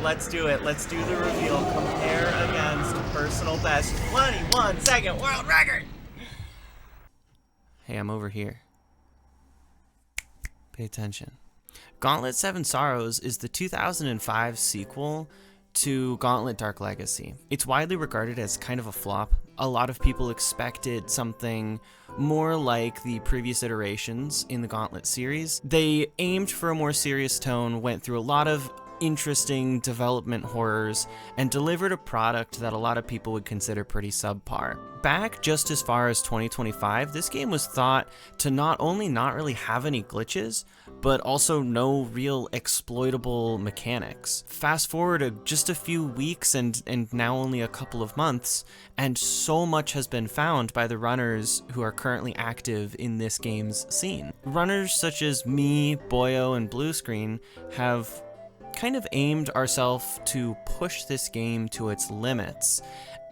Let's do it. Let's do the reveal. Compare against personal best 21-second world record. Hey, I'm over here. Pay attention. Gauntlet 7 Sorrows is the 2005 sequel to Gauntlet Dark Legacy. It's widely regarded as kind of a flop. A lot of people expected something more like the previous iterations in the Gauntlet series. They aimed for a more serious tone, went through a lot of interesting development horrors, and delivered a product that a lot of people would consider pretty subpar. Back just as far as 2025, this game was thought to not only not really have any glitches, but also no real exploitable mechanics. Fast forward just a few weeks and now only a couple of months, and so much has been found by the runners who are currently active in this game's scene. Runners such as me, Boyo, and Bluescreen have kind of aimed ourselves to push this game to its limits,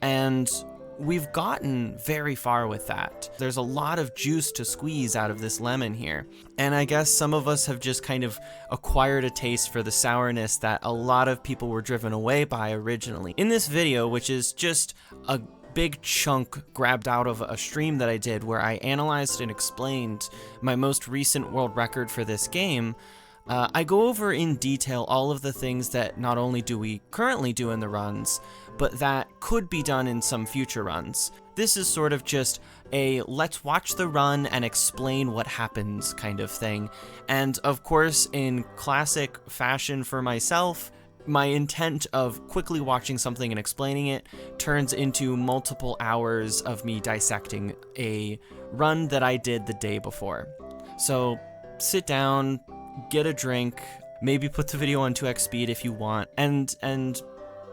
and we've gotten very far with that. There's a lot of juice to squeeze out of this lemon here, and I guess some of us have just kind of acquired a taste for the sourness that a lot of people were driven away by originally. In this video, which is just a big chunk grabbed out of a stream that I did where I analyzed and explained my most recent world record for this game, I go over in detail all of the things that not only do we currently do in the runs, but that could be done in some future runs. This is sort of just a let's watch the run and explain what happens kind of thing. And of course, in classic fashion for myself, my intent of quickly watching something and explaining it turns into multiple hours of me dissecting a run that I did the day before. So sit down, get a drink, maybe put the video on 2x speed if you want, and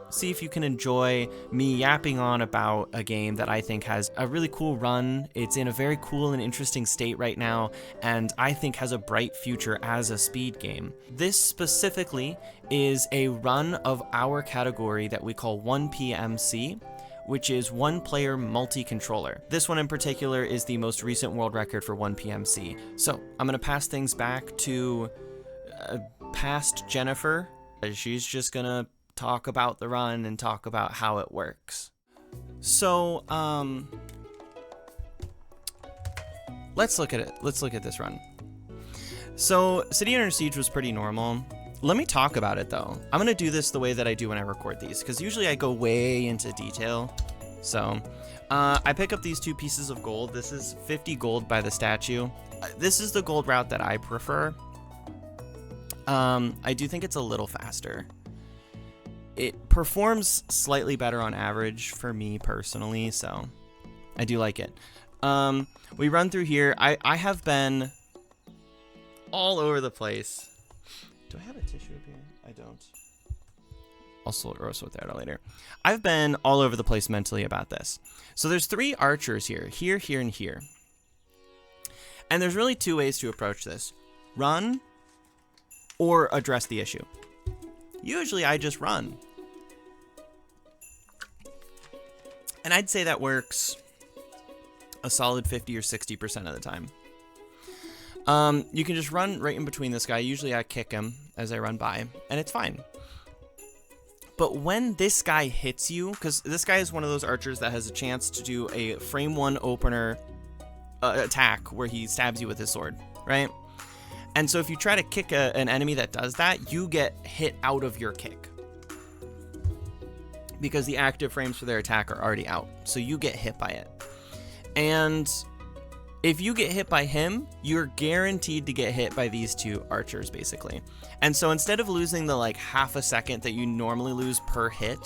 see if you can enjoy me yapping on about a game that I think has a really cool run. It's in a very cool and interesting state right now, and I think has a bright future as a speed game. This specifically is a run of our category that we call 1PMC, which is one player multi-controller. This one in particular is the most recent world record for 1PMC. So I'm gonna pass things back to past Jennifer. She's just gonna talk about the run and talk about how it works. So let's look at it. Let's look at this run. So City Under Siege was pretty normal. Let me talk about it though. I'm gonna do this the way that I do when I record these, because usually I go way into detail. So I pick up these 2 pieces of gold. This is 50 gold by the statue. This is the gold route that I prefer. I do think it's a little faster. It performs slightly better on average for me personally, so I do like it. We run through here. I have been all over the place. Do I have a tissue up here? I don't. I'll sort that out later. I've been all over the place mentally about this. So there's 3 archers here, here, and here. And there's really 2 ways to approach this. Run or address the issue. Usually I just run. And I'd say that works a solid 50 or 60% of the time. You can just run right in between this guy. Usually I kick him as I run by, and it's fine. But when this guy hits you, because this guy is one of those archers that has a chance to do a frame 1 opener attack where he stabs you with his sword, right? And so if you try to kick an enemy that does that, you get hit out of your kick, because the active frames for their attack are already out. So you get hit by it. And if you get hit by him, you're guaranteed to get hit by these 2 archers, basically. And so instead of losing the like half a second that you normally lose per hit,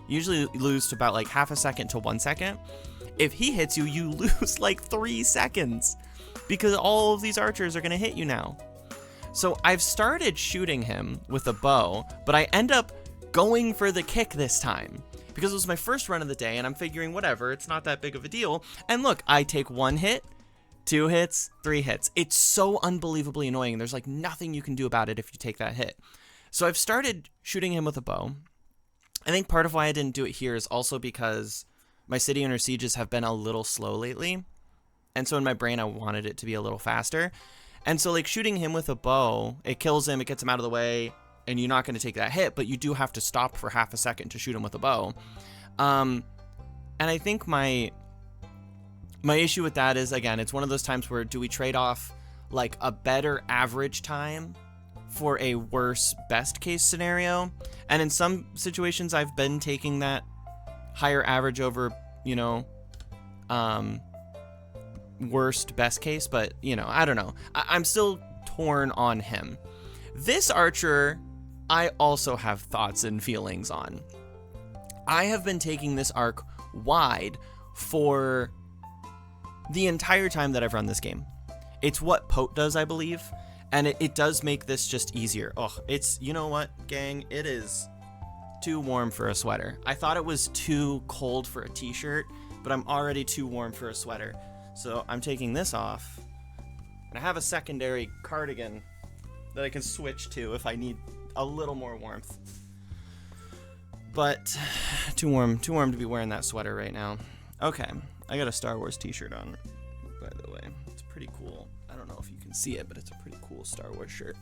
you usually lose to about like half a second to 1 second. If he hits you, you lose like 3 seconds, because all of these archers are gonna hit you now. So I've started shooting him with a bow, but I end up going for the kick this time, because it was my first run of the day, and I'm figuring whatever, it's not that big of a deal. And look, I take 1 hit, 2 hits, 3 hits. It's so unbelievably annoying. There's like nothing you can do about it if you take that hit. So I've started shooting him with a bow. I think part of why I didn't do it here is also because my City Under Sieges have been a little slow lately. And so in my brain, I wanted it to be a little faster. And so like shooting him with a bow, it kills him, it gets him out of the way. and you're not going to take that hit, but you do have to stop for half a second to shoot him with a bow. And I think my issue with that is, again, it's one of those times where do we trade off like a better average time for a worse best case scenario? And in some situations I've been taking that higher average over, you know, worst best case, but you know, I don't know. I'm still torn on him. This archer, I also have thoughts and feelings on. I have been taking this arc wide for the entire time that I've run this game. It's what Pote does, I believe, and it does make this just easier. Oh, it's, you know what, gang, it is too warm for a sweater. I thought it was too cold for a t-shirt, but I'm already too warm for a sweater. So I'm taking this off, and I have a secondary cardigan that I can switch to if I need a little more warmth. But too warm to be wearing that sweater right now. Okay, I got a Star Wars t-shirt on, by the way. It's pretty cool. I don't know if you can see it, but it's a pretty cool Star Wars shirt.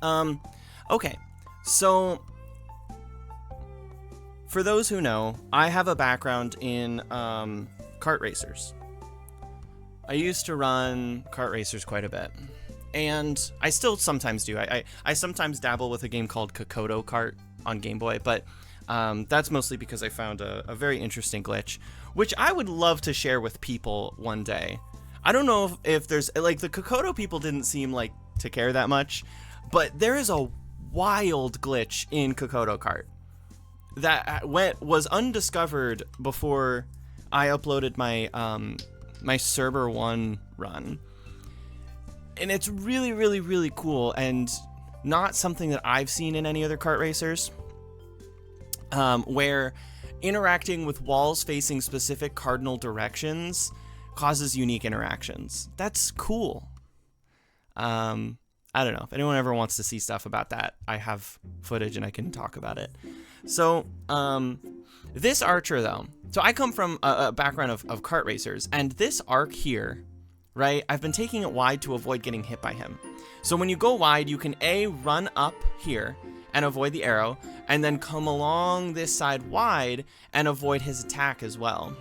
Okay, so for those who know, I have a background in kart racers. I used to run kart racers quite a bit, and I still sometimes do. I sometimes dabble with a game called Kokoto Kart on Game Boy, but that's mostly because I found a very interesting glitch, which I would love to share with people one day. I don't know if there's, like, the Kokoto people didn't seem like to care that much, but there is a wild glitch in Kokoto Kart that was undiscovered before I uploaded my my Cerber 1 run. And it's really, really, really cool, and not something that I've seen in any other kart racers, where interacting with walls facing specific cardinal directions causes unique interactions. That's cool. I don't know. If anyone ever wants to see stuff about that, I have footage and I can talk about it. So, this archer, though. So I come from a background of kart racers, and this arc here, right, I've been taking it wide to avoid getting hit by him. So when you go wide, you can A, run up here and avoid the arrow, and then come along this side wide and avoid his attack as well.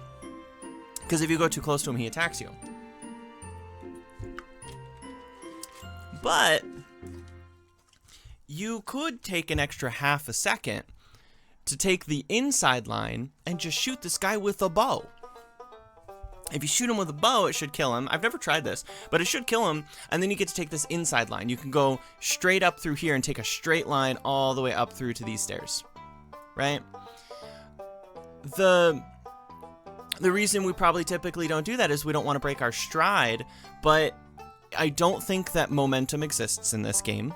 Because if you go too close to him, he attacks you. But you could take an extra half a second to take the inside line and just shoot this guy with a bow. If you shoot him with a bow, it should kill him. I've never tried this, but it should kill him, and then you get to take this inside line. You can go straight up through here and take a straight line all the way up through to these stairs, right? The reason we probably typically don't do that is we don't want to break our stride, but I don't think that momentum exists in this game.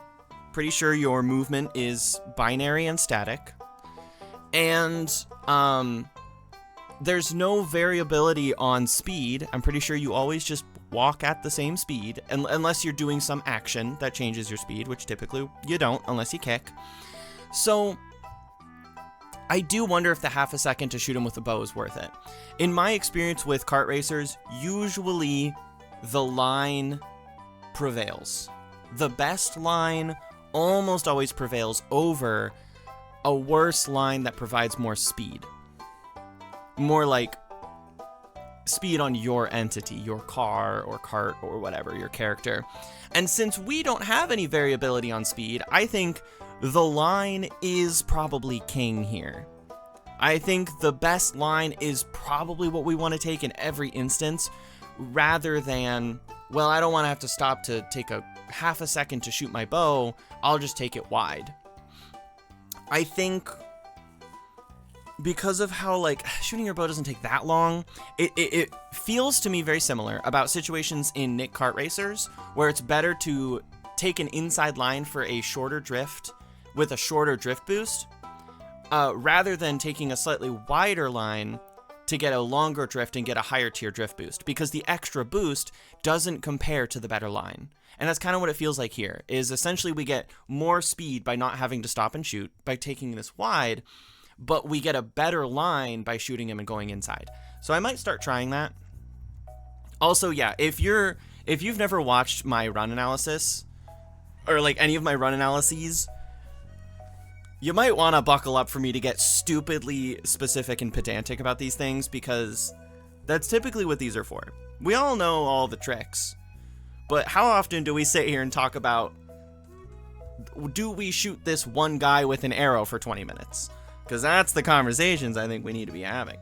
Pretty sure your movement is binary and static, and there's no variability on speed. I'm pretty sure you always just walk at the same speed, unless you're doing some action that changes your speed, which typically you don't unless you kick. So I do wonder if the half a second to shoot him with a bow is worth it. In my experience with kart racers, usually the line prevails. The best line almost always prevails over a worse line that provides more speed. More like speed on your entity, your car or cart or whatever, your character. And since we don't have any variability on speed, I think the line is probably king here. I think the best line is probably what we want to take in every instance, rather than, well, I don't want to have to stop to take a half a second to shoot my bow, I'll just take it wide. I think because of how, like, shooting your bow doesn't take that long, it feels to me very similar about situations in Nick Kart Racers where it's better to take an inside line for a shorter drift with a shorter drift boost, rather than taking a slightly wider line to get a longer drift and get a higher tier drift boost, because the extra boost doesn't compare to the better line. And that's kind of what it feels like here, is essentially we get more speed by not having to stop and shoot by taking this wide, but we get a better line by shooting him and going inside. So I might start trying that. Also, yeah, if you've never watched my run analysis, or like any of my run analyses, you might want to buckle up for me to get stupidly specific and pedantic about these things, because that's typically what these are for. We all know all the tricks, but how often do we sit here and talk about, do we shoot this one guy with an arrow for 20 minutes? Because that's the conversations I think we need to be having.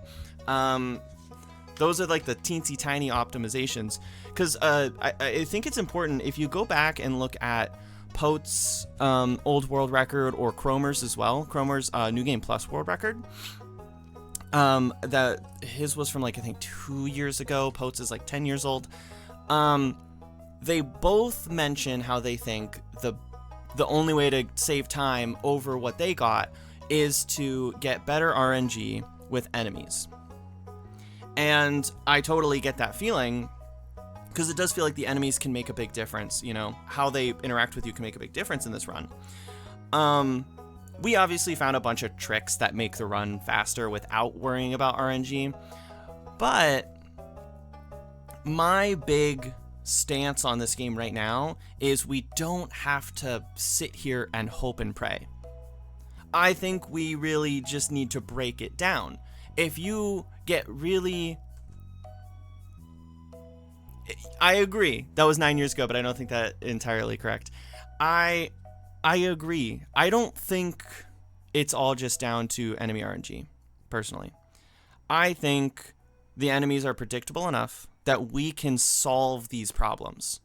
Those are like the teensy tiny optimizations. Because I think it's important, if you go back and look at Pote's old world record, or Cromer's as well, Cromer's New Game Plus world record, that his was from like, I think 2 years ago. Pote's is like 10 years old. They both mention how they think the only way to save time over what they got is to get better RNG with enemies. And I totally get that feeling, because it does feel like the enemies can make a big difference. You know, how they interact with you can make a big difference in this run. We obviously found a bunch of tricks that make the run faster without worrying about RNG, but my big stance on this game right now is we don't have to sit here and hope and pray. I think we really just need to break it down. If you get really... I agree. That was 9 years ago, but I don't think that entirely correct. I agree. I don't think it's all just down to enemy RNG, personally. I think the enemies are predictable enough that we can solve these problems.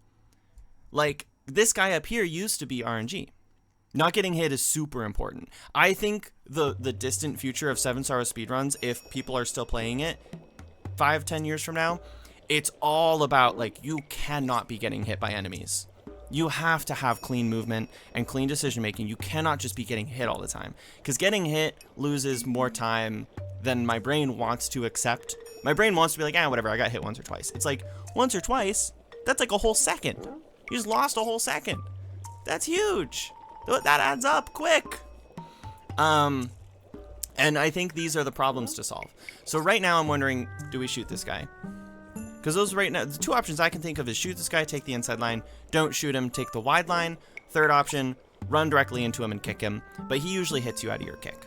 Like, this guy up here used to be RNG. Not getting hit is super important. I think the distant future of 7 Sorrows speedruns, if people are still playing it 5-10 years from now, it's all about, like, you cannot be getting hit by enemies. You have to have clean movement and clean decision making. You cannot just be getting hit all the time, because getting hit loses more time than my brain wants to accept. My brain wants to be like, whatever, I got hit once or twice. It's like, once or twice, that's like a whole second. You just lost a whole second. That's huge. That adds up quick. And I think these are the problems to solve. So right now I'm wondering, do we shoot this guy? Because those right now, the two options I can think of is shoot this guy, take the inside line, don't shoot him, take the wide line. Third option, run directly into him and kick him. But he usually hits you out of your kick,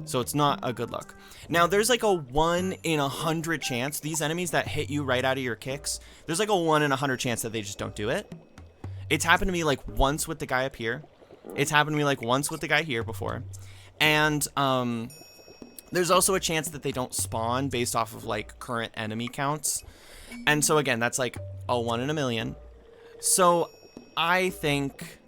so it's not a good look. Now, there's like a 1 in 100 chance, these enemies that hit you right out of your kicks, there's like a 1 in 100 chance that they just don't do it. It's happened to me like once with the guy up here. It's happened to me like once with the guy here before. And there's also a chance that they don't spawn based off of like current enemy counts. And so again, that's like a 1 in a million. So I think,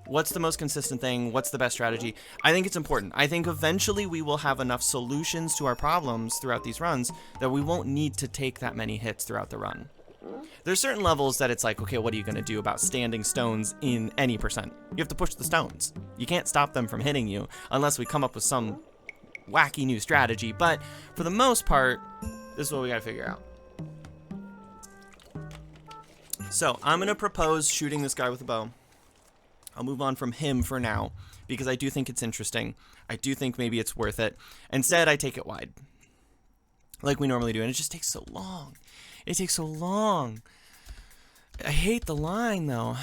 what's the most consistent thing? What's the best strategy? I think it's important. I think eventually we will have enough solutions to our problems throughout these runs that we won't need to take that many hits throughout the run. There's certain levels that it's like, okay, what are you going to do about standing stones in any percent? You have to push the stones. You can't stop them from hitting you unless we come up with some wacky new strategy. But for the most part, this is what we got to figure out. So I'm going to propose shooting this guy with a bow. I'll move on from him for now, because I do think it's interesting. I do think maybe it's worth it. Instead, I take it wide, like we normally do, and it just takes so long. It takes so long. I hate the line, though.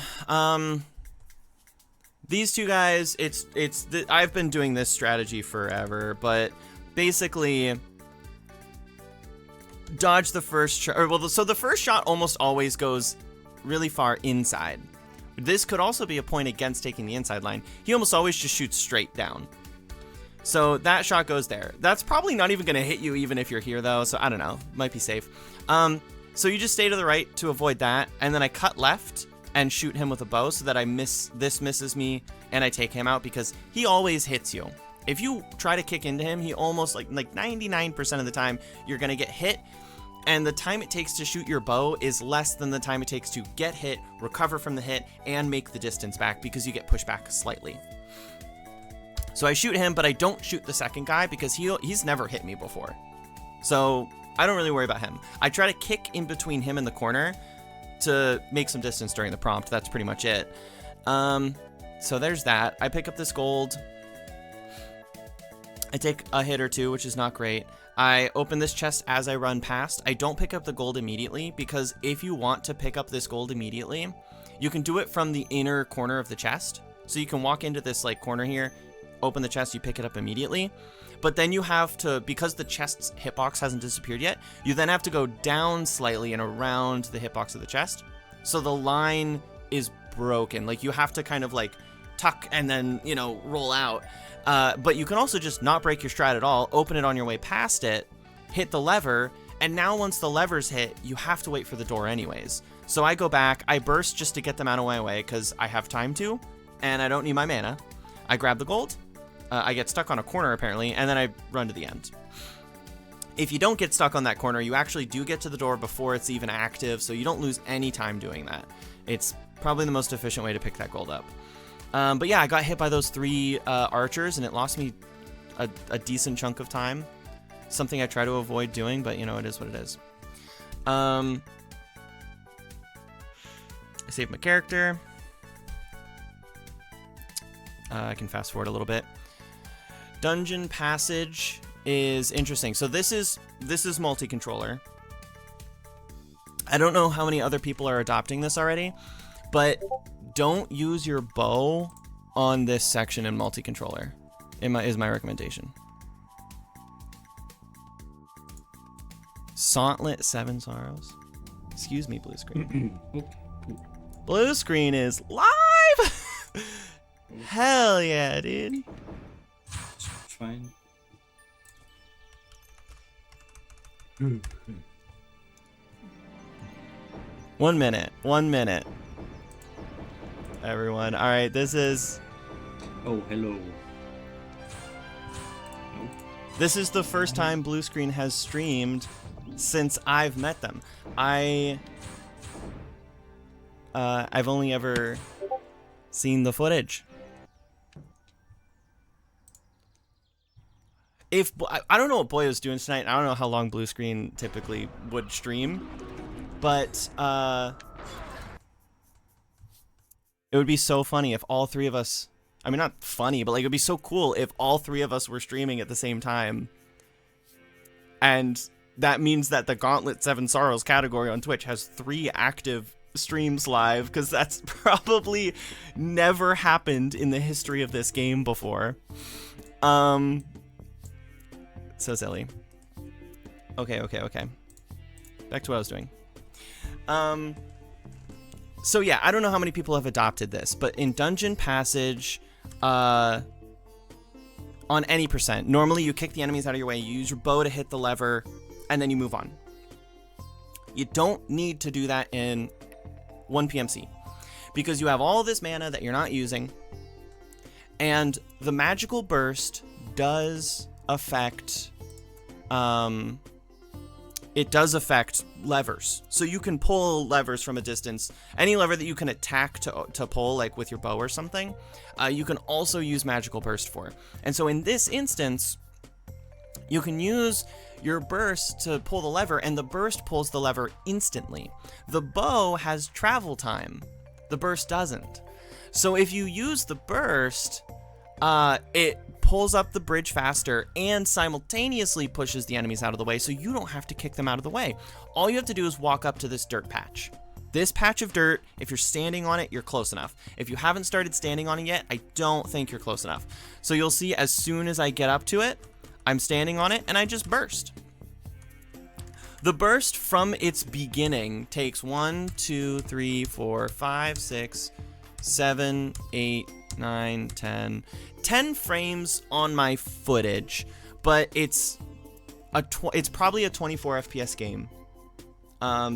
These two guys, I've been doing this strategy forever, but basically, dodge the first shot. So the first shot almost always goes really far inside. This could also be a point against taking the inside line. He almost always just shoots straight down. So that shot goes there. That's probably not even going to hit you even if you're here, though. So I don't know. Might be safe. So you just stay to the right to avoid that. And then I cut left and shoot him with a bow so that this misses me and I take him out, because he always hits you. If you try to kick into him, he almost like 99% of the time you're going to get hit. And the time it takes to shoot your bow is less than the time it takes to get hit, recover from the hit, and make the distance back, because you get pushed back slightly. So I shoot him, but I don't shoot the second guy because he's never hit me before. So I don't really worry about him. I try to kick in between him and the corner to make some distance during the prompt. That's pretty much it. So there's that. I pick up this gold. I take a hit or two, which is not great. I open this chest as I run past. I don't pick up the gold immediately, because if you want to pick up this gold immediately, You can do it from the inner corner of the chest. So you can walk into this like corner here, open the chest, you pick it up immediately. But then you have to, because the chest's hitbox hasn't disappeared yet, you then have to go down slightly and around the hitbox of the chest. So the line is broken. Like you have to kind of like tuck and then, you know, roll out. But you can also just not break your strat at all, open it on your way past it, hit the lever, and now once the lever's hit, you have to wait for the door anyways. So I go back, I burst just to get them out of my way because I have time to, and I don't need my mana. I grab the gold, I get stuck on a corner apparently, and then I run to the end. If you don't get stuck on that corner, you actually do get to the door before it's even active, so you don't lose any time doing that. It's probably the most efficient way to pick that gold up. But yeah, I got hit by those 3 archers, and it lost me a decent chunk of time. Something I try to avoid doing, but you know, it is what it is. I saved my character. I can fast forward a little bit. Dungeon passage is interesting. So this is multi-controller. I don't know how many other people are adopting this already, but don't use your bow on this section in multi-controller. Is my recommendation. Gauntlet 7 Sorrows. Excuse me, blue screen. Blue screen is live. Hell yeah, dude. Fine. 1 minute. 1 minute. Everyone. All right, this is. Oh, hello. This is the first time Blue Screen has streamed since I've met them. I've only ever seen the footage. I don't know what Boyo's doing tonight. I don't know how long Blue Screen typically would stream, but it would be so funny if all 3 of us. I mean, not funny, but like it'd be so cool if all 3 of us were streaming at the same time. And that means that the Gauntlet 7 Sorrows category on Twitch has 3 active streams live, because that's probably never happened in the history of this game before. So silly. Okay. Back to what I was doing. So yeah, I don't know how many people have adopted this, but in Dungeon Passage, on any percent, normally you kick the enemies out of your way, you use your bow to hit the lever, and then you move on. You don't need to do that in 1PMC, because you have all this mana that you're not using, and the magical burst does affect it does affect levers. So you can pull levers from a distance. Any lever that you can attack to pull, like with your bow or something, you can also use magical burst for. And so in this instance, you can use your burst to pull the lever, and the burst pulls the lever instantly. The bow has travel time. The burst doesn't. So if you use the burst, it pulls up the bridge faster and simultaneously pushes the enemies out of the way, so you don't have to kick them out of the way. All you have to do is walk up to this dirt patch. This patch of dirt, if you're standing on it, you're close enough. If you haven't started standing on it yet, I don't think you're close enough. So you'll see as soon as I get up to it, I'm standing on it and I just burst. The burst from its beginning takes 1, 2, 3, 4, 5, 6, 7, 8, 9, 10 frames on my footage, but it's probably a 24 FPS game,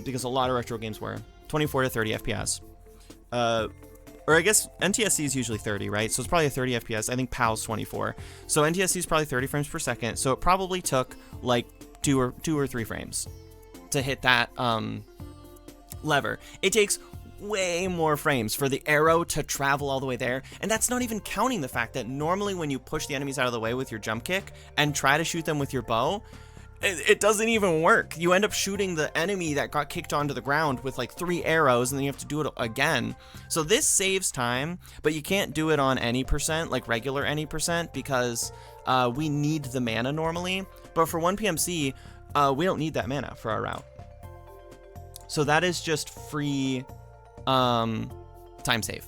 because a lot of retro games were 24 to 30 FPS, or I guess NTSC is usually 30, right? So it's probably a 30 FPS. I think PAL's 24, so NTSC is probably 30 frames per second. So it probably took like two or three frames to hit that lever. It takes way more frames for the arrow to travel all the way there, and that's not even counting the fact that normally when you push the enemies out of the way with your jump kick and try to shoot them with your bow, it doesn't even work. You end up shooting the enemy that got kicked onto the ground with like 3 arrows, and then you have to do it again. So this saves time, but you can't do it on any percent, like regular any percent, because we need the mana normally. But for 1PMC, we don't need that mana for our route. So that is just free time save.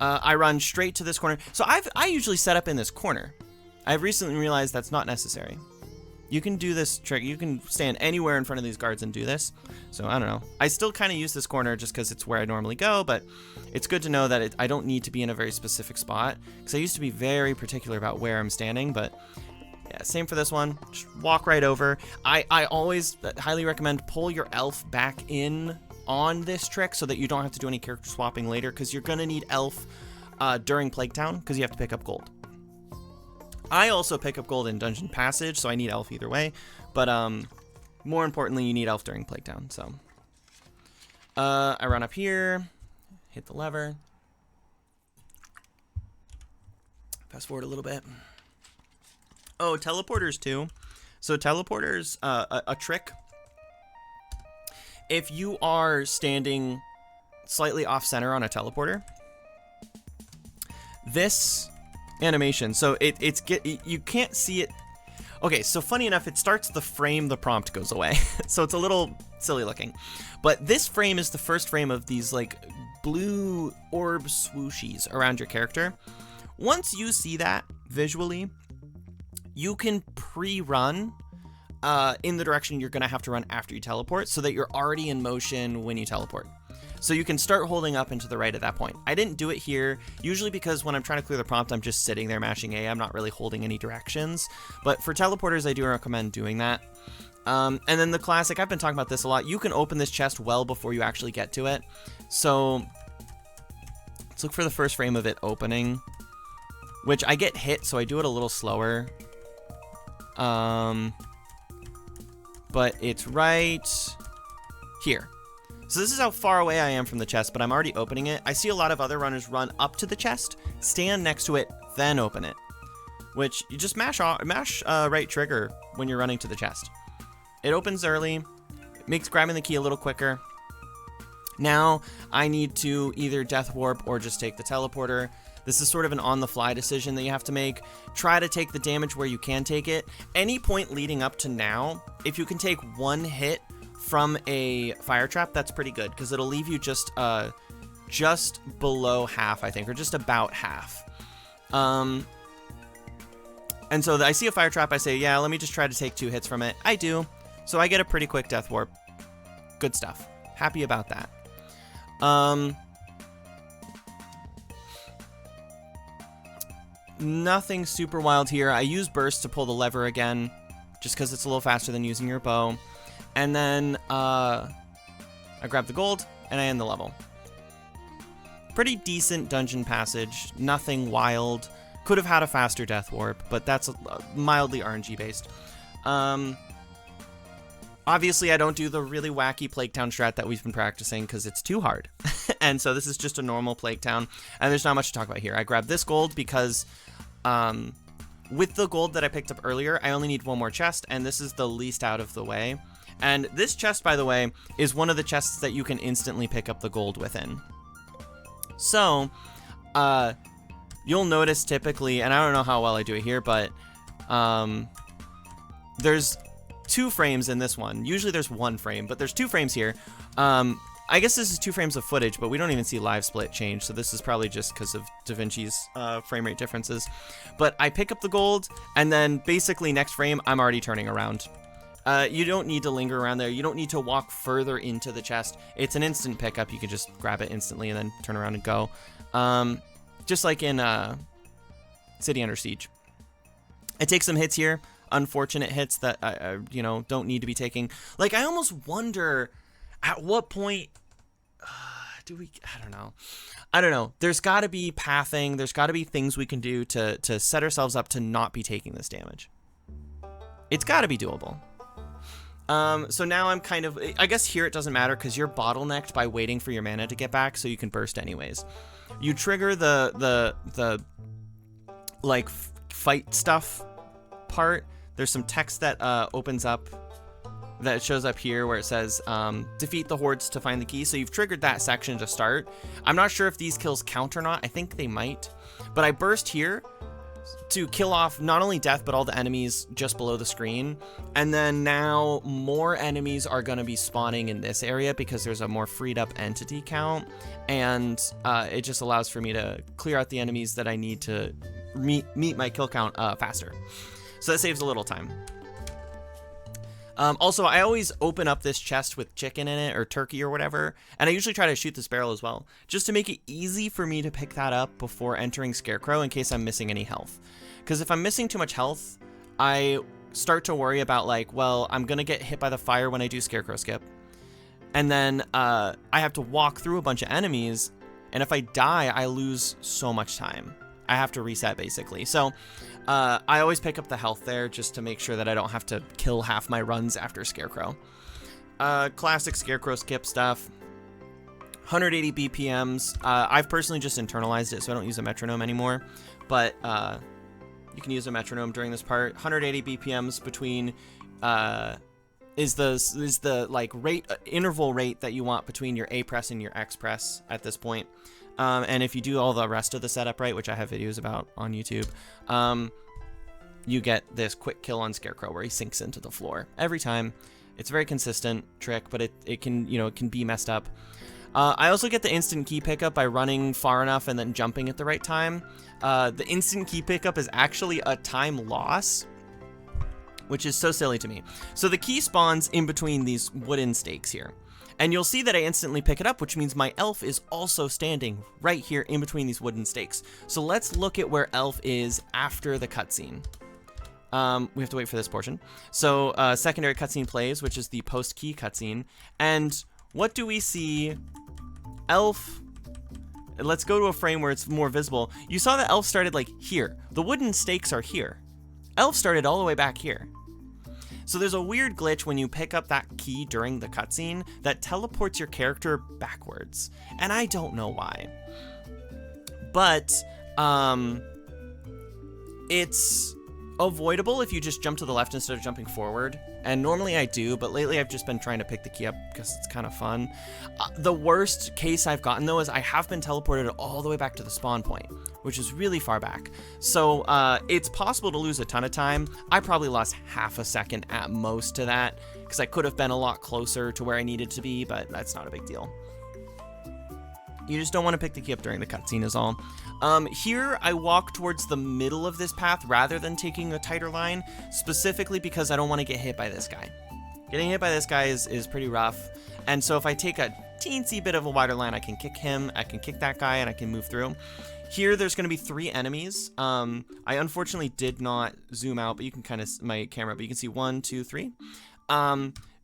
I run straight to this corner. So I usually set up in this corner. I've recently realized that's not necessary. You can do this trick. You can stand anywhere in front of these guards and do this. So I don't know. I still kind of use this corner just because it's where I normally go, but it's good to know that I don't need to be in a very specific spot, because I used to be very particular about where I'm standing. But yeah, same for this one. Just walk right over. I always highly recommend pull your elf back in on this trick so that you don't have to do any character swapping later, because you're going to need elf during Plague Town, because you have to pick up gold. I also pick up gold in Dungeon Passage, so I need elf either way. But more importantly, you need elf during Plague Town. So I run up here, hit the lever, fast forward a little bit. Oh, teleporters too. So teleporters, a trick. If you are standing slightly off center on a teleporter, this animation, so you can't see it. Okay, so funny enough, it starts the frame, the prompt goes away. So it's a little silly looking. But this frame is the first frame of these like blue orb swooshies around your character. Once you see that visually, you can pre-run in the direction you're going to have to run after you teleport, so that you're already in motion when you teleport. So you can start holding up and to the right at that point. I didn't do it here, usually because when I'm trying to clear the prompt, I'm just sitting there mashing A. I'm not really holding any directions. But for teleporters, I do recommend doing that. And then the classic, I've been talking about this a lot. You can open this chest well before you actually get to it. So let's look for the first frame of it opening, which I get hit, so I do it a little slower. But it's right here. So this is how far away I am from the chest, but I'm already opening it. I see a lot of other runners run up to the chest, stand next to it, then open it. Which you just mash right trigger when you're running to the chest. It opens early, makes grabbing the key a little quicker. Now I need to either death warp or just take the teleporter. This is sort of an on-the-fly decision that you have to make. Try to take the damage where you can take it. Any point leading up to now, if you can take one hit from a fire trap, that's pretty good, because it'll leave you just below half, I think, or just about half. And so I see a fire trap, I say, yeah, let me just try to take 2 hits from it. I do. So I get a pretty quick death warp. Good stuff. Happy about that. Nothing super wild here. I use burst to pull the lever again, just because it's a little faster than using your bow. And then I grab the gold and I end the level. Pretty decent dungeon passage. Nothing wild. Could have had a faster death warp, but that's mildly RNG based. Obviously, I don't do the really wacky Plague Town strat that we've been practicing because it's too hard. And so this is just a normal Plague Town, and there's not much to talk about here. I grabbed this gold because with the gold that I picked up earlier, I only need one more chest, and this is the least out of the way. And this chest, by the way, is one of the chests that you can instantly pick up the gold within. So, you'll notice typically, and I don't know how well I do it here, but there's 2 frames in this one. Usually there's 1 frame, but there's 2 frames here. I guess this is 2 frames of footage, but we don't even see live split change, so this is probably just because of DaVinci's frame rate differences. But I pick up the gold, and then basically next frame, I'm already turning around. You don't need to linger around there. You don't need to walk further into the chest. It's an instant pickup. You can just grab it instantly and then turn around and go. Just like in City Under Siege. I take some hits here. Unfortunate hits that I don't need to be taking. Like, I almost wonder at what point I don't know. There's got to be pathing. There's got to be things we can do to set ourselves up to not be taking this damage. It's got to be doable. So now I'm kind of, I guess here it doesn't matter because you're bottlenecked by waiting for your mana to get back, so you can burst anyways. You trigger the like fight stuff part. There's some text that opens up that shows up here where it says defeat the hordes to find the key. So you've triggered that section to start. I'm not sure if these kills count or not. I think they might, but I burst here. to kill off not only death but all the enemies just below the screen. And then now more enemies are going to be spawning in this area because there's a more freed up entity count, and it just allows for me to clear out the enemies that I need to meet my kill count faster. So that saves a little time. Also, I always open up this chest with chicken in it or turkey or whatever, and I usually try to shoot this barrel as well, just to make it easy for me to pick that up before entering Scarecrow in case I'm missing any health. Because if I'm missing too much health, I start to worry about like, well, I'm going to get hit by the fire when I do Scarecrow skip. And then I have to walk through a bunch of enemies, and if I die, I lose so much time. I have to reset basically. So I always pick up the health there just to make sure that I don't have to kill half my runs after Scarecrow. Classic Scarecrow skip stuff. 180 BPMs. I've personally just internalized it, so I don't use a metronome anymore. But you can use a metronome during this part. 180 BPMs between is the like rate interval rate that you want between your A press and your X press at this point. And if you do all the rest of the setup right, which I have videos about on YouTube, you get this quick kill on Scarecrow where he sinks into the floor every time. It's a very consistent trick, but it can, you know, it can be messed up. I also get the instant key pickup by running far enough and then jumping at the right time. The instant key pickup is actually a time loss, which is so silly to me. So the key spawns in between these wooden stakes here. And you'll see that I instantly pick it up, which means my elf is also standing right here in between these wooden stakes. So let's look at where elf is after the cutscene. We have to wait for this portion. So secondary cutscene plays, which is the post-key cutscene. And what do we see? Elf. Let's go to a frame where it's more visible. You saw that elf started like here. The wooden stakes are here. Elf started all the way back here. So there's a weird glitch when you pick up that key during the cutscene that teleports your character backwards. And I don't know why. But it's avoidable if you just jump to the left instead of jumping forward. And normally I do, but lately I've just been trying to pick the key up because it's kind of fun. The worst case I've gotten though is I have been teleported all the way back to the spawn point, which is really far back. So it's possible to lose a ton of time. I probably lost half a second at most to that because I could have been a lot closer to where I needed to be, but that's not a big deal. You just don't want to pick the key up during the cutscene is all. Here, I walk towards the middle of this path rather than taking a tighter line, specifically because I don't want to get hit by this guy. Getting hit by this guy is pretty rough, and so if I take a teensy bit of a wider line, I can kick him, I can kick that guy, and I can move through. Here, there's going to be 3 enemies. I unfortunately did not zoom out, but you can kind of, my camera, but you can see 1, 2, 3.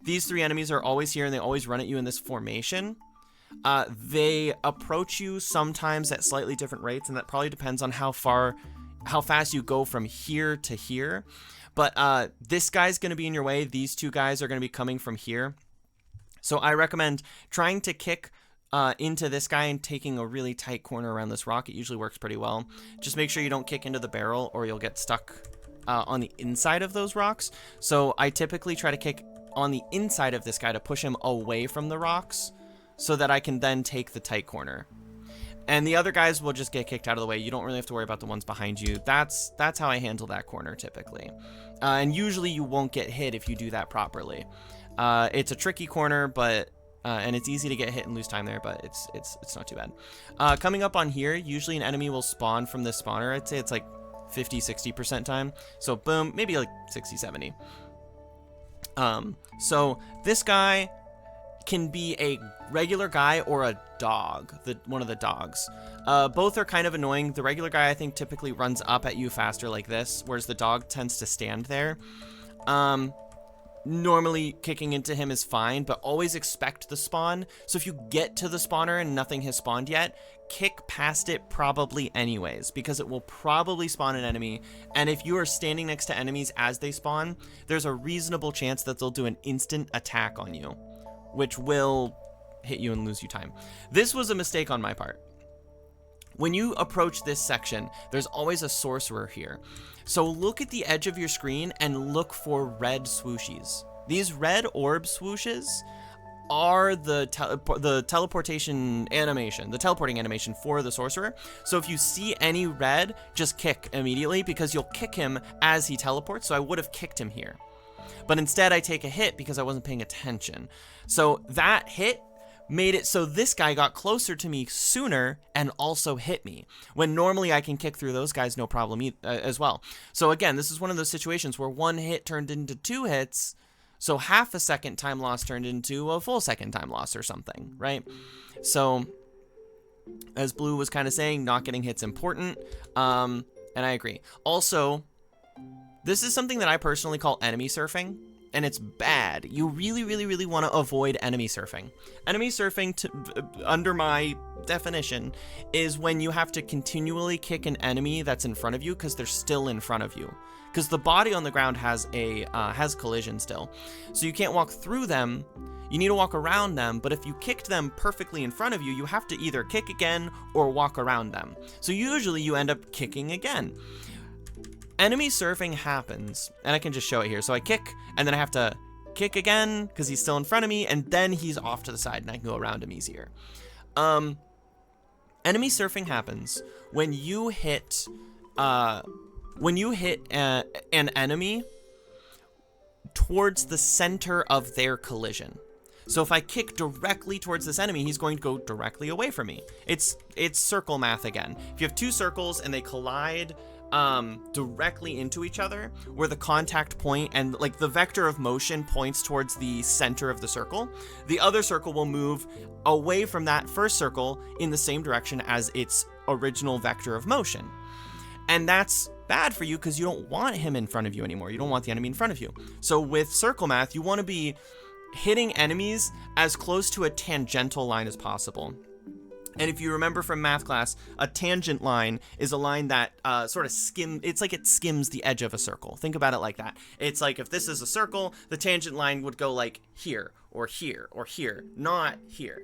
These 3 enemies are always here, and they always run at you in this formation. They approach you sometimes at slightly different rates, and that probably depends on how fast you go from here to here. But this guy's going to be in your way. These 2 guys are going to be coming from here. So I recommend trying to kick into this guy and taking a really tight corner around this rock. It usually works pretty well. Just make sure you don't kick into the barrel or you'll get stuck on the inside of those rocks. So I typically try to kick on the inside of this guy to push him away from the rocks, so that I can then take the tight corner. And the other guys will just get kicked out of the way. You don't really have to worry about the ones behind you. That's how I handle that corner typically. And usually you won't get hit if you do that properly. It's a tricky corner, but and it's easy to get hit and lose time there, but it's not too bad. Coming up on here, usually an enemy will spawn from this spawner. I'd say it's like 50-60% time. So boom, maybe like 60-70. So this guy can be a regular guy or a dog, one of the dogs. Both are kind of annoying. The regular guy, I think, typically runs up at you faster like this, whereas the dog tends to stand there. Normally, kicking into him is fine, but always expect the spawn. So if you get to the spawner and nothing has spawned yet, kick past it probably anyways, because it will probably spawn an enemy. And if you are standing next to enemies as they spawn, there's a reasonable chance that they'll do an instant attack on you, which will hit you and lose you time. This was a mistake on my part. When you approach this section, there's always a sorcerer here. So look at the edge of your screen and look for red swooshies. These red orb swooshes are the teleportation animation, the teleporting animation for the sorcerer. So if you see any red, just kick immediately, because you'll kick him as he teleports. So I would have kicked him here, but instead I take a hit because I wasn't paying attention. So that hit made it so this guy got closer to me sooner and also hit me, when normally I can kick through those guys no problem as well. So again, this is one of those situations where one hit turned into 2 hits, so half a second time loss turned into a full second time loss or something, right? So as Blue was kind of saying, not getting hits important, and I agree. Also, this is something that I personally call enemy surfing, and it's bad. You really, really, really want to avoid enemy surfing. Enemy surfing, under my definition, is when you have to continually kick an enemy that's in front of you because they're still in front of you. Because the body on the ground has collision still. So you can't walk through them, you need to walk around them, but if you kicked them perfectly in front of you, you have to either kick again or walk around them. So usually you end up kicking again. Enemy surfing happens, and I can just show it here. So I kick, and then I have to kick again because he's still in front of me, and then he's off to the side, and I can go around him easier. Enemy surfing happens when you hit an enemy towards the center of their collision. So if I kick directly towards this enemy, he's going to go directly away from me. It's circle math again. If you have 2 circles and they collide directly into each other, where the contact point and like the vector of motion points towards the center of the circle, the other circle will move away from that first circle in the same direction as its original vector of motion. And that's bad for you because you don't want him in front of you anymore. You don't want the enemy in front of you. So with circle math, you want to be hitting enemies as close to a tangential line as possible. And if you remember from math class, a tangent line is a line that sort of it's like it skims the edge of a circle. Think about it like that. It's like if this is a circle, the tangent line would go like here, or here, or here, not here.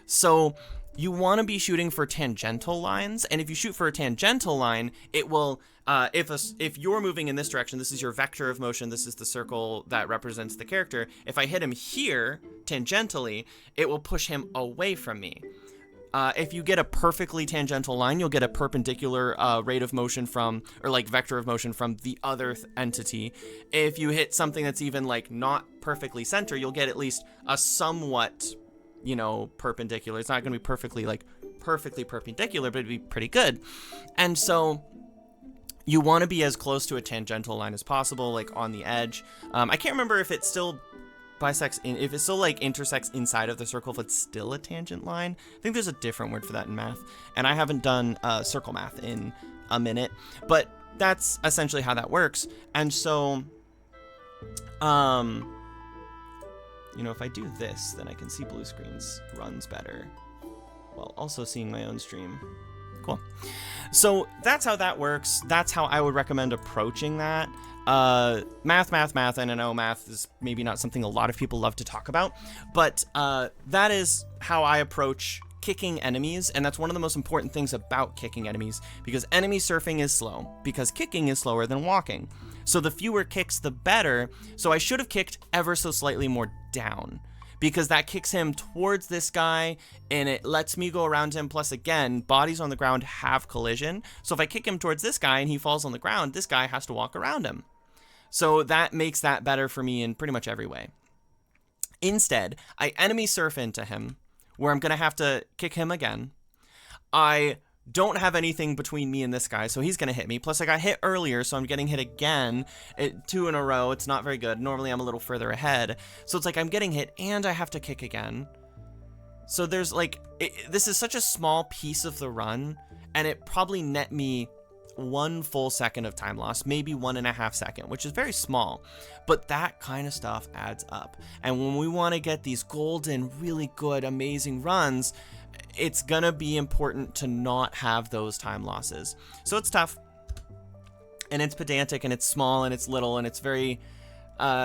So you want to be shooting for tangential lines, and if you shoot for a tangential line, it will, if you're moving in this direction, this is your vector of motion, this is the circle that represents the character. If I hit him here, tangentially, it will push him away from me. If you get a perfectly tangential line, you'll get a perpendicular rate of motion from, or like vector of motion from the other entity. If you hit something that's even like not perfectly center, you'll get at least a somewhat, perpendicular. It's not going to be perfectly perpendicular, but it'd be pretty good. And so you want to be as close to a tangential line as possible, like on the edge. I can't remember if it still if it still like intersects inside of the circle, if it's still a tangent line. I think there's a different word for that in math, and I haven't done circle math in a minute, but that's essentially how that works. And so if I do this, then I can see blue screens runs better while also seeing my own stream. Cool. So that's how that works. That's how I would recommend approaching that. Math, and I know math is maybe not something a lot of people love to talk about, but that is how I approach kicking enemies, and that's one of the most important things about kicking enemies, because enemy surfing is slow, because kicking is slower than walking. So the fewer kicks, the better. So I should have kicked ever so slightly more down, because that kicks him towards this guy, and it lets me go around him. Plus, again, bodies on the ground have collision. So if I kick him towards this guy and he falls on the ground, this guy has to walk around him. So that makes that better for me in pretty much every way. Instead, I enemy surf into him, where I'm going to have to kick him again. I don't have anything between me and this guy, so he's going to hit me. Plus, I got hit earlier, so I'm getting hit again. 2 in a row. It's not very good. Normally, I'm a little further ahead. So it's like I'm getting hit, and I have to kick again. So there's like, this is such a small piece of the run, and it probably net me 1 full second of time loss, maybe 1.5 seconds, which is very small, but that kind of stuff adds up. And when we want to get these golden, really good, amazing runs, it's gonna be important to not have those time losses. So it's tough, and it's pedantic, and it's small, and it's little, and it's very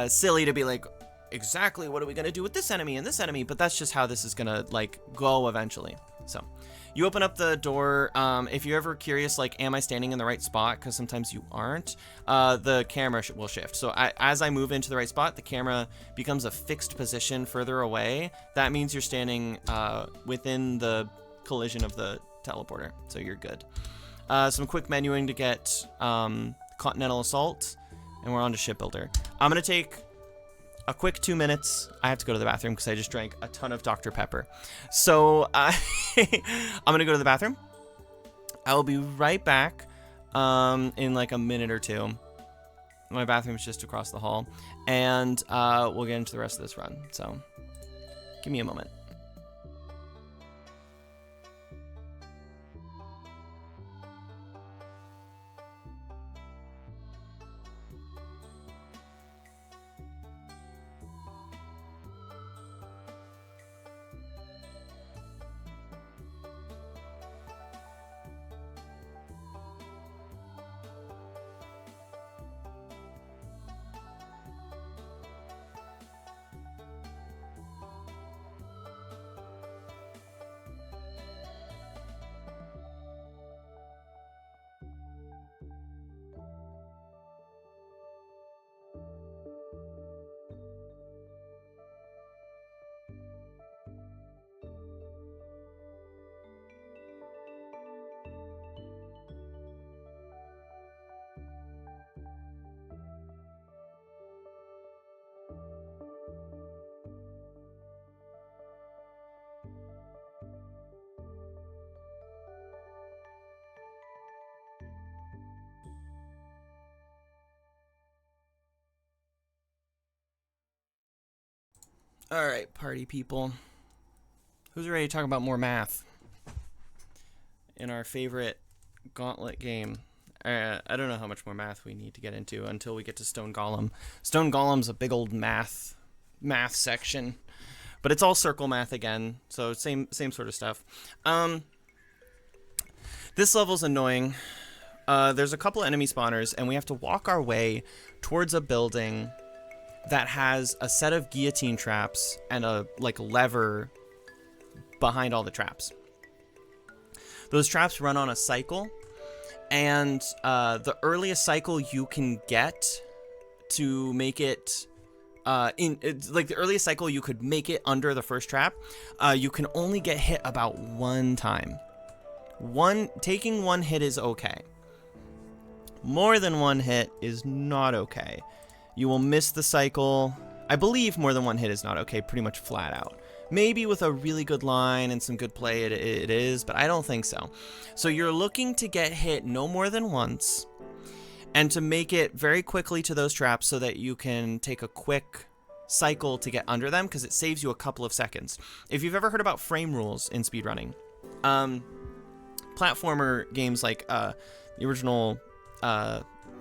silly to be like, exactly what are we gonna do with this enemy and this enemy, but that's just how this is gonna like go eventually. So you open up the door. If you're ever curious, like, am I standing in the right spot? Because sometimes you aren't. The camera will shift. So as I move into the right spot, the camera becomes a fixed position further away. That means you're standing within the collision of the teleporter. So you're good. Some quick menuing to get Continental Assault. And we're on to Shipbuilder. I'm going to take a quick 2 minutes. I have to go to the bathroom because I just drank a ton of Dr. Pepper. So I'm going to go to the bathroom. I will be right back in like a minute or two. My bathroom's just across the hall. And we'll get into the rest of this run. So give me a moment. All right, party people. Who's ready to talk about more math in our favorite Gauntlet game? I don't know how much more math we need to get into until we get to Stone Golem. Stone Golem's a big old math section, but it's all circle math again, so same sort of stuff. This level's annoying. There's a couple enemy spawners, and we have to walk our way towards a building that has a set of guillotine traps and a lever behind all the traps. Those traps run on a cycle, and the earliest cycle you can get to make it the earliest cycle you could make it under the first trap, you can only get hit about one time. Taking one hit is okay. More than one hit is not okay. You will miss the cycle. I believe more than one hit is not okay, pretty much flat out. Maybe with a really good line and some good play it is, but I don't think so. So you're looking to get hit no more than once, and to make it very quickly to those traps so that you can take a quick cycle to get under them, because it saves you a couple of seconds. If you've ever heard about frame rules in speedrunning, platformer games like the original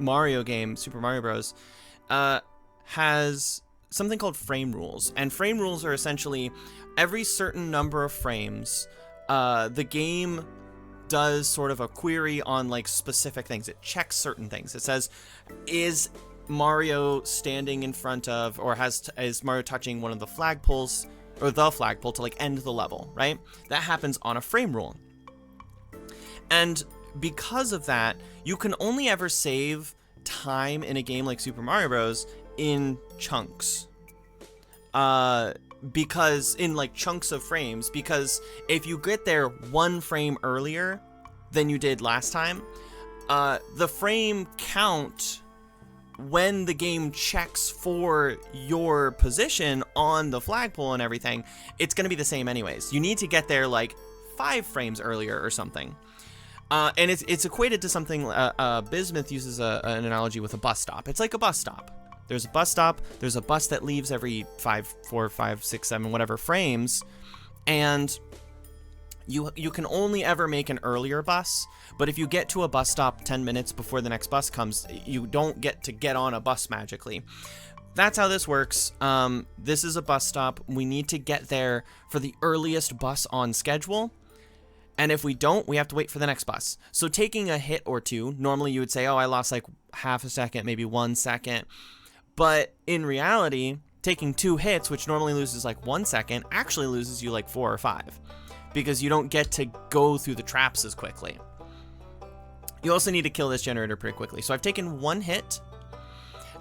Mario game, Super Mario Bros., has something called frame rules. And frame rules are essentially every certain number of frames, the game does sort of a query on like specific things. It checks certain things. It says, is Mario standing in front of, or is Mario touching one of the flagpoles, or the flagpole to like end the level, right? That happens on a frame rule. And because of that, you can only ever save time in a game like Super Mario Bros. In chunks. Because in like chunks of frames, because if you get there one frame earlier than you did last time, the frame count when the game checks for your position on the flagpole and everything, it's going to be the same anyways. You need to get there like 5 frames earlier or something. And it's equated to something, Bismuth uses an analogy with a bus stop. It's like a bus stop. There's a bus stop, there's a bus that leaves every 4, 5, 6, 7, whatever frames, and you can only ever make an earlier bus, but if you get to a bus stop 10 minutes before the next bus comes, you don't get on a bus magically. That's how this works. This is a bus stop. We need to get there for the earliest bus on schedule. And if we don't, we have to wait for the next bus. So taking a hit or two, normally you would say, oh, I lost like half a second, maybe 1 second. But in reality, taking 2 hits, which normally loses like 1 second, actually loses you like 4 or 5. because you don't get to go through the traps as quickly. You also need to kill this generator pretty quickly. So I've taken 1 hit,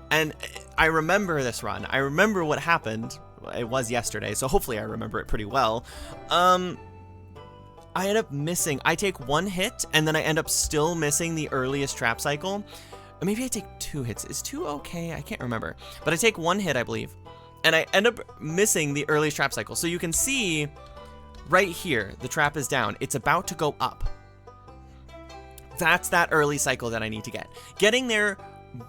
and I remember this run. I remember what happened. It was yesterday, so hopefully I remember it pretty well. I end up missing. I take 1 hit, and then I end up still missing the earliest trap cycle. Or maybe I take 2 hits. Is 2 okay? I can't remember. But I take 1 hit, I believe, and I end up missing the earliest trap cycle. So you can see right here, the trap is down. It's about to go up. That's that early cycle that I need to get. Getting there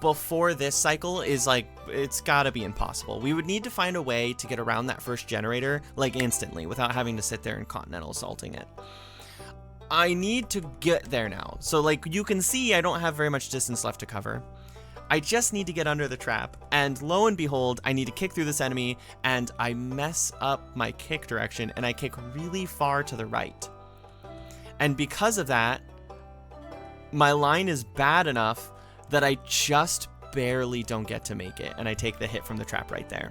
before this cycle is like, it's gotta be impossible. We would need to find a way to get around that first generator like instantly without having to sit there and continental assaulting it. I need to get there now. So like you can see, I don't have very much distance left to cover. I just need to get under the trap, and lo and behold, I need to kick through this enemy, and I mess up my kick direction and I kick really far to the right. And because of that, my line is bad enough that I just barely don't get to make it, and I take the hit from the trap right there.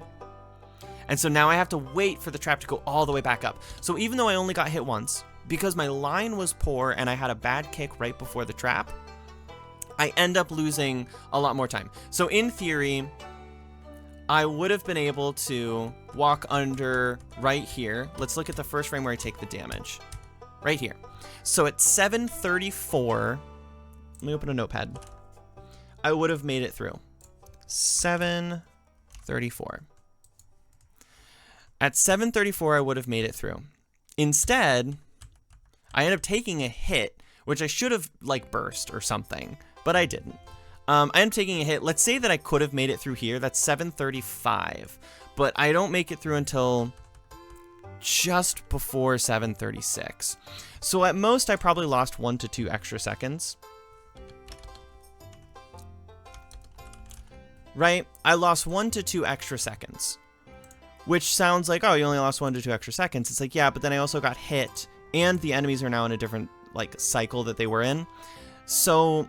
And so now I have to wait for the trap to go all the way back up. So even though I only got hit once, because my line was poor and I had a bad kick right before the trap, I end up losing a lot more time. So in theory, I would have been able to walk under right here. Let's look at the first frame where I take the damage. Right here. So at 734, let me open a notepad. I would have made it through. 734. At 734, I would have made it through. Instead, I end up taking a hit, which I should have like burst or something, but I didn't. I am taking a hit. Let's say that I could have made it through here. That's 735, but I don't make it through until just before 736. So at most, I probably lost 1 to 2 extra seconds. Right? I lost 1 to 2 extra seconds, which sounds like, oh, you only lost 1 to 2 extra seconds. It's like, yeah, but then I also got hit, and the enemies are now in a different like cycle that they were in. So,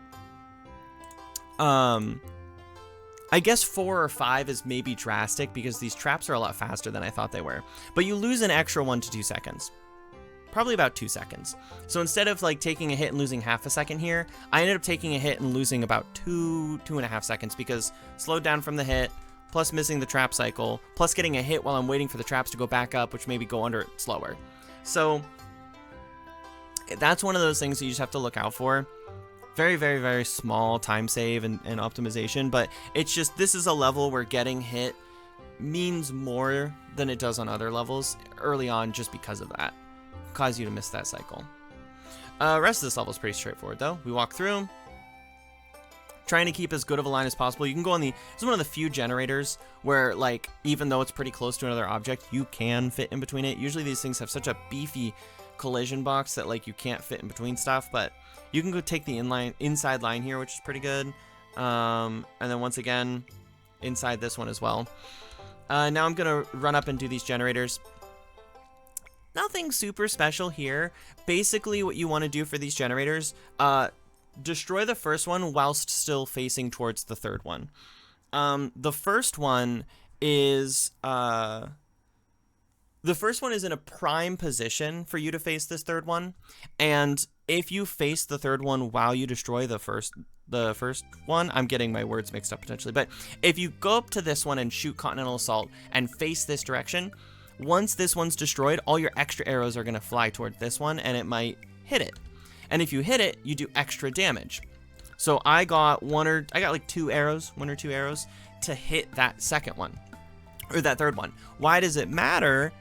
I guess 4 or 5 is maybe drastic because these traps are a lot faster than I thought they were. But you lose an extra 1 to 2 seconds. Probably about 2 seconds. So instead of like taking a hit and losing half a second here, I ended up taking a hit and losing about 2.5 seconds because slowed down from the hit, plus missing the trap cycle, plus getting a hit while I'm waiting for the traps to go back up, which maybe go under it slower. So that's one of those things that you just have to look out for. Very, very, very small time save and optimization, but it's just, this is a level where getting hit means more than it does on other levels early on just because of that. Cause you to miss that cycle. Rest of this level is pretty straightforward though. We walk through, trying to keep as good of a line as possible. You can go on it's one of the few generators where like, even though it's pretty close to another object, you can fit in between it. Usually these things have such a beefy collision box that like you can't fit in between stuff, but you can go take the inside line here, which is pretty good. And then once again, inside this one as well. Now I'm gonna run up and do these generators. Nothing super special here. Basically what you want to do for these generators, destroy the first one whilst still facing towards the third one. The first one is in a prime position for you to face this third one, and if you face the third one while you destroy the first one, I'm getting my words mixed up potentially, but if you go up to this one and shoot Continental Assault and face this direction, once this one's destroyed, all your extra arrows are going to fly toward this one, and it might hit it. And if you hit it, you do extra damage. So I got like 2 arrows, 1 or 2 arrows to hit that second one, or that third one. Why does it matter?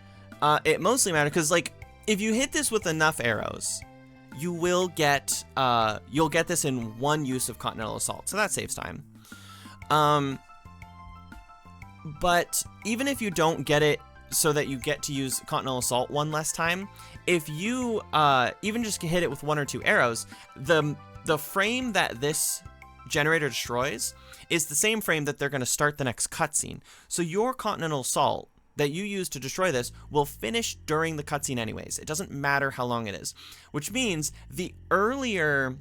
It mostly matters because like if you hit this with enough arrows, you'll get this in 1 use of Continental Assault, so that saves time. But even if you don't get it so that you get to use Continental Assault 1 less time, if you even just hit it with 1 or 2 arrows, the frame that this generator destroys is the same frame that they're going to start the next cutscene. So your Continental Assault that you use to destroy this will finish during the cutscene anyways. It doesn't matter how long it is, which means the earlier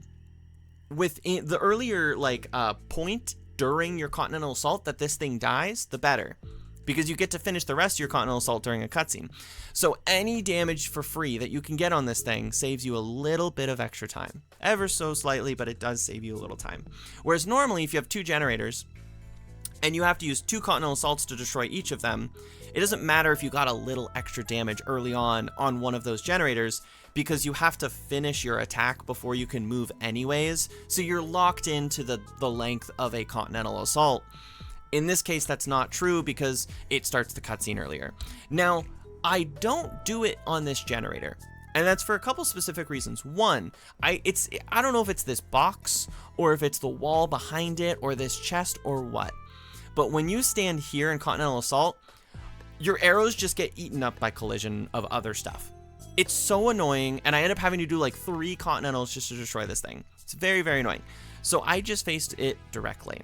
point during your Continental Assault that this thing dies, the better. because you get to finish the rest of your Continental Assault during a cutscene. So any damage for free that you can get on this thing saves you a little bit of extra time. Ever so slightly, but it does save you a little time. Whereas normally, if you have 2 generators, and you have to use 2 Continental Assaults to destroy each of them, it doesn't matter if you got a little extra damage early on one of those generators, because you have to finish your attack before you can move anyways, so you're locked into the length of a Continental Assault. In this case, that's not true because it starts the cutscene earlier. Now, I don't do it on this generator, and that's for a couple specific reasons. One, I don't know if it's this box, or if it's the wall behind it, or this chest, or what. But when you stand here in Continental Assault, your arrows just get eaten up by collision of other stuff. It's so annoying, and I end up having to do like 3 Continentals just to destroy this thing. It's very, very annoying. So I just faced it directly.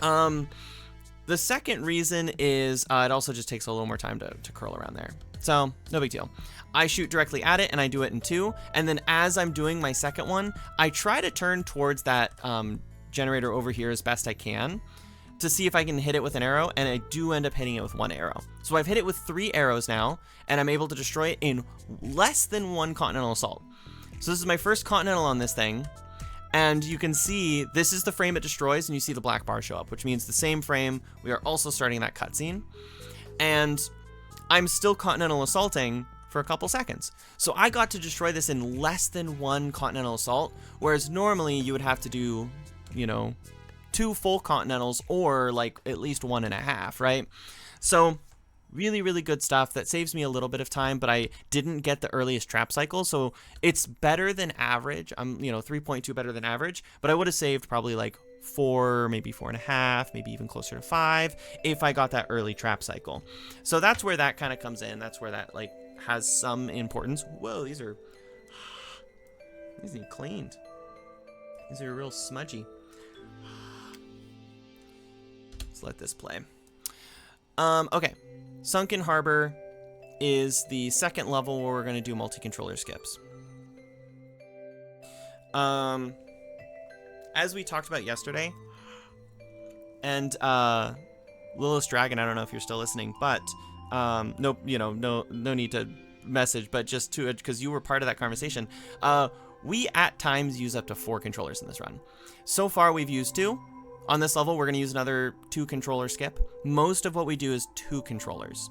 The second reason is it also just takes a little more time to curl around there. So no big deal. I shoot directly at it, and I do it in 2. And then as I'm doing my second one, I try to turn towards that generator over here as best I can to see if I can hit it with an arrow, and I do end up hitting it with 1 arrow. So I've hit it with 3 arrows now, and I'm able to destroy it in less than 1 Continental Assault. So this is my first Continental on this thing, and you can see this is the frame it destroys, and you see the black bar show up, which means the same frame. We are also starting that cutscene, and I'm still Continental Assaulting for a couple seconds. So I got to destroy this in less than 1 Continental Assault, whereas normally you would have to do, 2 full Continentals, or like at least 1.5, right? So really, really good stuff. That saves me a little bit of time, but I didn't get the earliest trap cycle, so it's better than average. I'm 3.2 better than average, but I would have saved probably like 4, maybe 4.5, maybe even closer to 5 if I got that early trap cycle. So that's where that kind of comes in. That's where that like has some importance. Whoa, these need cleaned. These are real smudgy. Let this play. Okay, Sunken Harbor is the second level where we're going to do multi-controller skips. As we talked about yesterday, and Lilith's Dragon, I don't know if you're still listening, but no need to message, but just to, because you were part of that conversation, we at times use up to 4 controllers in this run. So far we've used 2. On this level, we're going to use another 2 controller skip. Most of what we do is 2 controllers.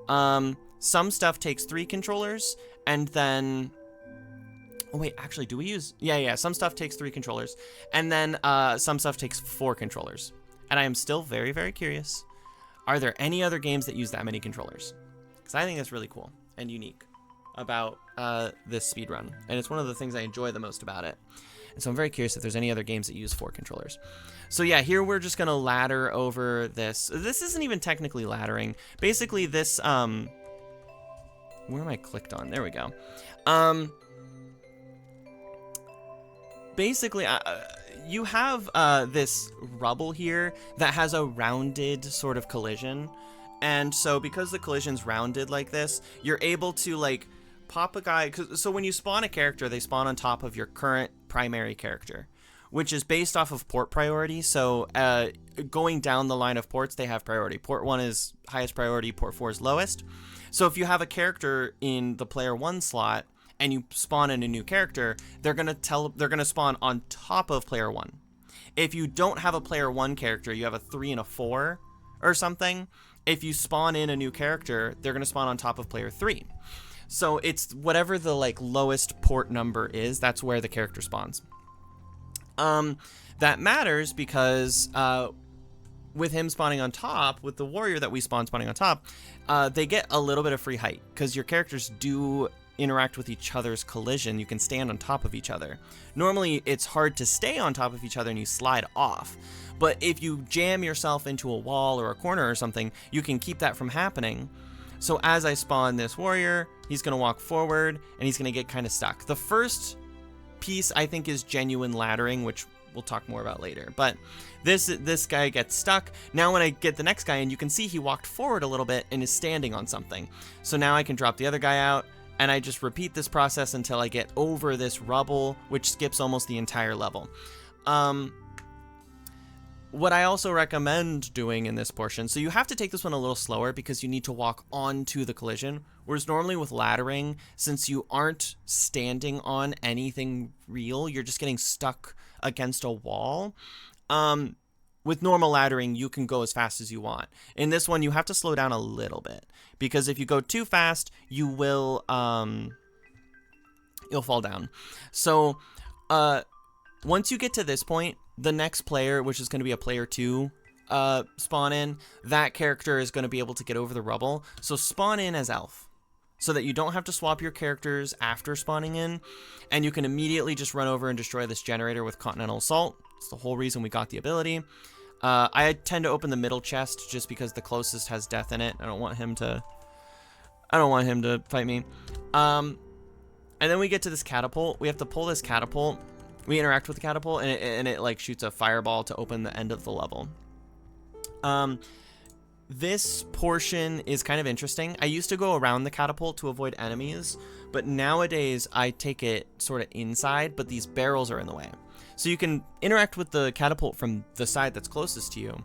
Some stuff takes 3 controllers, and then... Oh, wait, actually, do we use... Yeah, some stuff takes 3 controllers, and then some stuff takes 4 controllers. And I am still very, very curious, are there any other games that use that many controllers? Because I think that's really cool and unique about this speedrun, and it's one of the things I enjoy the most about it. And so I'm very curious if there's any other games that use 4 controllers. So yeah, here we're just going to ladder over this. This isn't even technically laddering. Basically this, where am I clicked on? There we go. Basically, you have this rubble here that has a rounded sort of collision. And so because the collision's rounded like this, you're able to like pop a guy. So when you spawn a character, they spawn on top of your current primary character, which is based off of port priority. So going down the line of ports, they have priority. Port 1 is highest priority, port 4 is lowest. So if you have a character in the player 1 slot and you spawn in a new character, they're gonna spawn on top of player 1. If you don't have a player 1 character, you have a 3 and a 4 or something, if you spawn in a new character, they're gonna spawn on top of player 3. So it's whatever the like lowest port number is, that's where the character spawns. That matters because with him spawning on top, with the warrior that we spawning on top, they get a little bit of free height because your characters do interact with each other's collision. You can stand on top of each other. Normally it's hard to stay on top of each other and you slide off. But if you jam yourself into a wall or a corner or something, you can keep that from happening. So as I spawn this warrior, he's going to walk forward and he's going to get kind of stuck. The first piece I think is genuine laddering, which we'll talk more about later. But this guy gets stuck. Now when I get the next guy in, you can see he walked forward a little bit and is standing on something. So now I can drop the other guy out and I just repeat this process until I get over this rubble, which skips almost the entire level. what I also recommend doing in this portion, so you have to take this one a little slower because you need to walk onto the collision, whereas normally with laddering, since you aren't standing on anything real, you're just getting stuck against a wall. With normal laddering, you can go as fast as you want. In this one, you have to slow down a little bit because if you go too fast, you will you'll fall down. So once you get to this point, the next player, which is going to be a player 2, spawn in, that character is going to be able to get over the rubble. So spawn in as Elf so that you don't have to swap your characters after spawning in, and you can immediately just run over and destroy this generator with Continental Assault. It's the whole reason we got the ability. I tend to open the middle chest just because the closest has death in it. I don't want him to fight me. And then we get to this catapult. We have to pull this catapult. We interact with the catapult, and it like shoots a fireball to open the end of the level. This portion is kind of interesting. I used to go around the catapult to avoid enemies, but nowadays I take it sort of inside, but these barrels are in the way. So you can interact with the catapult from the side that's closest to you,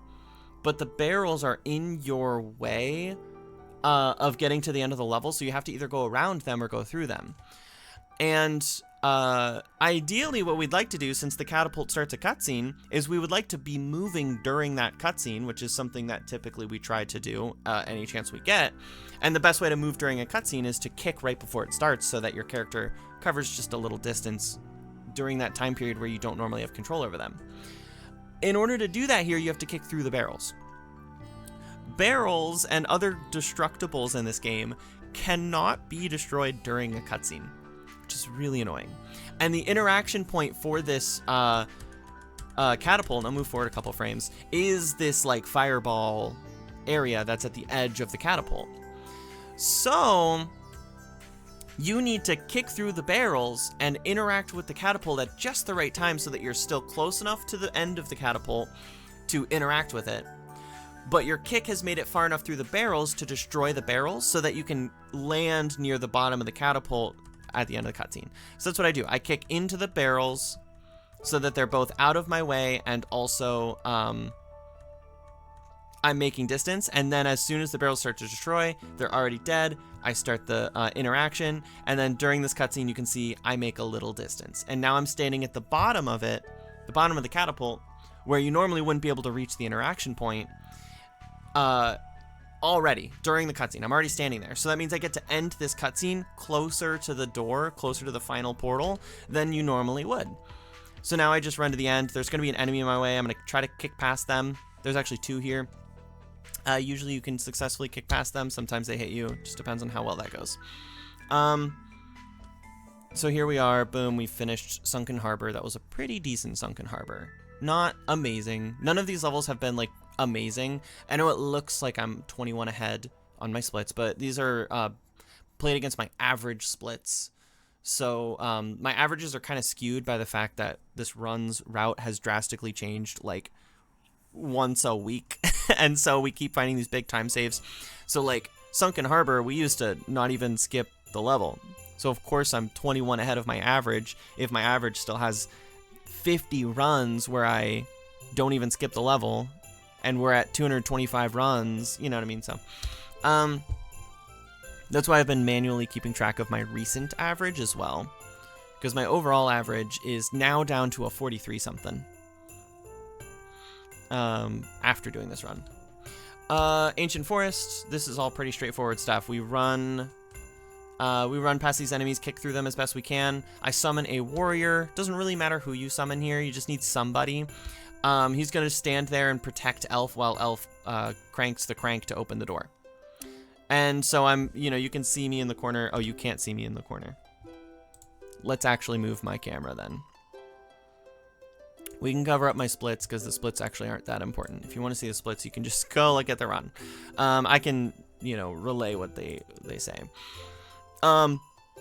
but the barrels are in your way of getting to the end of the level, so you have to either go around them or go through them. And ideally what we'd like to do, since the catapult starts a cutscene, is we would like to be moving during that cutscene, which is something that typically we try to do any chance we get. And the best way to move during a cutscene is to kick right before it starts so that your character covers just a little distance during that time period where you don't normally have control over them. In order to do that here, you have to kick through the barrels. Barrels and other destructibles in this game cannot be destroyed during a cutscene, which is really annoying. And the interaction point for this catapult, and I'll move forward a couple frames, is this like fireball area that's at the edge of the catapult. So you need to kick through the barrels and interact with the catapult at just the right time so that you're still close enough to the end of the catapult to interact with it, but your kick has made it far enough through the barrels to destroy the barrels so that you can land near the bottom of the catapult at the end of the cutscene. So that's what I do. I kick into the barrels so that they're both out of my way and also I'm making distance. And then as soon as the barrels start to destroy, they're already dead. I start the interaction. And then during this cutscene, you can see I make a little distance. And now I'm standing at the bottom of it, the bottom of the catapult, where you normally wouldn't be able to reach the interaction point already during the cutscene. I'm already standing there. So that means I get to end this cutscene closer to the door, closer to the final portal than you normally would. So now I just run to the end. There's going to be an enemy in my way. I'm going to try to kick past them. There's actually 2 here. Usually you can successfully kick past them. Sometimes they hit you. It just depends on how well that goes. So here we are. Boom. We finished Sunken Harbor. That was a pretty decent Sunken Harbor. Not amazing. None of these levels have been like amazing. I know it looks like I'm 21 ahead on my splits, but these are played against my average splits. So my averages are kind of skewed by the fact that this run's route has drastically changed like once a week. And so we keep finding these big time saves. So like Sunken Harbor, we used to not even skip the level. So of course I'm 21 ahead of my average if my average still has 50 runs where I don't even skip the level, and we're at 225 runs, you know what I mean? So that's why I've been manually keeping track of my recent average as well, because my overall average is now down to a 43 something after doing this run. Ancient Forest, this is all pretty straightforward stuff. We run past these enemies, kick through them as best we can. I summon a warrior. Doesn't really matter who you summon here. You just need somebody. He's going to stand there and protect Elf while Elf cranks the crank to open the door. And so you can see me in the corner. Oh, you can't see me in the corner. Let's actually move my camera then. We can cover up my splits because the splits actually aren't that important. If you want to see the splits, you can just go look at the run. I can, relay what they say.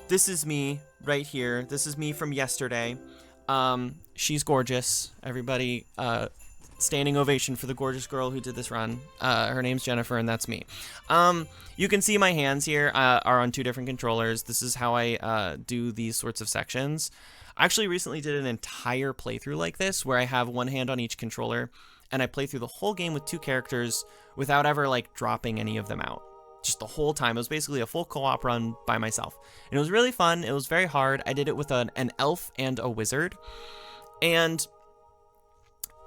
This is me right here. This is me from yesterday. She's gorgeous. Everybody, standing ovation for the gorgeous girl who did this run. Her name's Jennifer, and that's me. You can see my hands here are on 2 different controllers. This is how I do these sorts of sections. I actually recently did an entire playthrough like this where I have one hand on each controller and I play through the whole game with 2 characters without ever like dropping any of them out. Just the whole time. It was basically a full co-op run by myself. And it was really fun. It was very hard. I did it with an elf and a wizard. And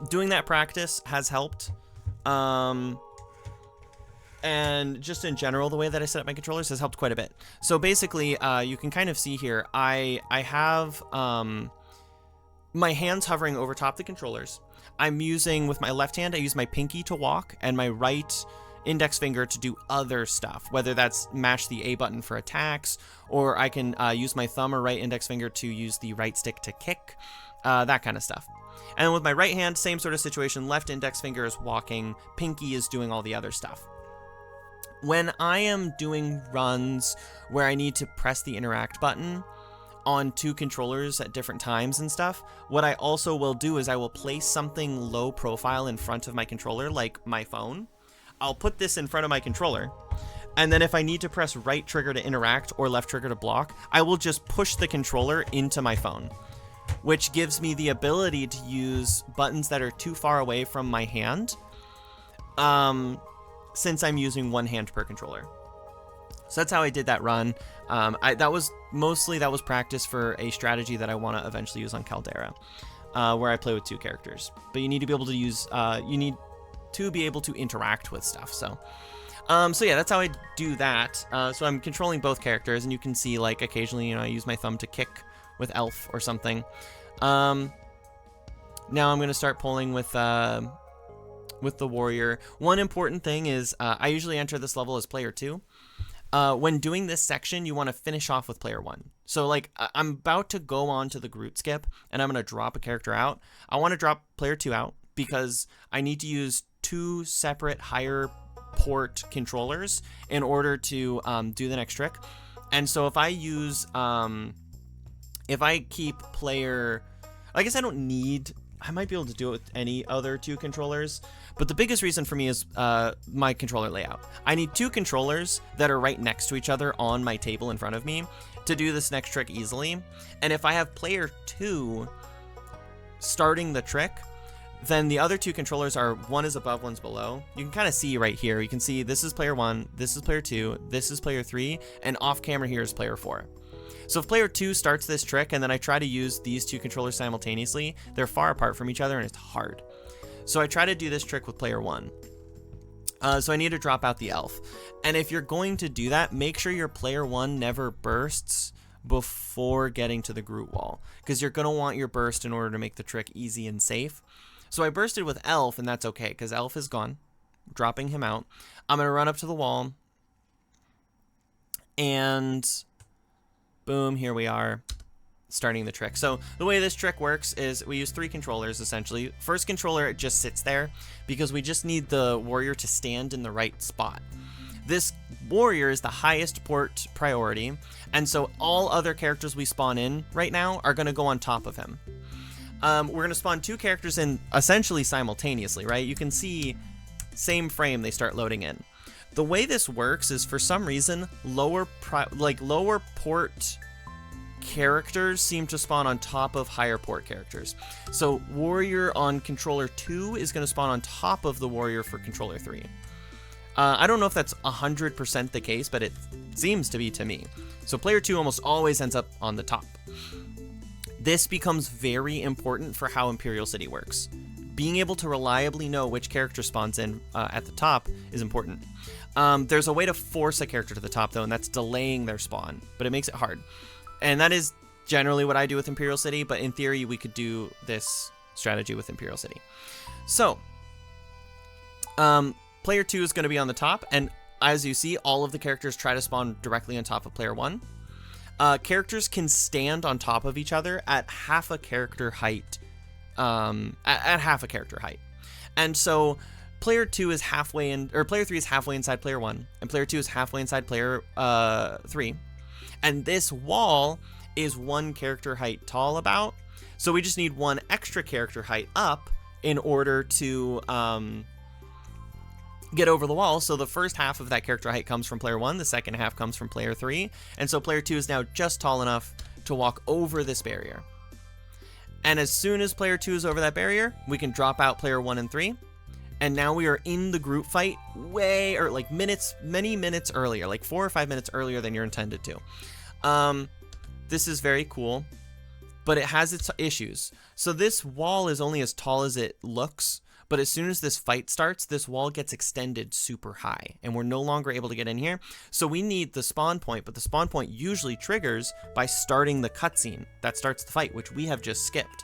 doing that practice has helped. And just in general, the way that I set up my controllers has helped quite a bit. So basically, you can kind of see here, I have my hands hovering over top the controllers. I'm using, with my left hand, I use my pinky to walk, and my right index finger to do other stuff, whether that's mash the A button for attacks, or I can use my thumb or right index finger to use the right stick to kick, that kind of stuff. And with my right hand, same sort of situation. Left index finger is walking, pinky is doing all the other stuff. When I am doing runs where I need to press the interact button on 2 controllers at different times and stuff, what I also will do is I will place something low profile in front of my controller, like my phone. I'll put this in front of my controller, and then if I need to press right trigger to interact or left trigger to block, I will just push the controller into my phone, which gives me the ability to use buttons that are too far away from my hand, since I'm using one hand per controller. So that's how I did that run. That was practice for a strategy that I want to eventually use on Caldera, where I play with 2 characters. But you need to be able to use, you need to be able to interact with stuff. So yeah, that's how I do that. So I'm controlling both characters, and you can see, like, occasionally, you know, I use my thumb to kick with Elf or something. Now I'm going to start pulling with the warrior. One important thing is I usually enter this level as player 2. When doing this section, you want to finish off with player 1. So, like, I'm about to go on to the Groot skip, and I'm going to drop a character out. I want to drop player 2 out because I need to use 2 separate higher port controllers in order to do the next trick. And so if I use, if I keep player, I guess I might be able to do it with any other 2 controllers, but the biggest reason for me is my controller layout. I need 2 controllers that are right next to each other on my table in front of me to do this next trick easily. And if I have player 2 starting the trick, then the other 2 controllers are, one is above, one's below. You can kind of see right here. You can see this is player 1, this is player 2, this is player 3, and off camera here is player 4. So if player 2 starts this trick and then I try to use these 2 controllers simultaneously, they're far apart from each other and it's hard. So I try to do this trick with player 1. So I need to drop out the elf. And if you're going to do that, make sure your player 1 never bursts before getting to the Groot wall, because you're going to want your burst in order to make the trick easy and safe. So I bursted with elf, and that's okay because elf is gone. Dropping him out. I'm going to run up to the wall, and boom, here we are, starting the trick. So the way this trick works is we use 3 controllers, essentially. First controller, it just sits there because we just need the warrior to stand in the right spot. This warrior is the highest port priority, and so all other characters we spawn in right now are going to go on top of him. We're going to spawn 2 characters in essentially simultaneously, right? You can see same frame, they start loading in. The way this works is, for some reason, lower port characters seem to spawn on top of higher port characters. So warrior on controller 2 is going to spawn on top of the warrior for controller 3. I don't know if that's 100% the case, but it seems to be to me. So player 2 almost always ends up on the top. This becomes very important for how Imperial City works. Being able to reliably know which character spawns in at the top is important. There's a way to force a character to the top, though, and that's delaying their spawn, but it makes it hard. And that is generally what I do with Imperial City, but in theory, we could do this strategy with Imperial City. So, player 2 is going to be on the top, and as you see, all of the characters try to spawn directly on top of player 1. Characters can stand on top of each other at half a character height. At half a character height. And so player 2 is halfway in, or player 3 is halfway inside player 1, and player 2 is halfway inside player 3. And this wall is 1 character height tall about. So we just need 1 extra character height up in order to get over the wall. So the first half of that character height comes from player 1, the second half comes from player 3, and so player 2 is now just tall enough to walk over this barrier. And as soon as player 2 is over that barrier, we can drop out player 1 and 3, And now we are in the group fight or like many minutes earlier, like 4 or 5 minutes earlier than you're intended to. This is very cool, but it has its issues. So this wall is only as tall as it looks, but as soon as this fight starts, this wall gets extended super high, and we're no longer able to get in here. So we need the spawn point, but the spawn point usually triggers by starting the cutscene that starts the fight, which we have just skipped.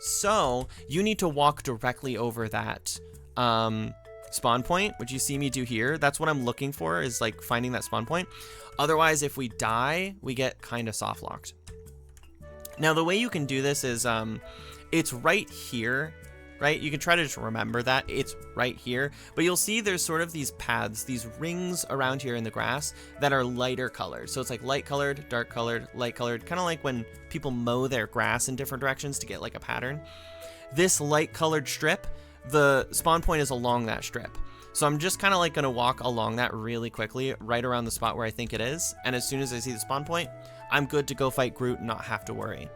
So you need to walk directly over that spawn point, which you see me do here. That's what I'm looking for, is like finding that spawn point. Otherwise, if we die, we get kind of soft locked. Now, the way you can do this is it's right here, right? You can try to just remember that it's right here, but you'll see there's sort of these paths, these rings around here in the grass that are lighter colored. So it's like light colored, dark colored, light colored, kind of like when people mow their grass in different directions to get like a pattern. This light colored strip, the spawn point is along that strip. So I'm just kind of like going to walk along that really quickly, right around the spot where I think it is. And as soon as I see the spawn point, I'm good to go fight Groot and not have to worry.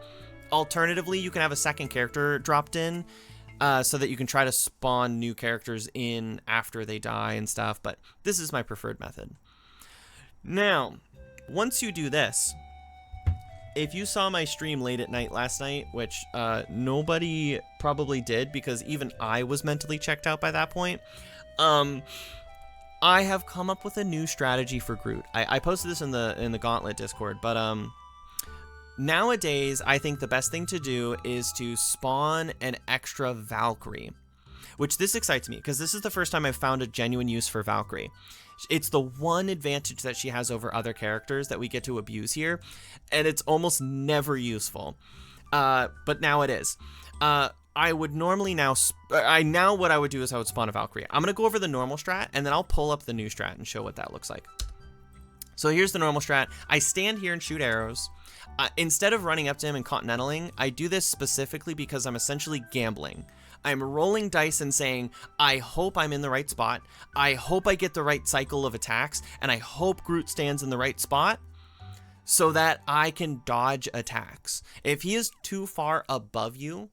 Alternatively, you can have a second character dropped in, so that you can try to spawn new characters in after they die and stuff, but this is my preferred method. Now, once you do this, if you saw my stream late at night last night, which nobody probably did because even I was mentally checked out by that point, I have come up with a new strategy for Groot. I posted this in the Gauntlet Discord, but nowadays, I think the best thing to do is to spawn an extra Valkyrie, which this excites me because this is the first time I've found a genuine use for Valkyrie. It's the one advantage that she has over other characters that we get to abuse here, and it's almost never useful. But now it is. I would normally what I would do is I would spawn a Valkyrie. I'm going to go over the normal strat, and then I'll pull up the new strat and show what that looks like. So here's the normal strat. I stand here and shoot arrows. Instead of running up to him and continentaling, I do this specifically because I'm essentially gambling. I'm rolling dice and saying, I hope I'm in the right spot. I hope I get the right cycle of attacks, and I hope Groot stands in the right spot so that I can dodge attacks. If he is too far above you,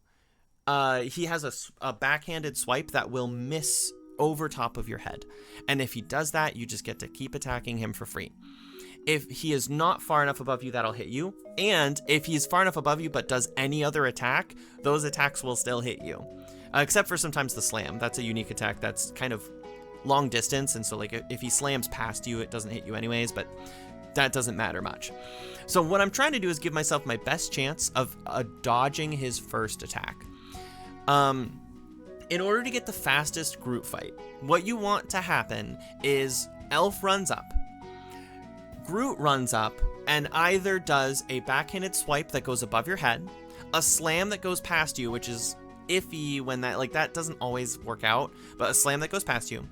he has a backhanded swipe that will miss over top of your head. And if he does that, you just get to keep attacking him for free. If he is not far enough above you, that'll hit you. And if he's far enough above you but does any other attack, those attacks will still hit you. Except for sometimes the slam. That's a unique attack that's kind of long distance. And so like if he slams past you, it doesn't hit you anyways, but that doesn't matter much. So what I'm trying to do is give myself my best chance of dodging his first attack. In order to get the fastest Groot fight, what you want to happen is Elf runs up. Groot runs up and either does a backhanded swipe that goes above your head, a slam that goes past you, which is iffy when that doesn't always work out, but a slam that goes past you,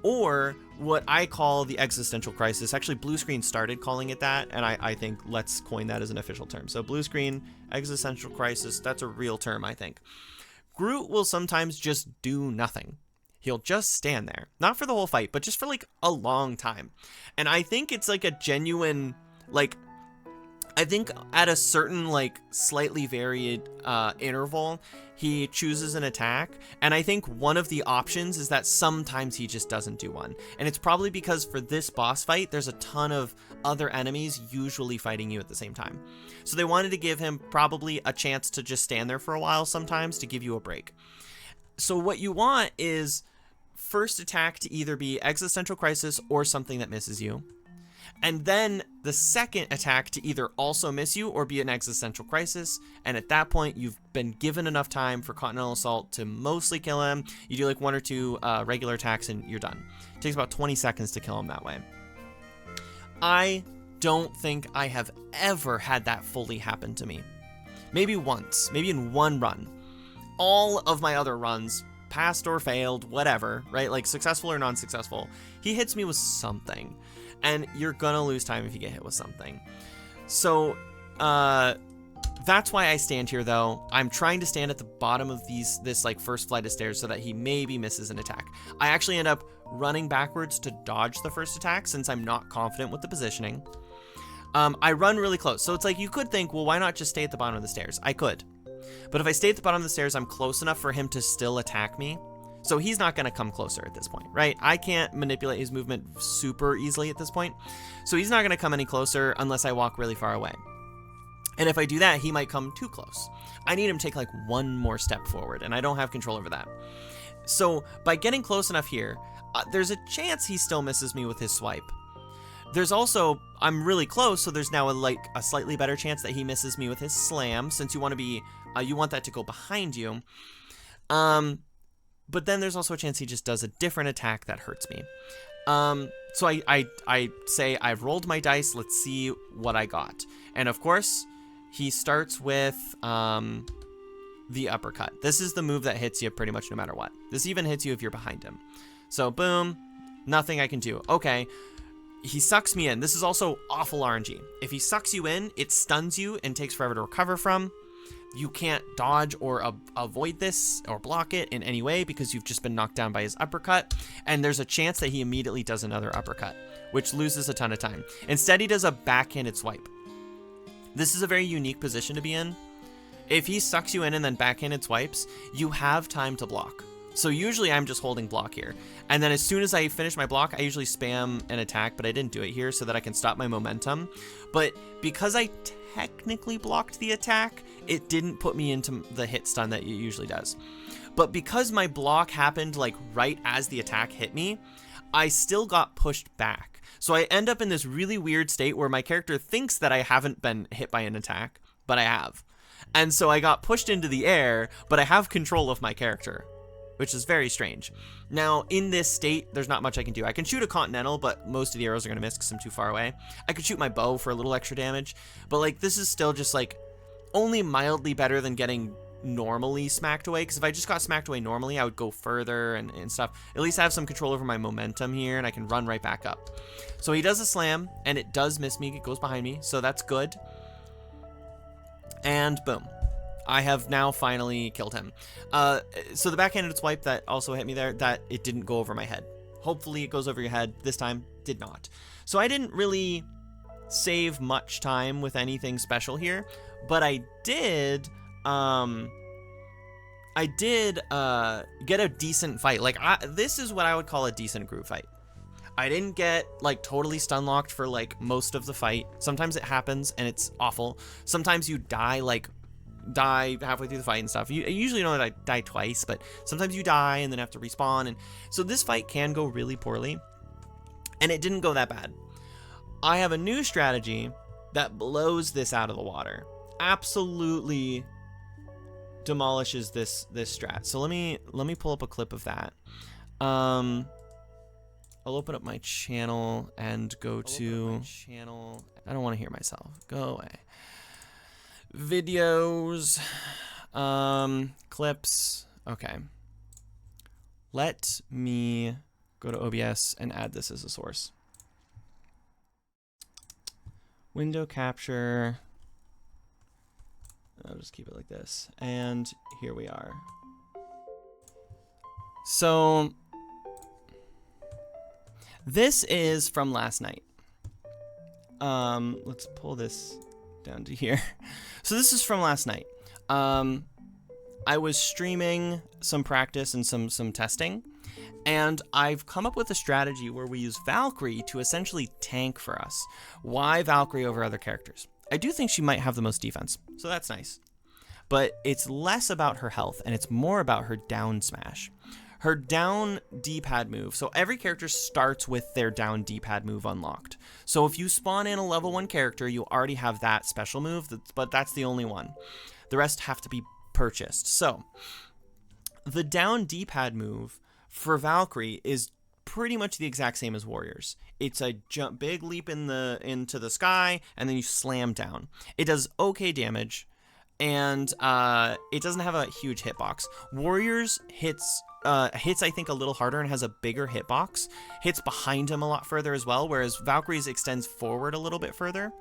or what I call the existential crisis. Actually, Blue Screen started calling it that, and I think let's coin that as an official term. So Blue Screen, existential crisis, that's a real term, I think. Groot will sometimes just do nothing. He'll just stand there. Not for the whole fight, but just for like a long time. And I think it's like a genuine, I think at a certain slightly varied interval, he chooses an attack. And I think one of the options is that sometimes he just doesn't do one. And it's probably because for this boss fight, there's a ton of other enemies usually fighting you at the same time. So they wanted to give him probably a chance to just stand there for a while sometimes to give you a break. So what you want is first attack to either be existential crisis or something that misses you. And then the second attack to either also miss you or be an existential crisis. And at that point, you've been given enough time for Continental Assault to mostly kill him. You do like 1 or 2 regular attacks and you're done. It takes about 20 seconds to kill him that way. I don't think I have ever had that fully happen to me. Maybe once, maybe in one run. All of my other runs, passed or failed, whatever, right? Like successful or non-successful, he hits me with something. And you're gonna lose time if you get hit with something. So that's why I stand here though. I'm trying to stand at the bottom of this first flight of stairs so that he maybe misses an attack. I actually end up running backwards to dodge the first attack since I'm not confident with the positioning. I run really close. So it's like you could think, well, why not just stay at the bottom of the stairs? I could. But if I stay at the bottom of the stairs, I'm close enough for him to still attack me. So he's not going to come closer at this point, right? I can't manipulate his movement super easily at this point. So he's not going to come any closer unless I walk really far away. And if I do that, he might come too close. I need him to take like one more step forward, and I don't have control over that. So by getting close enough here, there's a chance he still misses me with his swipe. There's also, I'm really close, so there's now a slightly better chance that he misses me with his slam, since you want to be, you want that to go behind you. But then there's also a chance he just does a different attack that hurts me. So I say, I've rolled my dice, let's see what I got. And of course, he starts with the uppercut. This is the move that hits you pretty much no matter what. This even hits you if you're behind him. So boom, nothing I can do. Okay, he sucks me in. This is also awful RNG. If he sucks you in, it stuns you and takes forever to recover from. You can't dodge or avoid this or block it in any way because you've just been knocked down by his uppercut. And there's a chance that he immediately does another uppercut, which loses a ton of time. Instead, he does a backhanded swipe. This is a very unique position to be in. If he sucks you in and then backhanded swipes, you have time to block. So usually I'm just holding block here. And then as soon as I finish my block, I usually spam an attack, but I didn't do it here so that I can stop my momentum. But because I technically blocked the attack, it didn't put me into the hit stun that it usually does. But because my block happened like right as the attack hit me, I still got pushed back. So I end up in this really weird state where my character thinks that I haven't been hit by an attack, but I have. And so I got pushed into the air, but I have control of my character, which is very strange. Now, in this state, there's not much I can do. I can shoot a Continental, but most of the arrows are going to miss because I'm too far away. I could shoot my bow for a little extra damage, but like this is still just like only mildly better than getting normally smacked away, because if I just got smacked away normally, I would go further and stuff. At least I have some control over my momentum here, and I can run right back up. So he does a slam, and it does miss me. It goes behind me, so that's good. And boom. I have now finally killed him. So the backhanded swipe that also hit me there, that it didn't go over my head. Hopefully it goes over your head. This time, did not. So I didn't really save much time with anything special here, but I did get a decent fight. Like, this is what I would call a decent group fight. I didn't get like totally stun locked for like most of the fight. Sometimes it happens and it's awful. Sometimes you die halfway through the fight and stuff. You usually don't die twice, but sometimes you die and then have to respawn. And so this fight can go really poorly, and it didn't go that bad. I have a new strategy that blows this out of the water. Absolutely demolishes this strat. So let me pull up a clip of that. I'll open up my channel and go to I don't want to hear myself. Go away. Videos, clips. Okay. Let me go to OBS and add this as a source. Window capture. I'll just keep it like this. And here we are. So this is from last night. Let's pull this down to here. So this is from last night. I was streaming some practice and some testing, and I've come up with a strategy where we use Valkyrie to essentially tank for us. Why Valkyrie over other characters? I do think she might have the most defense, so that's nice. But it's less about her health, and it's more about her down smash. Her down D-pad move. So every character starts with their down D-pad move unlocked. So if you spawn in a level 1 character, you already have that special move, but that's the only one. The rest have to be purchased. So the down D-pad move for Valkyrie is pretty much the exact same as Warriors. It's a big leap into the sky, and then you slam down. It does okay damage, and it doesn't have a huge hitbox. Warriors hits I think a little harder and has a bigger hitbox. Hits behind him a lot further as well, whereas Valkyrie's extends forward a little bit further.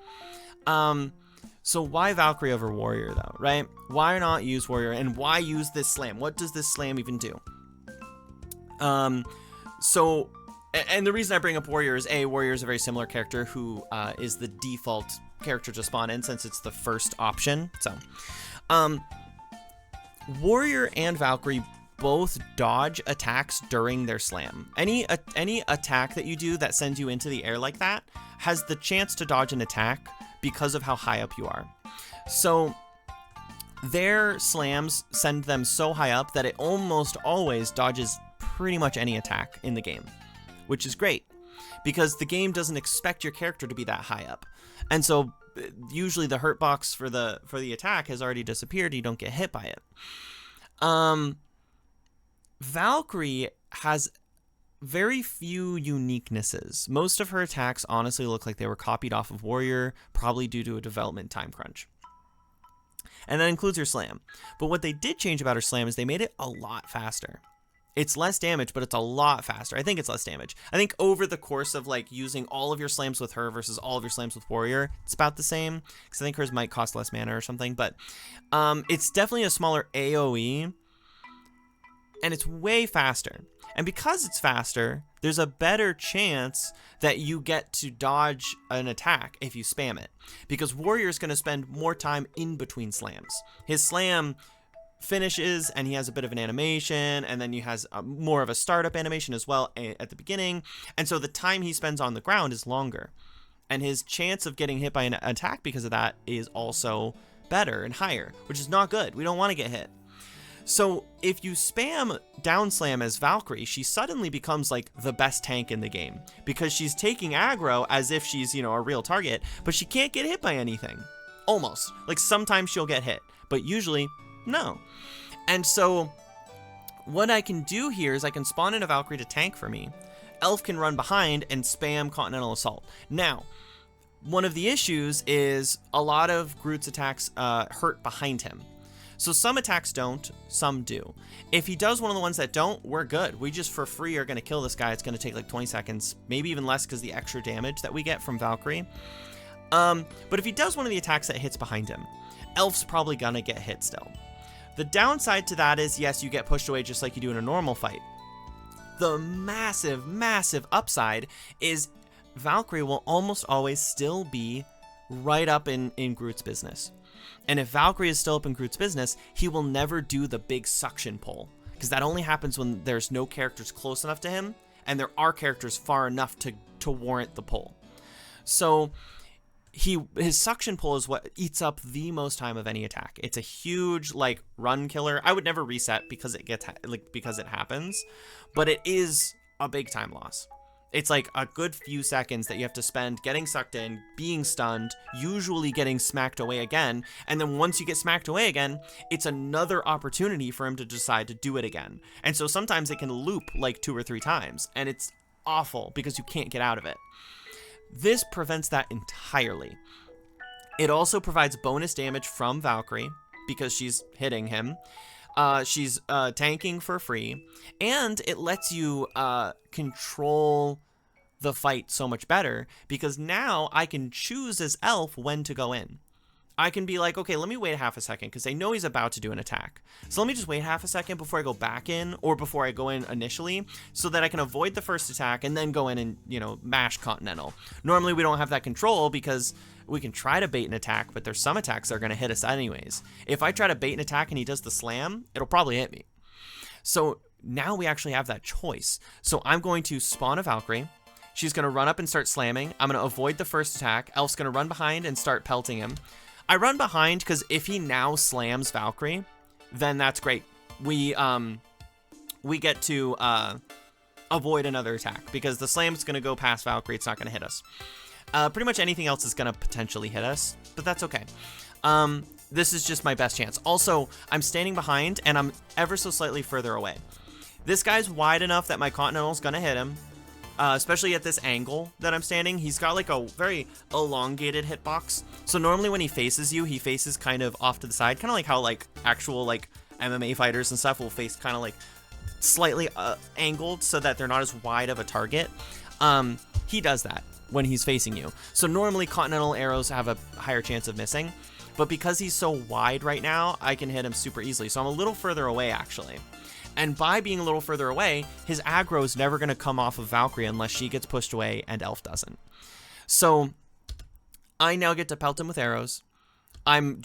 So why Valkyrie over Warrior though, right? Why not use Warrior, and why use this slam? What does this slam even do? So, and the reason I bring up Warrior is Warrior is a very similar character who is the default character to spawn in since it's the first option. So, Warrior and Valkyrie both dodge attacks during their slam. Any attack that you do that sends you into the air like that has the chance to dodge an attack because of how high up you are. So their slams send them so high up that it almost always dodges pretty much any attack in the game, which is great because the game doesn't expect your character to be that high up. And so usually the hurt box for the attack has already disappeared. You don't get hit by it. Valkyrie has very few uniquenesses. Most of her attacks honestly look like they were copied off of Warrior, probably due to a development time crunch. And that includes her slam. But what they did change about her slam is they made it a lot faster. It's less damage, but it's a lot faster. I think it's less damage. I think over the course of like using all of your slams with her versus all of your slams with Warrior, it's about the same. Because I think hers might cost less mana or something. But it's definitely a smaller AoE. And it's way faster. And because it's faster, there's a better chance that you get to dodge an attack if you spam it. Because Warrior's going to spend more time in between slams. His slam finishes and he has a bit of an animation, and then he has more of a startup animation as well at the beginning. And so the time he spends on the ground is longer. And his chance of getting hit by an attack because of that is also better and higher, which is not good. We don't want to get hit. So if you spam down slam as Valkyrie, she suddenly becomes like the best tank in the game because she's taking aggro as if she's, a real target, but she can't get hit by anything. Almost. Like sometimes she'll get hit, but usually no. And so what I can do here is I can spawn in a Valkyrie to tank for me. Elf can run behind and spam Continental Assault. Now, one of the issues is a lot of Groot's attacks hurt behind him. So some attacks don't, some do. If he does one of the ones that don't, we're good. We just for free are going to kill this guy. It's going to take like 20 seconds, maybe even less because the extra damage that we get from Valkyrie. But if he does one of the attacks that hits behind him, Elf's probably going to get hit still. The downside to that is, yes, you get pushed away just like you do in a normal fight. The massive, massive upside is Valkyrie will almost always still be right up in Groot's business. And if Valkyrie is still up in Groot's business, he will never do the big suction pull, because that only happens when there's no characters close enough to him, and there are characters far enough to warrant the pull. So his suction pull is what eats up the most time of any attack. It's a huge like run killer. I would never reset because it happens, but it is a big time loss. It's like a good few seconds that you have to spend getting sucked in, being stunned, usually getting smacked away again. And then once you get smacked away again, it's another opportunity for him to decide to do it again. And so sometimes it can loop like 2 or 3 times, and it's awful because you can't get out of it. This prevents that entirely. It also provides bonus damage from Valkyrie because she's hitting him. She's tanking for free, and it lets you control the fight so much better because now I can choose as Elf when to go in. I can be like, okay, let me wait half a second because I know he's about to do an attack. So let me just wait half a second before I go back in or before I go in initially so that I can avoid the first attack and then go in and, mash Continental. Normally we don't have that control because we can try to bait an attack, but there's some attacks that are going to hit us anyways. If I try to bait an attack and he does the slam, it'll probably hit me. So now we actually have that choice. So I'm going to spawn a Valkyrie. She's going to run up and start slamming. I'm going to avoid the first attack. Elf's going to run behind and start pelting him. I run behind because if he now slams Valkyrie, then that's great. We get to avoid another attack because the slam's going to go past Valkyrie. It's not going to hit us. Pretty much anything else is going to potentially hit us, but that's okay. This is just my best chance. Also, I'm standing behind and I'm ever so slightly further away. This guy's wide enough that my Continental's going to hit him. Especially at this angle that I'm standing. He's got like a very elongated hitbox. So normally when he faces you, he faces kind of off to the side, kind of like how like actual like MMA fighters and stuff will face kind of like slightly angled so that they're not as wide of a target. He does that when he's facing you. So normally Continental arrows have a higher chance of missing, but because he's so wide right now, I can hit him super easily. So I'm a little further away actually. And by being a little further away, his aggro is never going to come off of Valkyrie unless she gets pushed away and Elf doesn't. So I now get to pelt him with arrows. I'm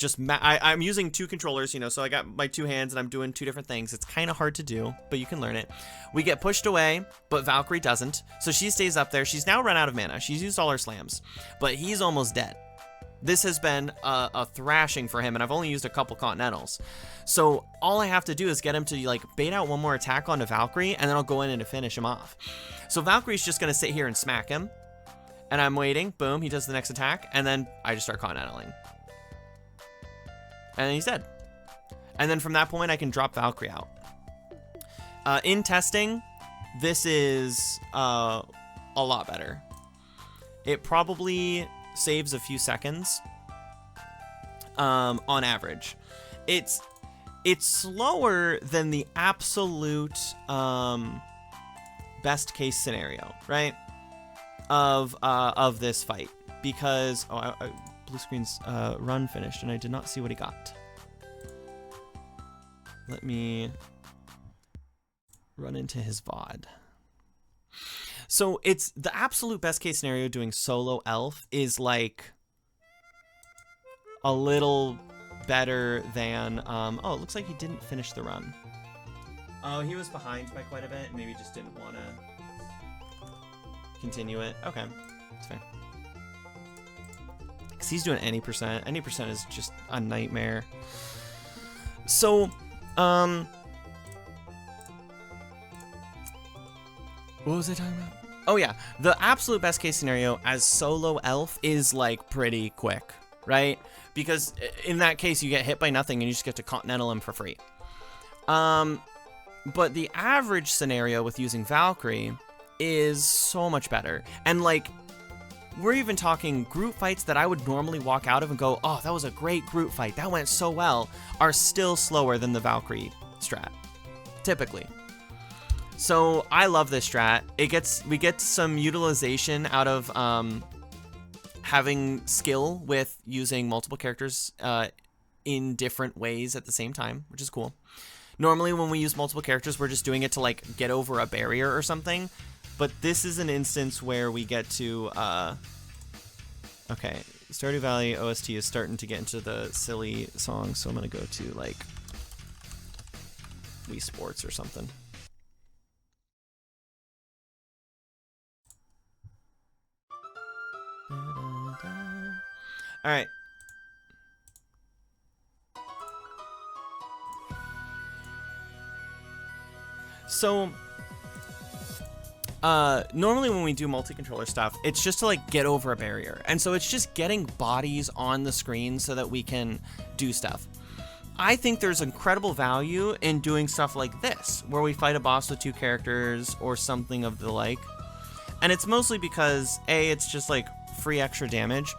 using two controllers, you know, so I got my two hands and I'm doing two different things. It's kind of hard to do, but you can learn it. We get pushed away, but Valkyrie doesn't. So she stays up there. She's now run out of mana. She's used all her slams, but he's almost dead. This has been a thrashing for him, and I've only used a couple Continentals. So all I have to do is get him to like bait out one more attack onto Valkyrie, and then I'll go in and finish him off. So Valkyrie's just going to sit here and smack him, and I'm waiting. Boom, he does the next attack, and then I just start Continentaling. And he's dead. And then from that point, I can drop Valkyrie out. In testing, this is a lot better. It probably saves a few seconds on average. It's slower than the absolute best case scenario, right? Of this fight, because Blue Screen's run finished and I did not see what he got. Let me run into his VOD. So it's the absolute best case scenario doing solo elf is like a little better than, oh, it looks like he didn't finish the run. Oh, he was behind by quite a bit. Maybe just didn't want to continue it. Okay, that's fair. Because he's doing any percent. Any percent is just a nightmare. So, what was I talking about? Oh yeah, the absolute best case scenario as solo elf is like pretty quick, right? Because in that case you get hit by nothing and you just get to continental him for free. But the average scenario with using Valkyrie is so much better. And like, we're even talking group fights that I would normally walk out of and go, oh, that was a great group fight, that went so well, are still slower than the Valkyrie strat, typically. So I love this strat. We get some utilization out of having skill with using multiple characters in different ways at the same time, which is cool. Normally when we use multiple characters, we're just doing it to like get over a barrier or something. But this is an instance where we get to, okay, Stardew Valley OST is starting to get into the silly song, so I'm going to go to like Wii Sports or something. All right. So, normally when we do multi-controller stuff, it's just to like get over a barrier. And so it's just getting bodies on the screen so that we can do stuff. I think there's incredible value in doing stuff like this, where we fight a boss with two characters or something of the like. And it's mostly because A, it's just like free extra damage,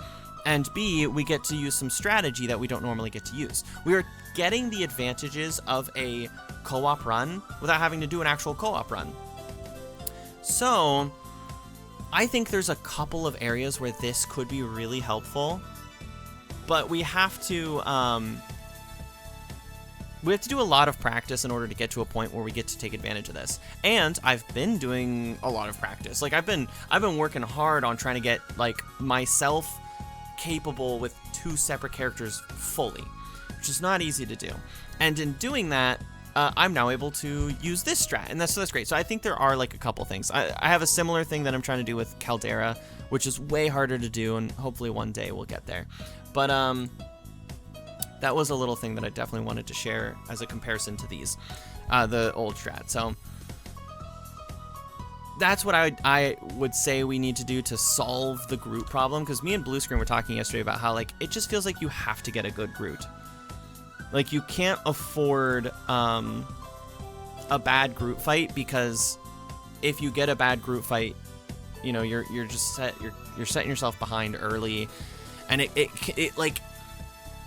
and B, we get to use some strategy that we don't normally get to use. We are getting the advantages of a co-op run without having to do an actual co-op run. So I think there's a couple of areas where this could be really helpful, but we have to do a lot of practice in order to get to a point where we get to take advantage of this. And I've been doing a lot of practice. Like I've been working hard on trying to get like myself capable with two separate characters fully, which is not easy to do. And in doing that, I'm now able to use this strat, and that's great. So I think there are like a couple things. I have a similar thing that I'm trying to do with Caldera, which is way harder to do, and hopefully one day we'll get there. But that was a little thing that I definitely wanted to share as a comparison to these, the old strat. So that's what I would say we need to do to solve the Groot problem, because me and Blue Screen were talking yesterday about how like it just feels like you have to get a good Groot. Like you can't afford a bad Groot fight, because if you get a bad Groot fight, you know you're just you're setting yourself behind early, and it like,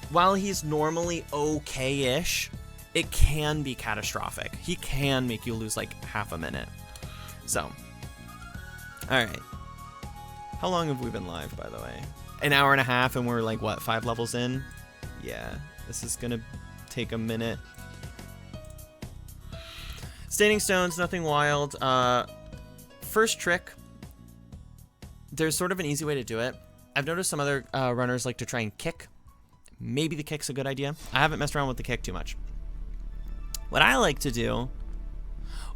while he's normally okay-ish, it can be catastrophic. He can make you lose like half a minute. So, all right. How long have we been live, by the way? An hour and a half, and we're like, what, 5 levels in? Yeah, this is gonna take a minute. Standing stones, nothing wild. First trick, there's sort of an easy way to do it. I've noticed some other runners like to try and kick. maybe the kick's a good idea. I haven't messed around with the kick too much. What I like to do...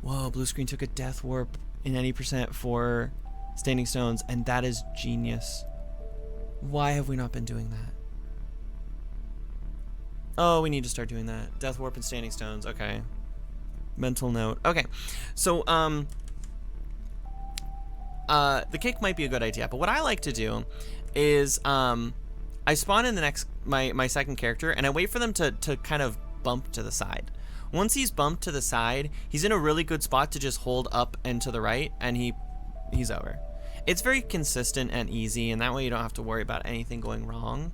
Whoa, blue screen took a death warp in any percent for standing stones, and that is genius. Why have we not been doing that? Oh, we need to start doing that. Death warp and standing stones. Okay. Mental note. Okay. So, the kick might be a good idea, but what I like to do is, I spawn in the next, my second character, and I wait for them to kind of bump to the side. Once he's bumped to the side, he's in a really good spot to just hold up and to the right, and he's over. It's very consistent and easy, and that way you don't have to worry about anything going wrong.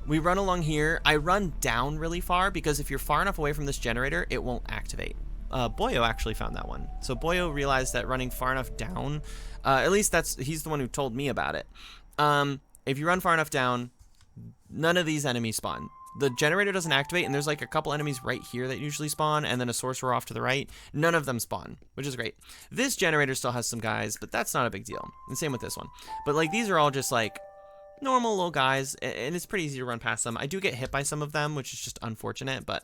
We run along here. I run down really far because if you're far enough away from this generator, it won't activate. Boyo actually found that one. So Boyo realized that running far enough down, at least he's the one who told me about it. If you run far enough down, none of these enemies spawn. The generator doesn't activate, and there's like a couple enemies right here that usually spawn, and then a sorcerer off to the right. None of them spawn, which is great. This generator still has some guys, but that's not a big deal. And same with this one. But like these are all just like normal little guys, and it's pretty easy to run past them. I do get hit by some of them, which is just unfortunate, but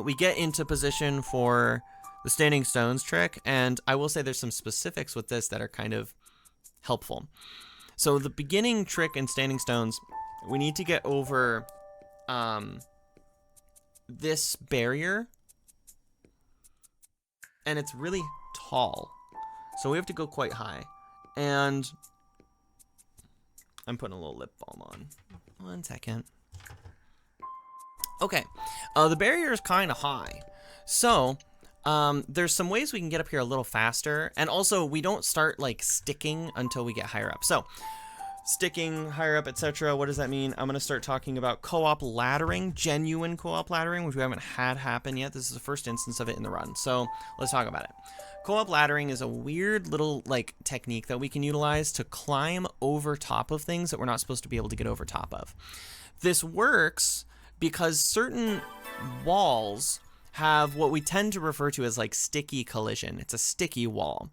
we get into position for the standing stones trick, and I will say there's some specifics with this that are kind of helpful. So the beginning trick in standing stones, we need to get over this barrier, and it's really tall, so we have to go quite high. And I'm putting a little lip balm on. 1 second. Okay, the barrier is kind of high, so there's some ways we can get up here a little faster, and also we don't start like sticking until we get higher up. So sticking higher up, etc. What does that mean? I'm going to start talking about co-op laddering, genuine co-op laddering, which we haven't had happen yet. This is the first instance of it in the run, so let's talk about it. Co-op laddering is a weird little like technique that we can utilize to climb over top of things that we're not supposed to be able to get over top of. This works because certain walls have what we tend to refer to as like sticky collision. It's a sticky wall.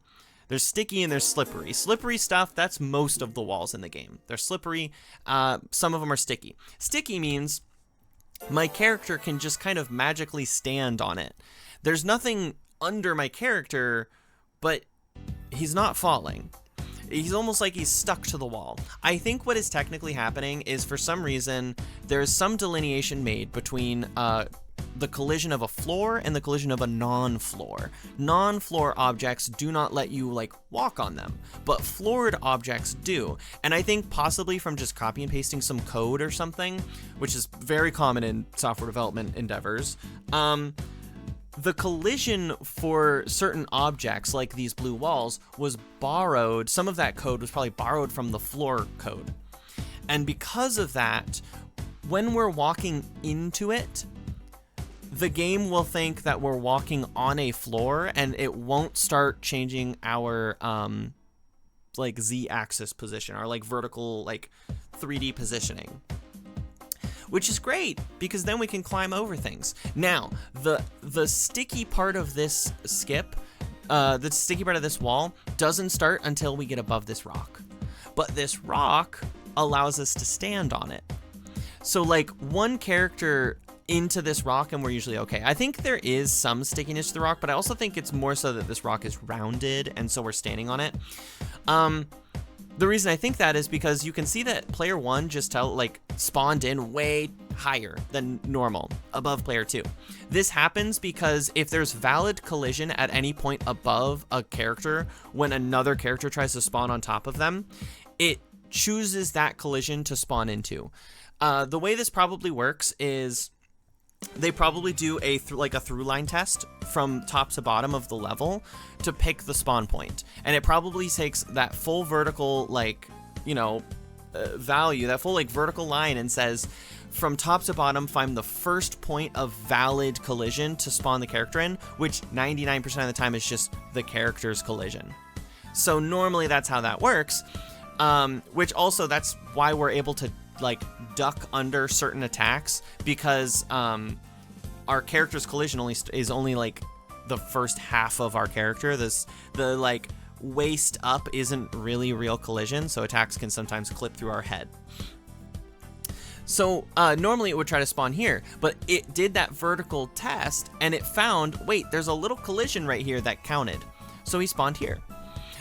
There's sticky and there's slippery. Slippery stuff, that's most of the walls in the game. They're slippery. Some of them are sticky. Sticky means my character can just kind of magically stand on it. There's nothing under my character, but he's not falling. He's almost like he's stuck to the wall. I think what is technically happening is for some reason there's some delineation made between the collision of a floor and the collision of a non-floor. Non-floor objects do not let you like walk on them, but floored objects do. And I think possibly from just copy and pasting some code or something, which is very common in software development endeavors, the collision for certain objects like these blue walls was borrowed. Some of that code was probably borrowed from the floor code. And because of that, when we're walking into it, the game will think that we're walking on a floor, and it won't start changing our like Z-axis position, our like vertical like 3D positioning, which is great because then we can climb over things. Now, the sticky part of this skip, the sticky part of this wall doesn't start until we get above this rock, but this rock allows us to stand on it. So like one character into this rock and we're usually okay. I think there is some stickiness to the rock, but I also think it's more so that this rock is rounded and so we're standing on it. The reason I think that is because you can see that player 1 just spawned in way higher than normal, above player 2. This happens because if there's valid collision at any point above a character when another character tries to spawn on top of them, it chooses that collision to spawn into. The way this probably works is they probably do a through line test from top to bottom of the level to pick the spawn point, and it probably takes that full vertical value, that full vertical line, and says from top to bottom find the first point of valid collision to spawn the character in, which 99% of the time is just the character's collision. So normally that's how that works, which also that's why we're able to duck under certain attacks, because our character's collision is only the first half of our character. The waist up isn't really real collision, so attacks can sometimes clip through our head. So normally it would try to spawn here, but it did that vertical test and it found, wait, there's a little collision right here that counted. So he spawned here.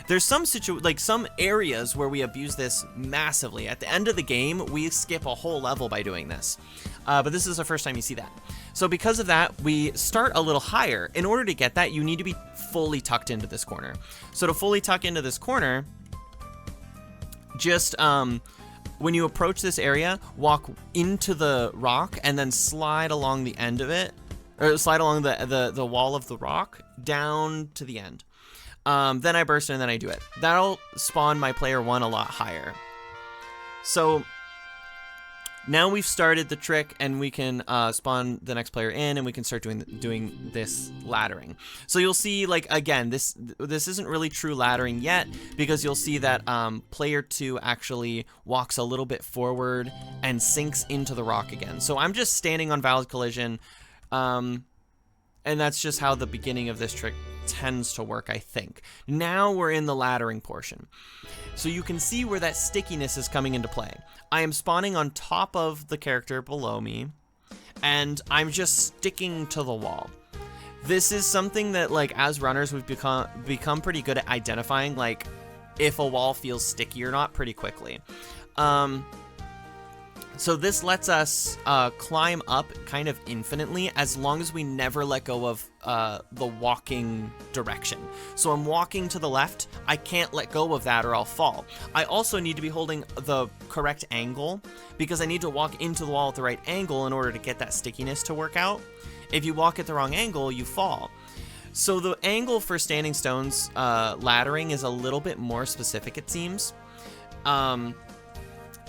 There's some some areas where we abuse this massively. At the end of the game, we skip a whole level by doing this. But this is the first time you see that. So because of that, we start a little higher. In order to get that, you need to be fully tucked into this corner. So to fully tuck into this corner, just when you approach this area, walk into the rock and then slide along the end of it, or slide along the wall of the rock down to the end. Then I burst in and then I do it. That'll spawn my player 1 a lot higher. So now we've started the trick and we can spawn the next player in and we can start doing this laddering. So you'll see, like, again, this isn't really true laddering yet, because you'll see that player 2 actually walks a little bit forward and sinks into the rock again. So I'm just standing on valid collision, and that's just how the beginning of this trick tends to work, I think. Now we're in the laddering portion. So you can see where that stickiness is coming into play. I am spawning on top of the character below me, and I'm just sticking to the wall. This is something that, like, as runners, we've become pretty good at identifying, like, if a wall feels sticky or not pretty quickly. So this lets us climb up kind of infinitely as long as we never let go of the walking direction. So I'm walking to the left, I can't let go of that or I'll fall. I also need to be holding the correct angle because I need to walk into the wall at the right angle in order to get that stickiness to work out. If you walk at the wrong angle, you fall. So the angle for standing stones laddering is a little bit more specific, it seems. And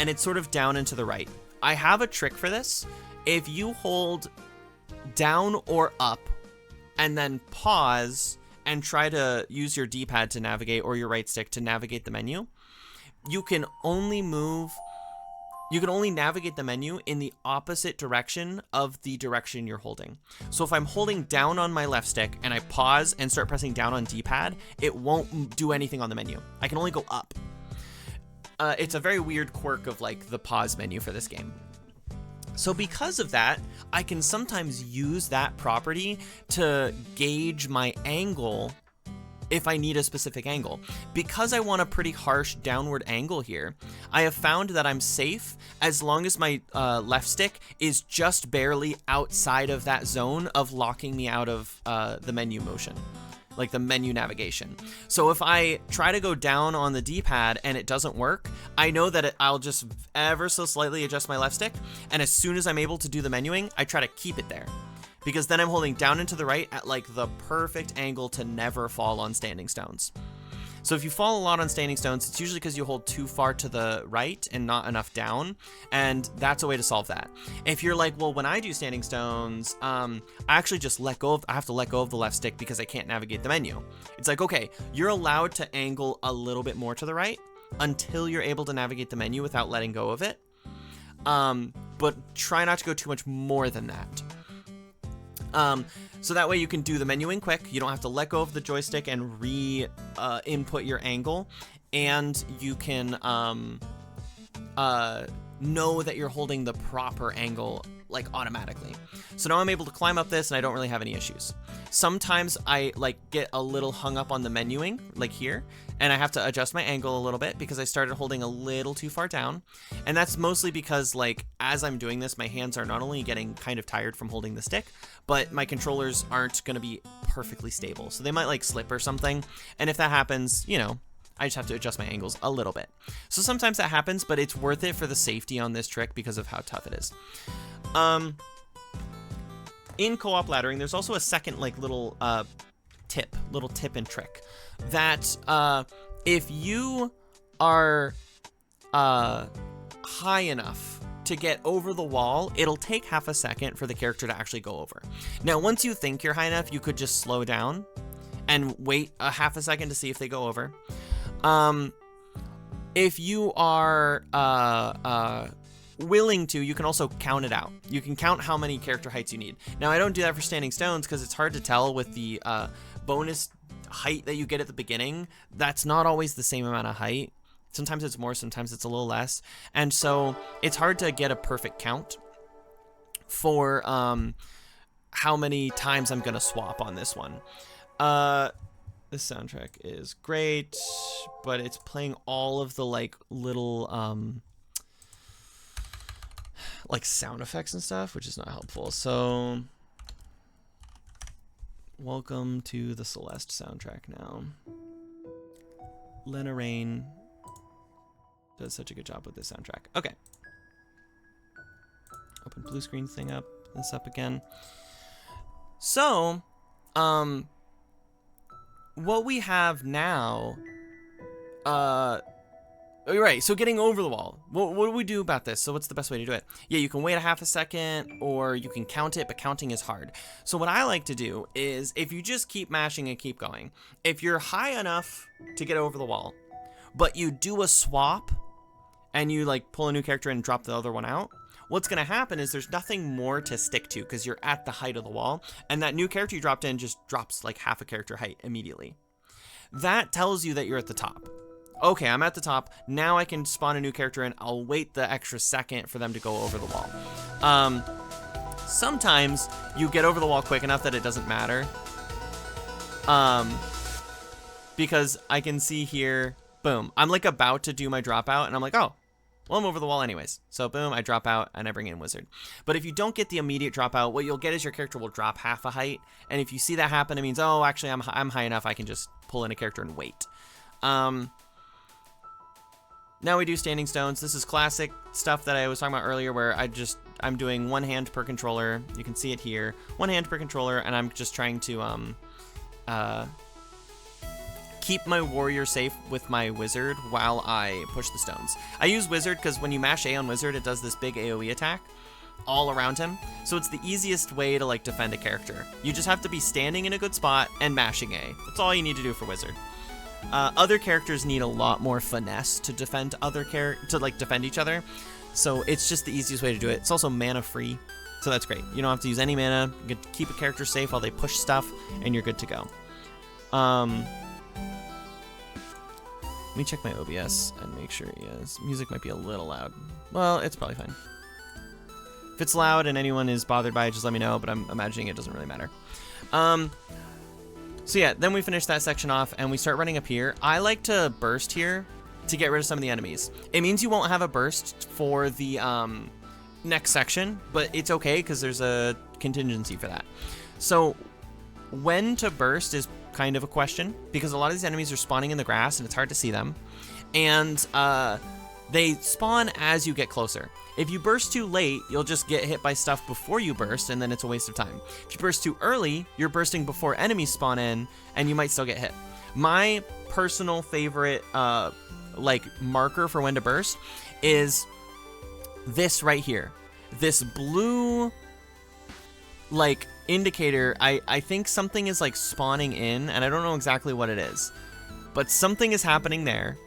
it's sort of down and to the right. I have a trick for this. If you hold down or up and then pause and try to use your D-pad to navigate, or your right stick to navigate the menu, you can only navigate the menu in the opposite direction of the direction you're holding. So if I'm holding down on my left stick and I pause and start pressing down on D-pad, it won't do anything on the menu. I can only go up. It's a very weird quirk of, like, the pause menu for this game. So because of that, I can sometimes use that property to gauge my angle if I need a specific angle. Because I want a pretty harsh downward angle here, I have found that I'm safe as long as my left stick is just barely outside of that zone of locking me out of the menu motion, like the menu navigation. So if I try to go down on the D-pad and it doesn't work, I know that I'll just ever so slightly adjust my left stick, and as soon as I'm able to do the menuing, I try to keep it there. Because then I'm holding down and to the right at, like, the perfect angle to never fall on standing stones. So if you fall a lot on standing stones, it's usually because you hold too far to the right and not enough down, and that's a way to solve that. If you're like, well, when I do standing stones, I actually just I have to let go of the left stick because I can't navigate the menu. It's like, okay, you're allowed to angle a little bit more to the right until you're able to navigate the menu without letting go of it. But try not to go too much more than that. So that way you can do the menuing quick. You don't have to let go of the joystick and input your angle, and you can know that you're holding the proper angle, like, automatically. So now I'm able to climb up this and I don't really have any issues. Sometimes I, like, get a little hung up on the menuing, like here, and I have to adjust my angle a little bit because I started holding a little too far down. And that's mostly because, like, as I'm doing this, my hands are not only getting kind of tired from holding the stick, but my controllers aren't going to be perfectly stable. So they might, like, slip or something. And if that happens, you know, I just have to adjust my angles a little bit. So sometimes that happens, but it's worth it for the safety on this trick because of how tough it is. In co-op laddering, there's also a second, like, little tip and trick that if you are high enough to get over the wall, it'll take half a second for the character to actually go over. Now, once you think you're high enough, you could just slow down and wait a half a second to see if they go over. If you are willing to, you can also count it out. You can count how many character heights you need. Now, I don't do that for standing stones because it's hard to tell with the bonus height that you get at the beginning. That's not always the same amount of height. Sometimes it's more, sometimes it's a little less. And so it's hard to get a perfect count for how many times I'm going to swap on this one. This soundtrack is great, but it's playing all of the like little like sound effects and stuff, which is not helpful. So welcome to the Celeste soundtrack now. Lena Rain does such a good job with this soundtrack. Okay. Open blue screen thing up, this up again. So, what we have now, right, so getting over the wall. What do we do about this? So what's the best way to do it? Yeah, you can wait a half a second, or you can count it, but counting is hard. So what I like to do is, if you just keep mashing and keep going, if you're high enough to get over the wall, but you do a swap, and you like pull a new character and drop the other one out, what's going to happen is there's nothing more to stick to because you're at the height of the wall, and that new character you dropped in just drops like half a character height immediately. That tells you that you're at the top. Okay, I'm at the top. Now I can spawn a new character and I'll wait the extra second for them to go over the wall. Sometimes you get over the wall quick enough that it doesn't matter. Because I can see here, boom, I'm like about to do my dropout and I'm like, oh, well, I'm over the wall anyways. So boom, I drop out and I bring in Wizard. But if you don't get the immediate dropout, what you'll get is your character will drop half a height. And if you see that happen, it means, oh, actually I'm high enough. I can just pull in a character and wait. Now we do standing stones. This is classic stuff that I was talking about earlier where I'm doing one hand per controller. You can see it here. One hand per controller, and I'm just trying to keep my warrior safe with my wizard while I push the stones. I use wizard because when you mash A on wizard, it does this big AoE attack all around him. So it's the easiest way to like defend a character. You just have to be standing in a good spot and mashing A. That's all you need to do for wizard. Other characters need a lot more finesse to defend defend each other. So it's just the easiest way to do it. It's also mana free, so that's great. You don't have to use any mana. You can keep a character safe while they push stuff, and you're good to go. Let me check my OBS and make sure music might be a little loud. Well, it's probably fine. If it's loud and anyone is bothered by it, just let me know, but I'm imagining it doesn't really matter. So yeah, then we finish that section off and we start running up here. I like to burst here to get rid of some of the enemies. It means you won't have a burst for the next section, but it's okay because there's a contingency for that. So when to burst is kind of a question because a lot of these enemies are spawning in the grass and it's hard to see them. And they spawn as you get closer. If you burst too late, you'll just get hit by stuff before you burst, and then it's a waste of time. If you burst too early, you're bursting before enemies spawn in, and you might still get hit. My personal favorite, marker for when to burst is this right here. This blue, indicator. I think something is, spawning in, and I don't know exactly what it is. But something is happening there,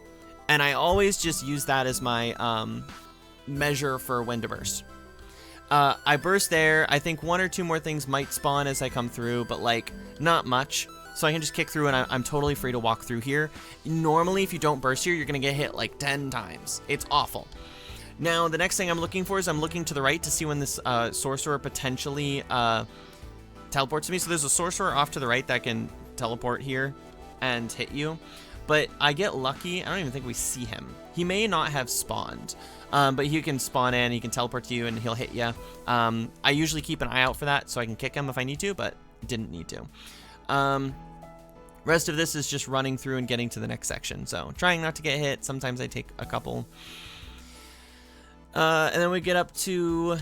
and I always just use that as my, measure for when to burst. I burst there. I think one or two more things might spawn as I come through, but not much. So I can just kick through and I'm totally free to walk through here. Normally, if you don't burst here, you're going to get hit 10 times. It's awful. Now, the next thing I'm looking for is I'm looking to the right to see when this sorcerer potentially teleports to me. So there's a sorcerer off to the right that can teleport here and hit you. But I get lucky. I don't even think we see him. He may not have spawned. But he can spawn in, he can teleport to you, and he'll hit you. I usually keep an eye out for that so I can kick him if I need to, but didn't need to. Rest of this is just running through and getting to the next section. So trying not to get hit. Sometimes I take a couple. And then we get up to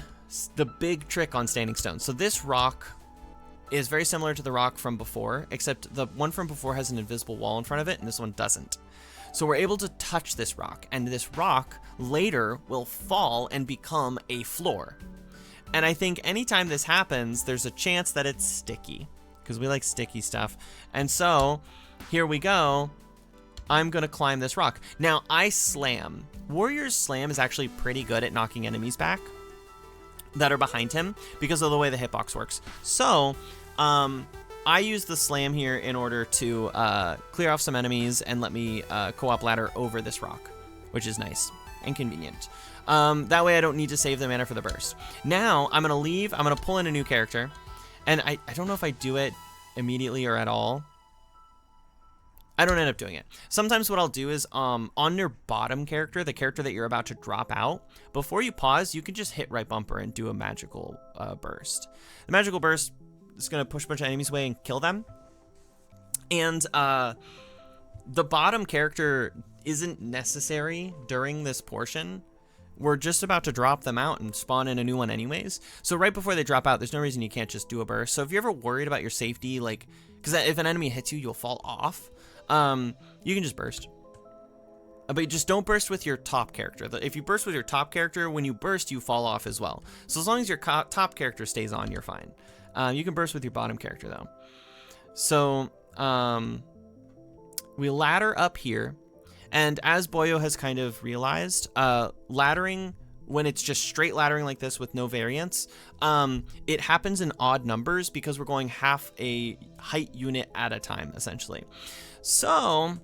the big trick on standing stone. So this rock is very similar to the rock from before, except the one from before has an invisible wall in front of it, and this one doesn't. So we're able to touch this rock, and this rock later will fall and become a floor. And I think anytime this happens, there's a chance that it's sticky, because we like sticky stuff. And so, here we go. I'm going to climb this rock. Now, I slam. Warrior's Slam is actually pretty good at knocking enemies back that are behind him, because of the way the hitbox works. So, I use the slam here in order to clear off some enemies and let me co-op ladder over this rock. which is nice and convenient. That way I don't need to save the mana for the burst. Now I'm gonna leave. I'm gonna pull in a new character, and I don't know if I do it immediately or at all. I don't end up doing it. Sometimes what I'll do is on your bottom character, the character that you're about to drop out, before you pause, you can just hit right bumper and do a magical burst. The magical burst is going to push a bunch of enemies away and kill them. And the bottom character isn't necessary during this portion. We're just about to drop them out and spawn in a new one anyways. So right before they drop out, there's no reason you can't just do a burst. So if you're ever worried about your safety, like, because if an enemy hits you, you'll fall off. You can just burst, but you just don't burst with your top character. If you burst with your top character, when you burst, you fall off as well. So as long as your top character stays on, you're fine. You can burst with your bottom character though. So, we ladder up here, and as Boyo has kind of realized, laddering, when it's just straight laddering like this with no variance, it happens in odd numbers because we're going half a height unit at a time, essentially. So,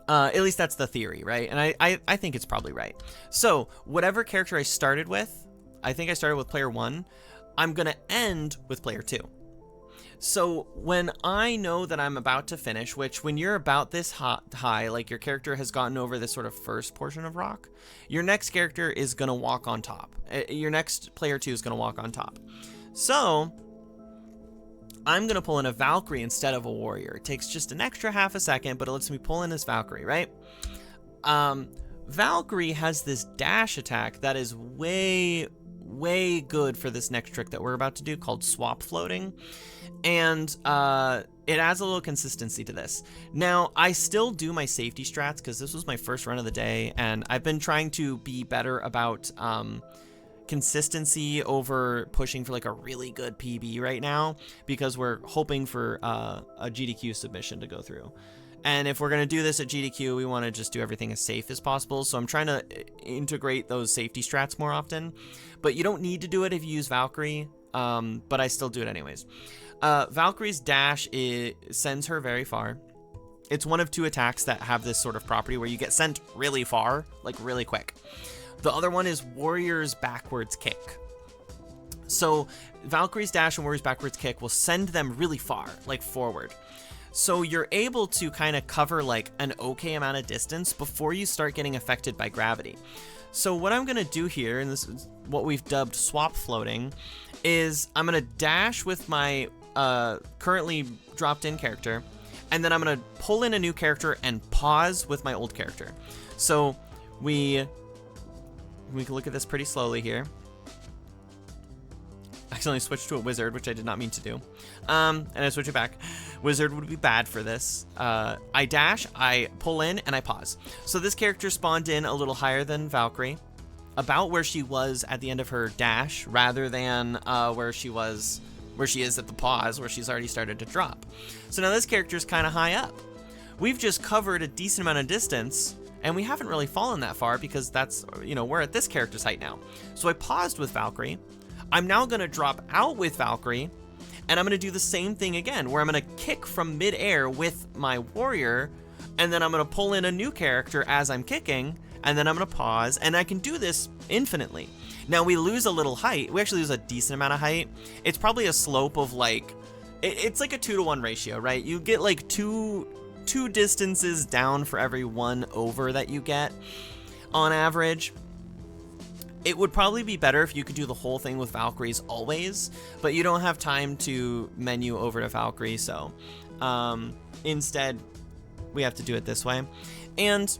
at least that's the theory, right? And I think it's probably right. So, whatever character I started with, I think I started with player 1, I'm going to end with player 2. So, when I know that I'm about to finish, which when you're about this high, like your character has gotten over this sort of first portion of rock, your next character is going to walk on top. Your next player 2 is going to walk on top. So, I'm going to pull in a Valkyrie instead of a warrior. It takes just an extra half a second, but it lets me pull in this Valkyrie, right? Valkyrie has this dash attack that is way good for this next trick that we're about to do called swap floating. And it adds a little consistency to this. Now, I still do my safety strats because this was my first run of the day, and I've been trying to be better about consistency over pushing for like a really good PB right now, because we're hoping for a GDQ submission to go through. And if we're going to do this at GDQ, we want to just do everything as safe as possible. So I'm trying to integrate those safety strats more often. But you don't need to do it if you use Valkyrie, but I still do it anyways. Valkyrie's dash sends her very far. It's one of 2 attacks that have this sort of property where you get sent really far, like really quick. The other one is Warrior's backwards kick. So Valkyrie's dash and Warrior's backwards kick will send them really far, like forward. So you're able to kind of cover like an okay amount of distance before you start getting affected by gravity. So what I'm going to do here, and this is what we've dubbed swap floating, is I'm going to dash with my currently dropped in character, and then I'm going to pull in a new character and pause with my old character. So we can look at this pretty slowly here. I accidentally switched to a wizard, which I did not mean to do. And I switch it back. Wizard would be bad for this. I dash, I pull in, and I pause. So this character spawned in a little higher than Valkyrie, about where she was at the end of her dash, rather than where she is at the pause, where she's already started to drop. So now this character is kind of high up. We've just covered a decent amount of distance, and we haven't really fallen that far because that's, we're at this character's height now. So I paused with Valkyrie. I'm now going to drop out with Valkyrie, and I'm going to do the same thing again, where I'm going to kick from midair with my warrior, and then I'm going to pull in a new character as I'm kicking, and then I'm going to pause, and I can do this infinitely. Now, we lose a little height. We actually lose a decent amount of height. It's probably a slope of like, it's like a 2-to-1 ratio, right? You get like two distances down for every 1 over that you get on average. It would probably be better if you could do the whole thing with Valkyries always, but you don't have time to menu over to Valkyrie, so instead we have to do it this way. And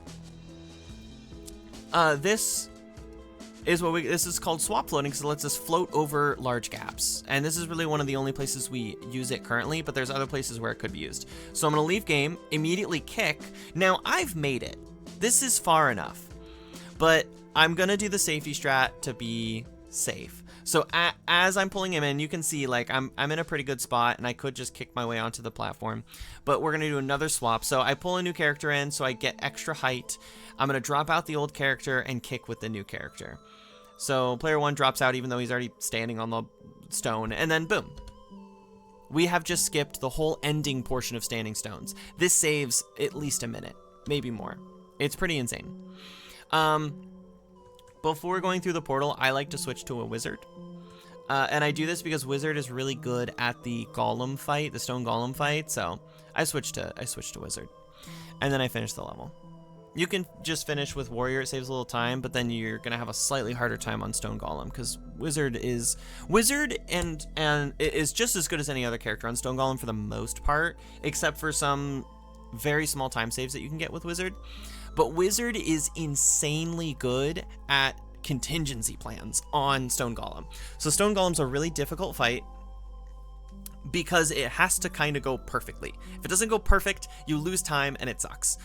this is called swap floating, because it lets us float over large gaps. And this is really one of the only places we use it currently, but there's other places where it could be used. So I'm going to leave game, immediately kick. Now, I've made it. This is far enough, but I'm going to do the safety strat to be safe. So as I'm pulling him in, you can see like I'm in a pretty good spot, and I could just kick my way onto the platform, but we're going to do another swap. So I pull a new character in so I get extra height. I'm going to drop out the old character and kick with the new character. So player 1 drops out even though he's already standing on the stone, and then boom. We have just skipped the whole ending portion of standing stones. This saves at least a minute, maybe more. It's pretty insane. Before going through the portal, I like to switch to a wizard. And I do this because wizard is really good at the golem fight, the stone golem fight. So I switched to wizard, and then I finish the level. You can just finish with warrior; it saves a little time, but then you're gonna have a slightly harder time on stone golem because wizard and it is just as good as any other character on stone golem for the most part, except for some very small time saves that you can get with wizard. But wizard is insanely good at contingency plans on stone golem. So stone golem's a really difficult fight because it has to kind of go perfectly. If it doesn't go perfect, you lose time and it sucks.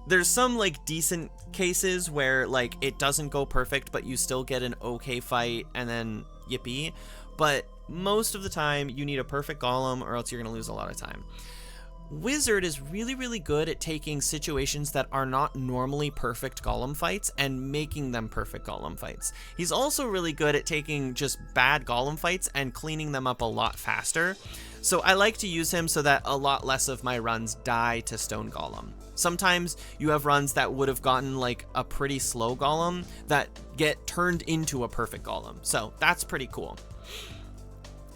There's some like decent cases where like it doesn't go perfect but you still get an okay fight and then yippee, but most of the time you need a perfect golem or else you're gonna lose a lot of time. Wizard is really, really good at taking situations that are not normally perfect golem fights and making them perfect golem fights. He's also really good at taking just bad golem fights and cleaning them up a lot faster. So I like to use him so that a lot less of my runs die to stone golem. Sometimes you have runs that would have gotten like a pretty slow golem that get turned into a perfect golem. So that's pretty cool.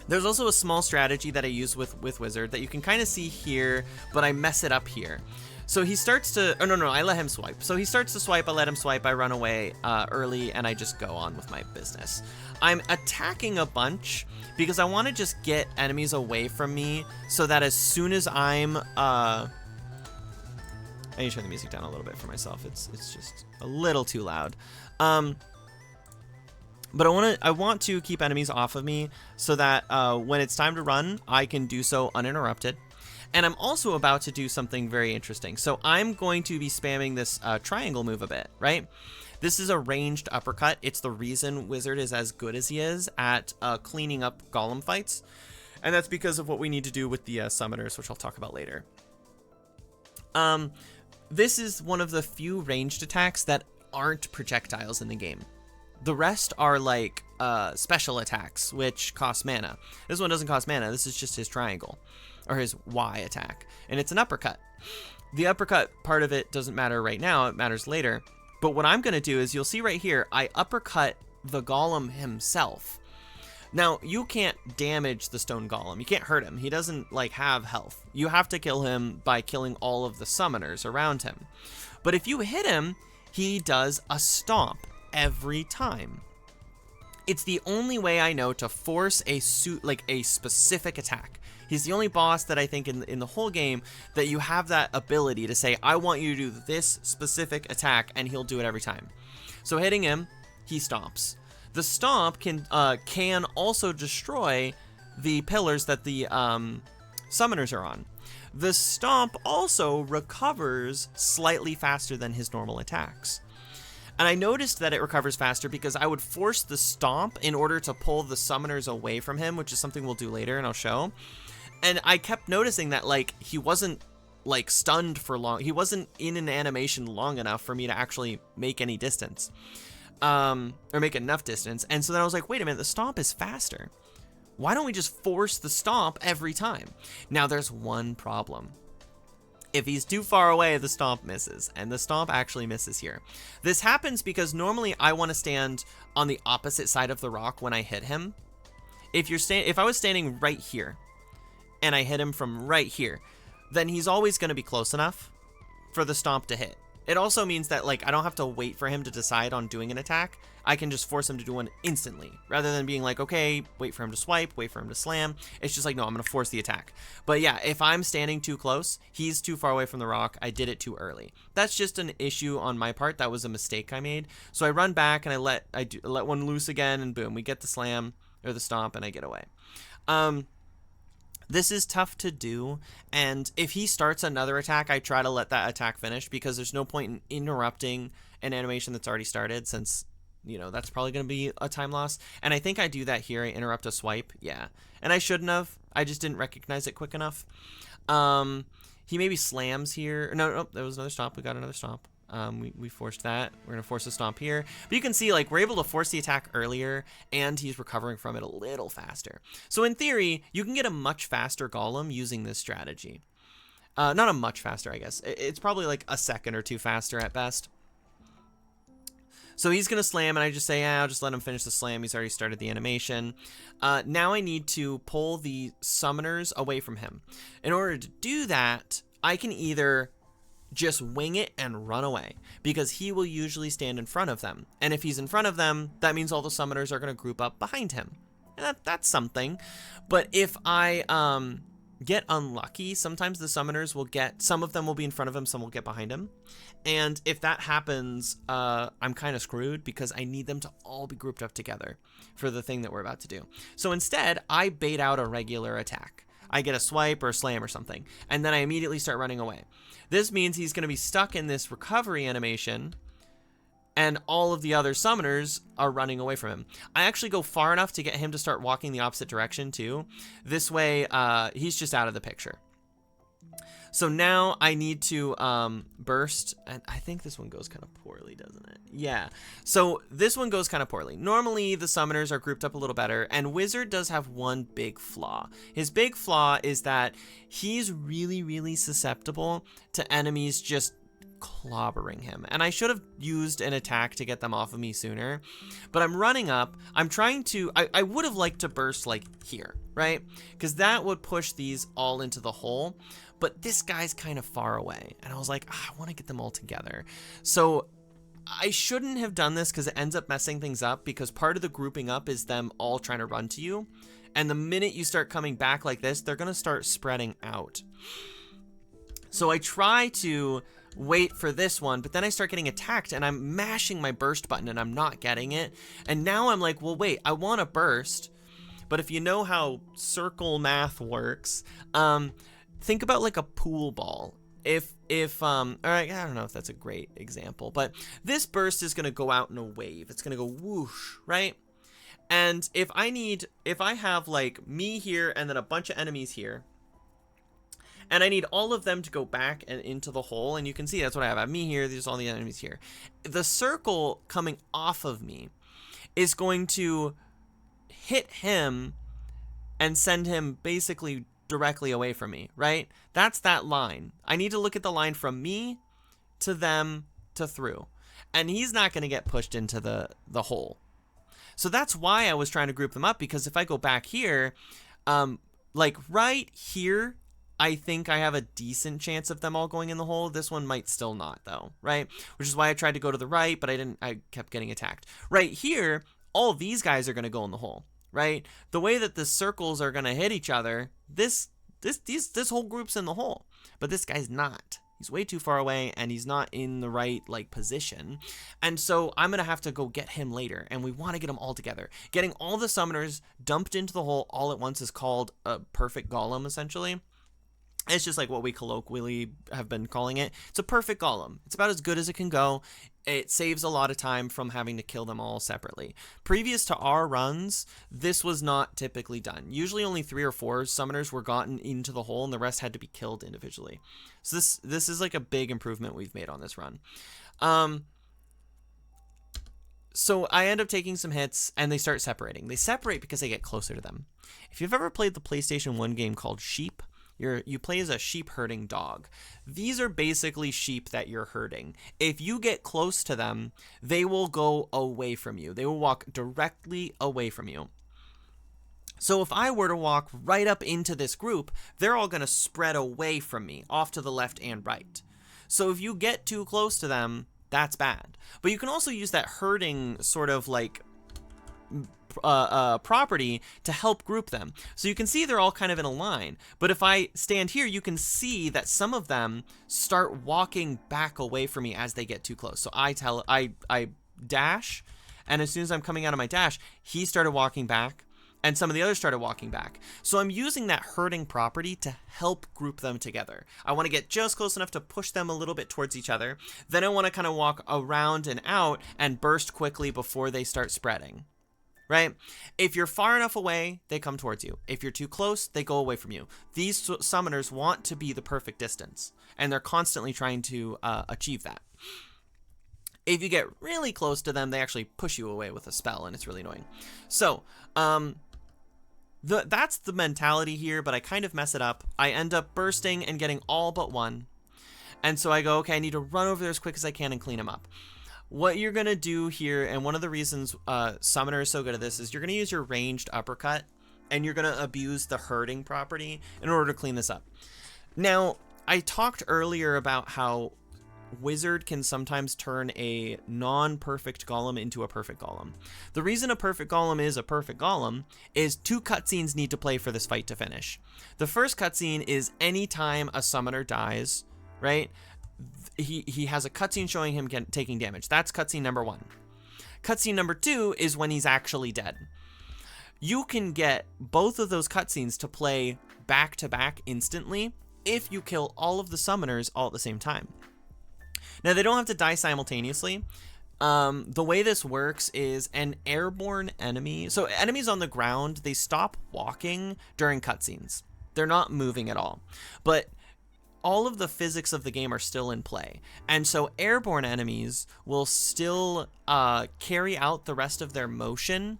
There's also a small strategy that I use with wizard that you can kind of see here, but I mess it up here. So he starts to, I let him swipe. So he starts to swipe, I let him swipe, I run away early, and I just go on with my business. I'm attacking a bunch because I want to just get enemies away from me so that as soon as I'm, I need to turn the music down a little bit for myself. It's just a little too loud. But I want to keep enemies off of me so that when it's time to run, I can do so uninterrupted. And I'm also about to do something very interesting. So I'm going to be spamming this triangle move a bit, right? This is a ranged uppercut. It's the reason Wizard is as good as he is at cleaning up golem fights. And that's because of what we need to do with the summoners, which I'll talk about later. This is one of the few ranged attacks that aren't projectiles in the game. The rest are like special attacks, which cost mana. This one doesn't cost mana. This is just his triangle, or his Y attack, and it's an uppercut. The uppercut part of it doesn't matter right now. It matters later. But what I'm going to do is, you'll see right here, I uppercut the golem himself. Now, you can't damage the stone golem. You can't hurt him. He doesn't like have health. You have to kill him by killing all of the summoners around him. But if you hit him, he does a stomp every time. It's the only way I know to force a specific attack. He's the only boss that I think in the whole game that you have that ability to say, I want you to do this specific attack, and he'll do it every time. So hitting him, he stomps. The stomp can also destroy the pillars that the summoners are on. The stomp also recovers slightly faster than his normal attacks. And I noticed that it recovers faster because I would force the stomp in order to pull the summoners away from him, which is something we'll do later and I'll show. And I kept noticing that like he wasn't like stunned for long. He wasn't in an animation long enough for me to actually make any distance. Or make enough distance. And so then I was like, wait a minute, the stomp is faster. Why don't we just force the stomp every time? Now there's one problem. If he's too far away, the stomp misses, and the stomp actually misses here. This happens because normally I want to stand on the opposite side of the rock when I hit him. If I was standing right here and I hit him from right here, then he's always going to be close enough for the stomp to hit. It also means that like I don't have to wait for him to decide on doing an attack. I can just force him to do one instantly, rather than being like, okay, wait for him to swipe, wait for him to slam. It's just like, no, I'm going to force the attack. But yeah, if I'm standing too close, he's too far away from the rock, I did it too early. That's just an issue on my part. That was a mistake I made. So I run back and I let one loose again, and boom, we get the slam or the stomp and I get away. This is tough to do, and if he starts another attack, I try to let that attack finish, because there's no point in interrupting an animation that's already started, since, you know, that's probably going to be a time loss. And I think I do that here. I interrupt a swipe. Yeah. And I shouldn't have. I just didn't recognize it quick enough. He maybe slams here. No, there was another stomp. We got another stomp. We forced that. We're going to force a stomp here. But you can see, like, we're able to force the attack earlier, and he's recovering from it a little faster. So in theory, you can get a much faster golem using this strategy. Not a much faster, I guess. It's probably like a second or two faster at best. So he's going to slam, and I just say, I'll just let him finish the slam. He's already started the animation. Now I need to pull the summoners away from him. In order to do that, I can either just wing it and run away, because he will usually stand in front of them. And if he's in front of them, that means all the summoners are going to group up behind him. And that's something. But if I get unlucky, sometimes the summoners will get, some of them will be in front of him, some will get behind him. And if that happens, I'm kind of screwed, because I need them to all be grouped up together for the thing that we're about to do. So instead, I bait out a regular attack. I get a swipe or a slam or something, and then I immediately start running away. This means he's going to be stuck in this recovery animation, and all of the other summoners are running away from him. I actually go far enough to get him to start walking the opposite direction too. This way, he's just out of the picture. So now I need to burst, and I think this one goes kind of poorly, doesn't it? Yeah, so this one goes kind of poorly. Normally, the summoners are grouped up a little better, and Wizard does have one big flaw. His big flaw is that he's really, really susceptible to enemies just clobbering him. And I should have used an attack to get them off of me sooner, but I'm running up. I'm trying to, I would have liked to burst like here, right? Because that would push these all into the hole. But this guy's kind of far away, and I was like, I want to get them all together. So I shouldn't have done this, because it ends up messing things up, because part of the grouping up is them all trying to run to you. And the minute you start coming back like this, they're going to start spreading out. So I try to wait for this one, but then I start getting attacked, and I'm mashing my burst button, and I'm not getting it. And now I'm like, well, wait, I want to burst. But if you know how circle math works, think about like a pool ball. All right, I don't know if that's a great example, but this burst is going to go out in a wave. It's going to go whoosh, right? And if I have like me here and then a bunch of enemies here, and I need all of them to go back and into the hole, and you can see that's what I have. I have me here, there's all the enemies here. The circle coming off of me is going to hit him and send him basically directly away from me, right? That's that line. I need to look at the line from me to them to through. And he's not going to get pushed into the hole. So that's why I was trying to group them up, because if I go back here, like right here, I think I have a decent chance of them all going in the hole. This one might still not, though, right? Which is why I tried to go to the right, but I kept getting attacked. Right here, all these guys are going to go in the hole, right? The way that the circles are going to hit each other, this whole group's in the hole, but this guy's not. He's way too far away, and he's not in the right like position. And so I'm going to have to go get him later, and we want to get them all together. Getting all the summoners dumped into the hole all at once is called a perfect golem, essentially. It's just like what we colloquially have been calling it. It's a perfect golem. It's about as good as it can go. It saves a lot of time from having to kill them all separately. Previous to our runs, this was not typically done. Usually only 3 or 4 summoners were gotten into the hole, and the rest had to be killed individually. So this is like a big improvement we've made on this run. So I end up taking some hits, and they start separating. They separate because I get closer to them. If you've ever played the PlayStation 1 game called Sheep, you play as a sheep herding dog. These are basically sheep that you're herding. If you get close to them, they will go away from you. They will walk directly away from you. So if I were to walk right up into this group, they're all going to spread away from me, off to the left and right. So if you get too close to them, that's bad. But you can also use that herding sort of like property to help group them. So you can see they're all kind of in a line, but if I stand here, you can see that some of them start walking back away from me as they get too close. So I dash, and as soon as I'm coming out of my dash, he started walking back, and some of the others started walking back. So I'm using that herding property to help group them together. I want to get just close enough to push them a little bit towards each other. Then I want to kind of walk around and out and burst quickly before they start spreading. Right? If you're far enough away, they come towards you. If you're too close, they go away from you. These summoners want to be the perfect distance, and they're constantly trying to achieve that. If you get really close to them, they actually push you away with a spell, and it's really annoying. So, That's the mentality here, but I kind of mess it up. I end up bursting and getting all but one. And so I go, okay, I need to run over there as quick as I can and clean him up. What you're going to do here, and one of the reasons Summoner is so good at this, is you're going to use your ranged uppercut, and you're going to abuse the hurting property in order to clean this up. Now, I talked earlier about how Wizard can sometimes turn a non-perfect golem into a perfect golem. The reason a perfect golem is a perfect golem is 2 cutscenes need to play for this fight to finish. The first cutscene is anytime a summoner dies, right? He has a cutscene showing him taking damage. That's cutscene number 1. Cutscene number 2 is when he's actually dead. You can get both of those cutscenes to play back to back instantly if you kill all of the summoners all at the same time. Now, they don't have to die simultaneously. The way this works is an airborne enemy. So enemies on the ground, they stop walking during cutscenes. They're not moving at all. But all of the physics of the game are still in play. And so airborne enemies will still carry out the rest of their motion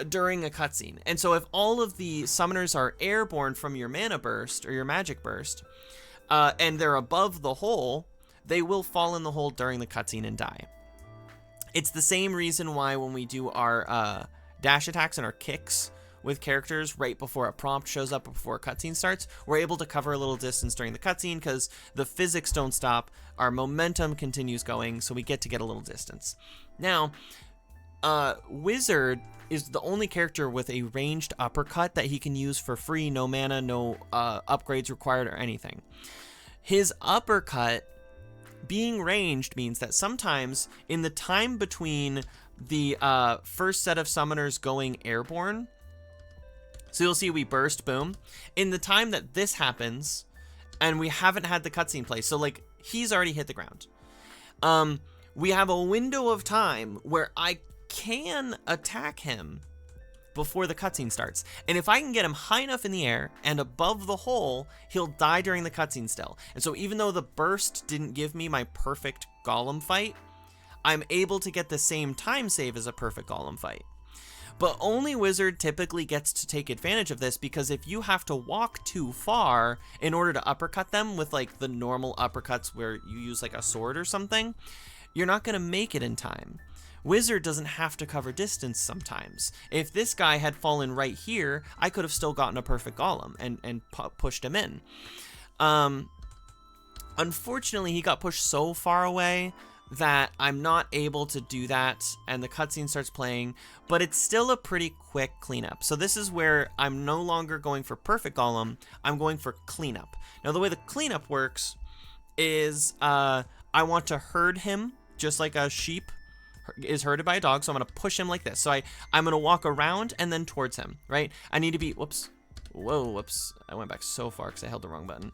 during a cutscene. And so if all of the summoners are airborne from your mana burst or your magic burst, and they're above the hole, they will fall in the hole during the cutscene and die. It's the same reason why when we do our dash attacks and our kicks with characters right before a prompt shows up, before a cutscene starts, we're able to cover a little distance during the cutscene because the physics don't stop, our momentum continues going, so we get a little distance. Now, Wizard is the only character with a ranged uppercut that he can use for free, no mana, no upgrades required or anything. His uppercut being ranged means that sometimes in the time between the first set of summoners going airborne, so you'll see we burst, boom, in the time that this happens, and we haven't had the cutscene play, so like he's already hit the ground. We have a window of time where I can attack him before the cutscene starts. And if I can get him high enough in the air and above the hole, he'll die during the cutscene still. And so even though the burst didn't give me my perfect golem fight, I'm able to get the same time save as a perfect golem fight. But only Wizard typically gets to take advantage of this, because if you have to walk too far in order to uppercut them with like the normal uppercuts where you use like a sword or something, you're not going to make it in time. Wizard doesn't have to cover distance sometimes. If this guy had fallen right here, I could have still gotten a perfect golem and pushed him in. Unfortunately, he got pushed so far away that I'm not able to do that, and the cutscene starts playing, but it's still a pretty quick cleanup. So this is where I'm no longer going for perfect golem, I'm going for cleanup. Now the way the cleanup works is I want to herd him just like a sheep is herded by a dog, so I'm going to push him like this. So I'm going to walk around and then towards him, right? I need to be, whoops, I went back so far because I held the wrong button.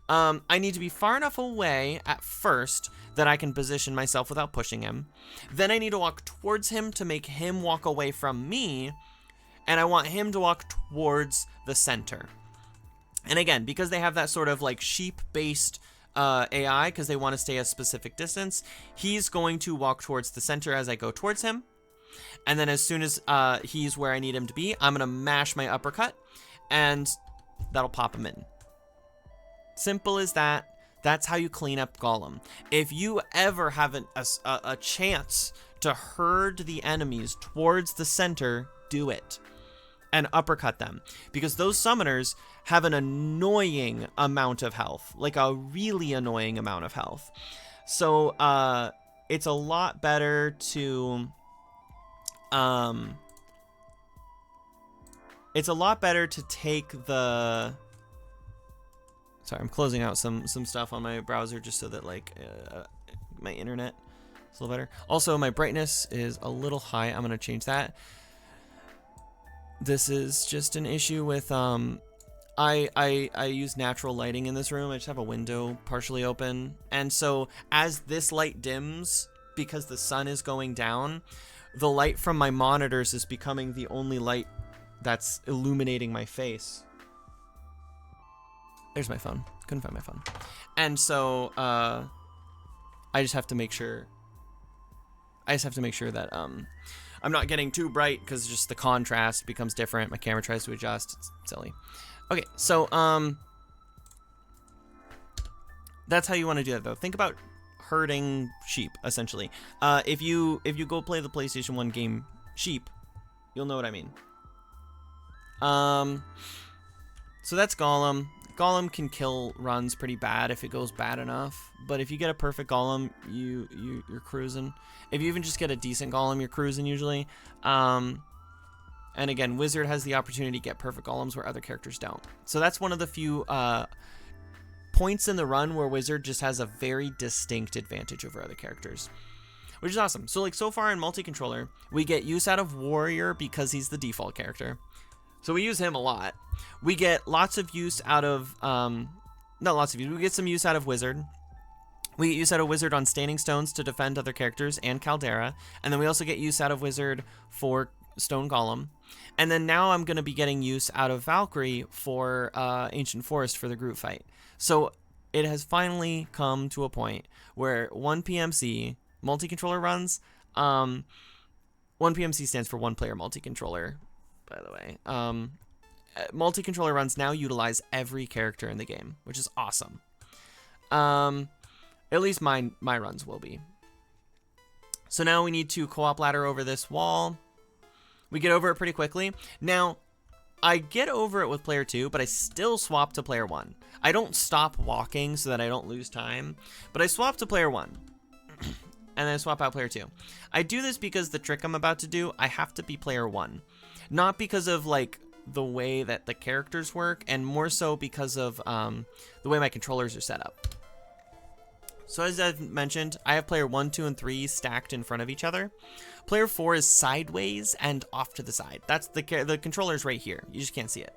I need to be far enough away at first that I can position myself without pushing him. Then I need to walk towards him to make him walk away from me, and I want him to walk towards the center. And again, because they have that sort of like sheep-based AI, because they want to stay a specific distance, he's going to walk towards the center as I go towards him. And then as soon as he's where I need him to be, I'm going to mash my uppercut, and that'll pop him in. Simple as that. That's how you clean up Golem. If you ever have a chance to herd the enemies towards the center, do it. And uppercut them. Because those summoners have an annoying amount of health. Like a really annoying amount of health. So, it's a lot better to... it's a lot better to take the... Sorry, I'm closing out some stuff on my browser just so that like my internet is a little better. Also, my brightness is a little high. I'm gonna change that. This is just an issue with I use natural lighting in this room. I just have a window partially open, and so as this light dims because the sun is going down, the light from my monitors is becoming the only light that's illuminating my face. There's my phone. Couldn't find my phone. And so I just have to make sure that I'm not getting too bright because just the contrast becomes different. My camera tries to adjust. It's silly. Okay, so that's how you want to do that though. Think about herding sheep essentially. If you go play the PlayStation 1 game Sheep, you'll know what I mean. So that's Golem. Golem can kill runs pretty bad if it goes bad enough, but if you get a perfect Golem, you're cruising. If you even just get a decent Golem, you're cruising usually. And again, Wizard has the opportunity to get perfect Golems where other characters don't. So that's one of the few points in the run where Wizard just has a very distinct advantage over other characters, which is awesome. So like so far in multi-controller, we get use out of Warrior because he's the default character. So we use him a lot. We get lots of use out of, not lots of use, we get some use out of Wizard. We get use out of Wizard on Standing Stones to defend other characters and Caldera. And then we also get use out of Wizard for Stone Golem. And then now I'm going to be getting use out of Valkyrie for Ancient Forest for the group fight. So it has finally come to a point where 1PMC multi-controller runs, 1PMC stands for one player multi-controller, by the way. Multi-controller runs now utilize every character in the game, which is awesome. At least my runs will be. So now we need to co-op ladder over this wall. We get over it pretty quickly. Now, I get over it with player 2, but I still swap to player 1. I don't stop walking so that I don't lose time, but I swap to player 1. And then I swap out player 2. I do this because the trick I'm about to do, I have to be player 1. Not because of like the way that the characters work, and more so because of the way my controllers are set up. So as I've mentioned, I have player 1, 2, and 3 stacked in front of each other. Player 4 is sideways and off to the side. That's the controller's right here. You just can't see it.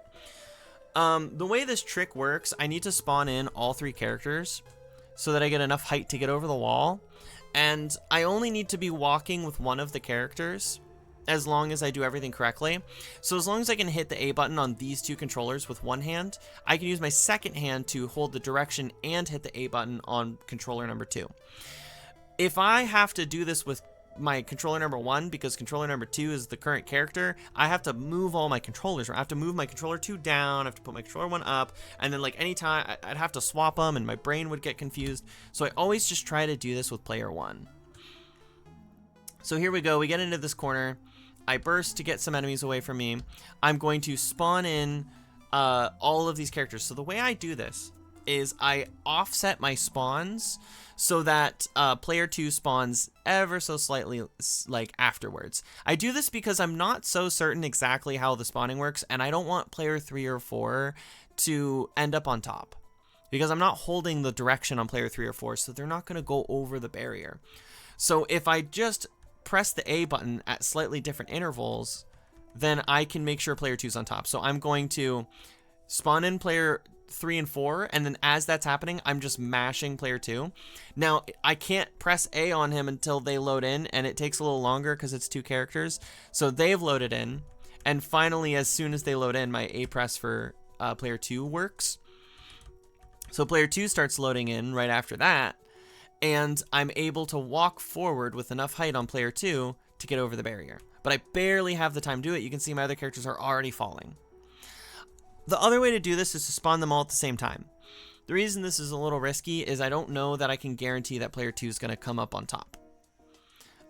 The way this trick works, I need to spawn in all 3 characters so that I get enough height to get over the wall. And I only need to be walking with one of the characters as long as I do everything correctly. So as long as I can hit the A button on these 2 controllers with one hand, I can use my second hand to hold the direction and hit the A button on controller number 2. If I have to do this with my controller number 1, because controller number 2 is the current character, I have to move all my controllers. I have to move my controller 2 down, I have to put my controller 1 up, and then like anytime I'd have to swap them and my brain would get confused. So I always just try to do this with player 1. So here we go, we get into this corner. I burst to get some enemies away from me. I'm going to spawn in all of these characters. So the way I do this is I offset my spawns so that player 2 spawns ever so slightly like afterwards. I do this because I'm not so certain exactly how the spawning works, and I don't want player 3 or 4 to end up on top, because I'm not holding the direction on player 3 or 4, so they're not going to go over the barrier. So if I just press the A button at slightly different intervals, then I can make sure player 2's on top. So I'm going to spawn in player 3 and 4, and then as that's happening, I'm just mashing player 2. Now, I can't press A on him until they load in, and it takes a little longer because it's 2 characters. So they've loaded in, and finally, as soon as they load in, my A press for player 2 works. So player 2 starts loading in right after that, and I'm able to walk forward with enough height on player 2 to get over the barrier. But I barely have the time to do it. You can see my other characters are already falling. The other way to do this is to spawn them all at the same time. The reason this is a little risky is I don't know that I can guarantee that player 2 is going to come up on top.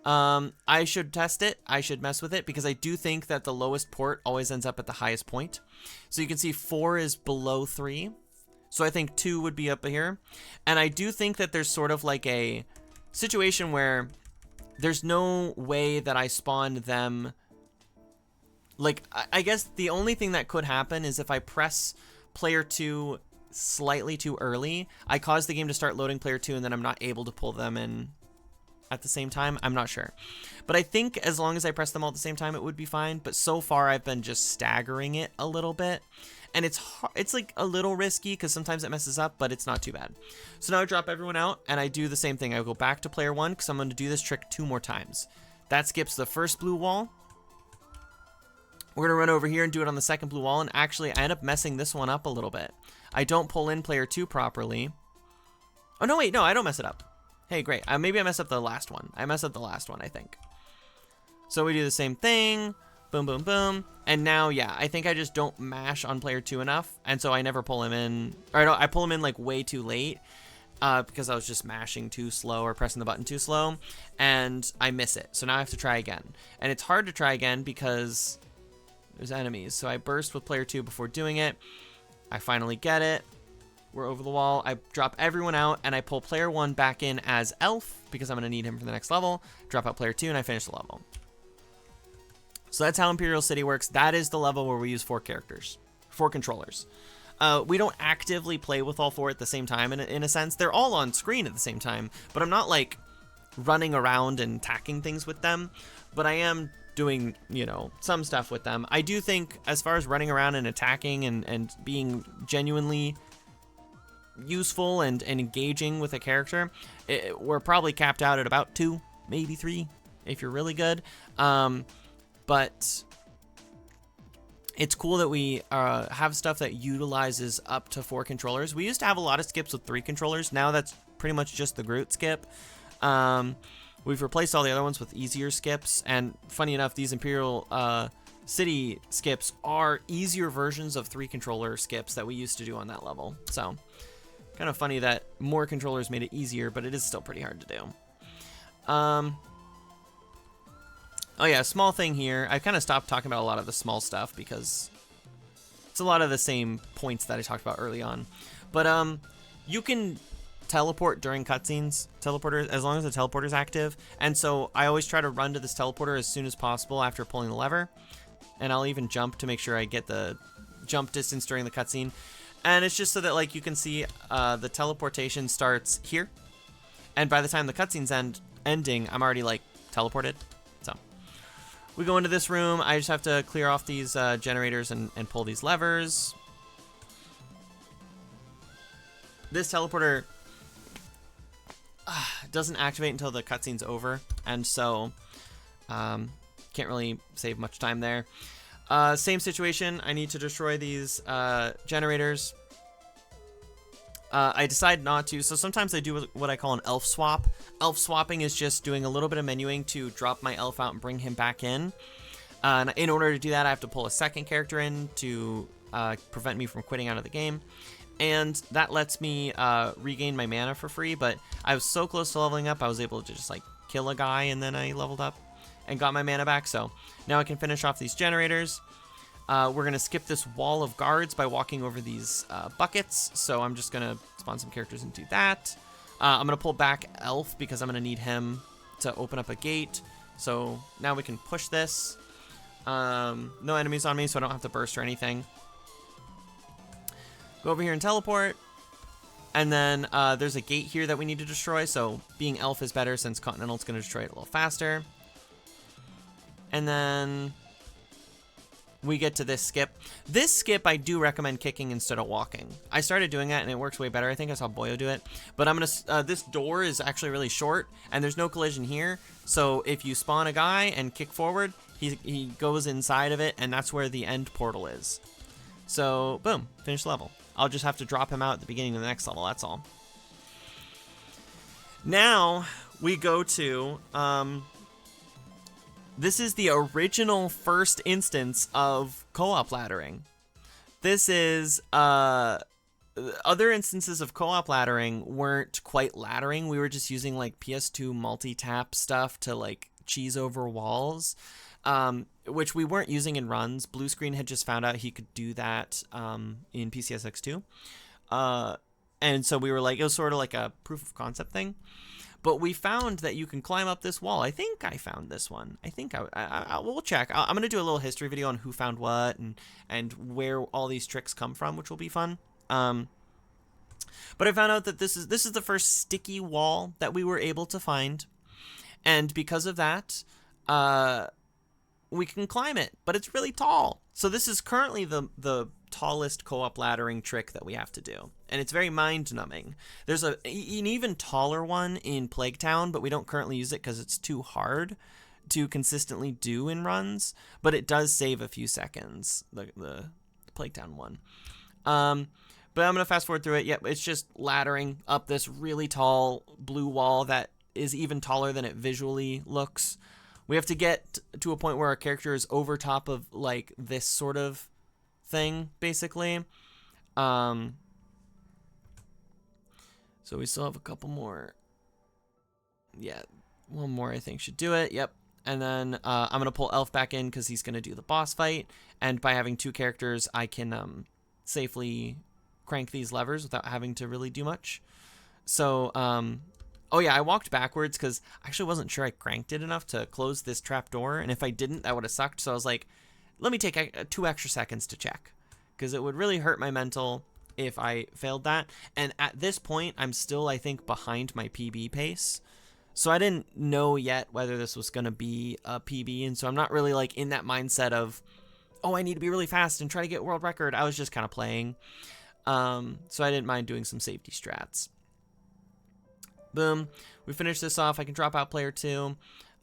I should test it. I should mess with it, because I do think that the lowest port always ends up at the highest point. So you can see 4 is below 3. So I think 2 would be up here. And I do think that there's sort of like a situation where there's no way that I spawned them. Like, I guess the only thing that could happen is if I press player 2 slightly too early, I cause the game to start loading player 2, and then I'm not able to pull them in at the same time. I'm not sure. But I think as long as I press them all at the same time, it would be fine. But so far, I've been just staggering it a little bit. And it's like a little risky because sometimes it messes up, but it's not too bad. So now I drop everyone out, and I do the same thing. I go back to player 1 because I'm going to do this trick 2 more times. That skips the first blue wall. We're going to run over here and do it on the second blue wall, and actually I end up messing this one up a little bit. I don't pull in player 2 properly. Oh, no, wait, no, I don't mess it up. Hey, great. Maybe I messed up the last one. I messed up the last one, I think. So we do the same thing. Boom, boom, boom. And now, yeah, I think I just don't mash on player 2 enough. And so I never pull him in. Or I pull him in like way too late. Because I was just mashing too slow or pressing the button too slow. And I miss it. So now I have to try again. And it's hard to try again because there's enemies. So I burst with player 2 before doing it. I finally get it. We're over the wall. I drop everyone out, and I pull player 1 back in as Elf, because I'm going to need him for the next level. Drop out player 2, and I finish the level. So that's how Imperial City works. That is the level where we use 4 controllers. We don't actively play with all 4 at the same time, in a sense. They're all on screen at the same time, but I'm not, like, running around and attacking things with them. But I am doing, you know, some stuff with them. I do think, as far as running around and attacking and being genuinely useful and engaging with a character, we're probably capped out at about 2, maybe 3 if you're really good. But it's cool that we have stuff that utilizes up to 4 controllers. We used to have a lot of skips with 3 controllers. Now that's pretty much just the Groot skip. We've replaced all the other ones with easier skips, and funny enough, these Imperial City skips are easier versions of 3 controller skips that we used to do on that level. So kind of funny that more controllers made it easier, but it is still pretty hard to do. Oh yeah, small thing here. I kind of stopped talking about a lot of the small stuff because it's a lot of the same points that I talked about early on. But you can teleport during cutscenes, as long as the teleporter's active. And so I always try to run to this teleporter as soon as possible after pulling the lever. And I'll even jump to make sure I get the jump distance during the cutscene. And it's just so that, like, you can see the teleportation starts here. And by the time the cutscene's ending, I'm already, like, teleported. So we go into this room. I just have to clear off these generators and pull these levers. This teleporter doesn't activate until the cutscene's over. And so can't really save much time there. Same situation. I need to destroy these generators. I decide not to. So sometimes I do what I call an elf swap. Elf swapping is just doing a little bit of menuing to drop my elf out and bring him back in. And in order to do that, I have to pull a second character in to prevent me from quitting out of the game. And that lets me regain my mana for free. But I was so close to leveling up, I was able to just like kill a guy, and then I leveled up and got my mana back. So now I can finish off these generators. We're going to skip this wall of guards by walking over these buckets. So I'm just going to spawn some characters and do that. I'm going to pull back Elf because I'm going to need him to open up a gate. So now we can push this. No enemies on me, so I don't have to burst or anything. Go over here and teleport. And then there's a gate here that we need to destroy. So being Elf is better since Continental's going to destroy it a little faster. And then we get to this skip. This skip I do recommend kicking instead of walking. I started doing that and it works way better. I think I saw Boyo do it. But I'm gonna this door is actually really short and there's no collision here. So if you spawn a guy and kick forward, he goes inside of it, and that's where the end portal is. So boom, finish level. I'll just have to drop him out at the beginning of the next level, that's all. Now we go to this is the original first instance of co-op laddering. This is, other instances of co-op laddering weren't quite laddering. We were just using like PS2 multi-tap stuff to like cheese over walls, which we weren't using in runs. Blue Screen had just found out he could do that in PCSX2. And so we were like, it was sort of like a proof of concept thing. But we found that you can climb up this wall. I think I found this one. I think we'll check. I'm going to do a little history video on who found what and where all these tricks come from, which will be fun. But I found out that this is the first sticky wall that we were able to find. And because of that, we can climb it, but it's really tall. So this is currently the tallest co-op laddering trick that we have to do, and it's very mind-numbing. There's an even taller one in Plague Town, but we don't currently use it because it's too hard to consistently do in runs, but it does save a few seconds, the Plague Town one. But I'm gonna fast forward through it. Yep, it's just laddering up this really tall blue wall that is even taller than it visually looks. We have to get to a point where our character is over top of like this sort of thing, basically. So we still have a couple more. Yeah, one more I think should do it. Yep. And then I'm going to pull Elf back in because he's going to do the boss fight. And by having 2 characters, I can safely crank these levers without having to really do much. So, oh yeah, I walked backwards because I actually wasn't sure I cranked it enough to close this trap door. And if I didn't, that would have sucked. So I was like, let me take 2 extra seconds to check, because it would really hurt my mental if I failed that. And at this point, I'm still, I think, behind my PB pace. So I didn't know yet whether this was going to be a PB. And so I'm not really like in that mindset of, oh, I need to be really fast and try to get world record. I was just kind of playing. So I didn't mind doing some safety strats. Boom. We finish this off. I can drop out player 2.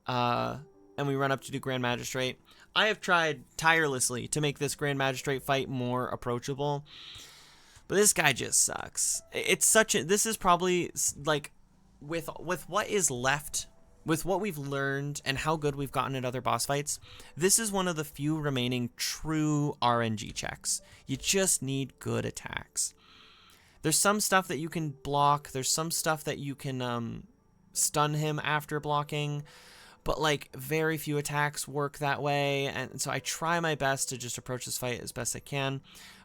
And we run up to do Grand Magistrate. I have tried tirelessly to make this Grand Magistrate fight more approachable, but this guy just sucks. It's such a, this is probably like, with what is left, with what we've learned and how good we've gotten at other boss fights, this is one of the few remaining true RNG checks. You just need good attacks. There's some stuff that you can block. There's some stuff that you can stun him after blocking. But, like, very few attacks work that way. And so I try my best to just approach this fight as best I can.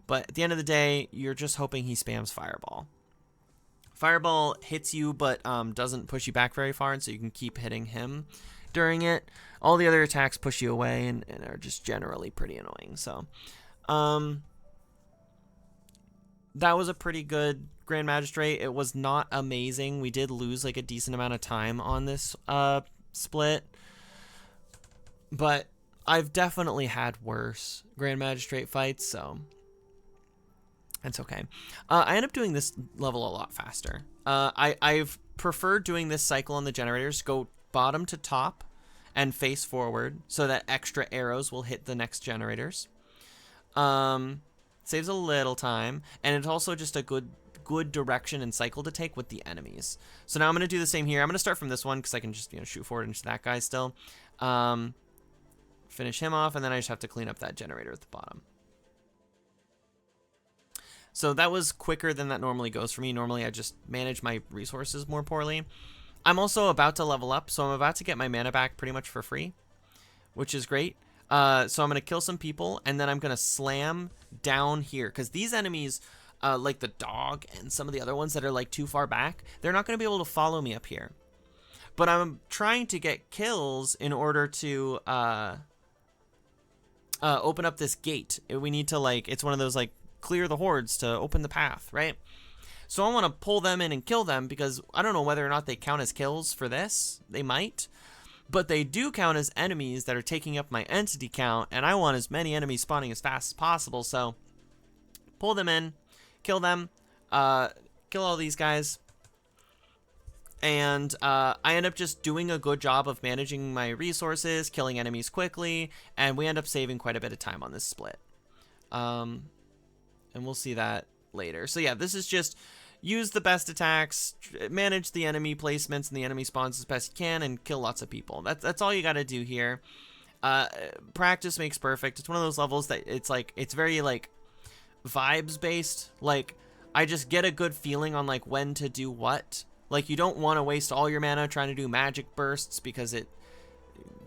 But at the end of the day, you're just hoping he spams Fireball. Fireball hits you, but doesn't push you back very far. And so you can keep hitting him during it. All the other attacks push you away and are just generally pretty annoying. So, that was a pretty good Grand Magistrate. It was not amazing. We did lose, like, a decent amount of time on this split, but I've definitely had worse Grand Magistrate fights, so it's okay. I end up doing this level a lot faster. I've preferred doing this cycle on the generators, go bottom to top and face forward so that extra arrows will hit the next generators. Saves a little time, and it's also just a good direction and cycle to take with the enemies. So now I'm going to do the same here. I'm going to start from this one because I can just, shoot forward into that guy still. Finish him off, and then I just have to clean up that generator at the bottom. So that was quicker than that normally goes for me. Normally I just manage my resources more poorly. I'm also about to level up, so I'm about to get my mana back pretty much for free, which is great. So I'm going to kill some people, and then I'm going to slam down here, because these enemies, like the dog and some of the other ones that are like too far back, they're not going to be able to follow me up here. But I'm trying to get kills in order to open up this gate. We need to, like, it's one of those, like, clear the hordes to open the path, right? So I want to pull them in and kill them, because I don't know whether or not they count as kills for this. They might. But they do count as enemies that are taking up my entity count, and I want as many enemies spawning as fast as possible, so pull them in, kill them, kill all these guys, and I end up just doing a good job of managing my resources, killing enemies quickly, and we end up saving quite a bit of time on this split. And we'll see that later. So yeah, this is just use the best attacks, manage the enemy placements and the enemy spawns as best you can, and kill lots of people. That's all you got to do here. Practice makes perfect. It's one of those levels that it's very like vibes based. Like, I just get a good feeling on like when to do what. Like, you don't want to waste all your mana trying to do magic bursts because it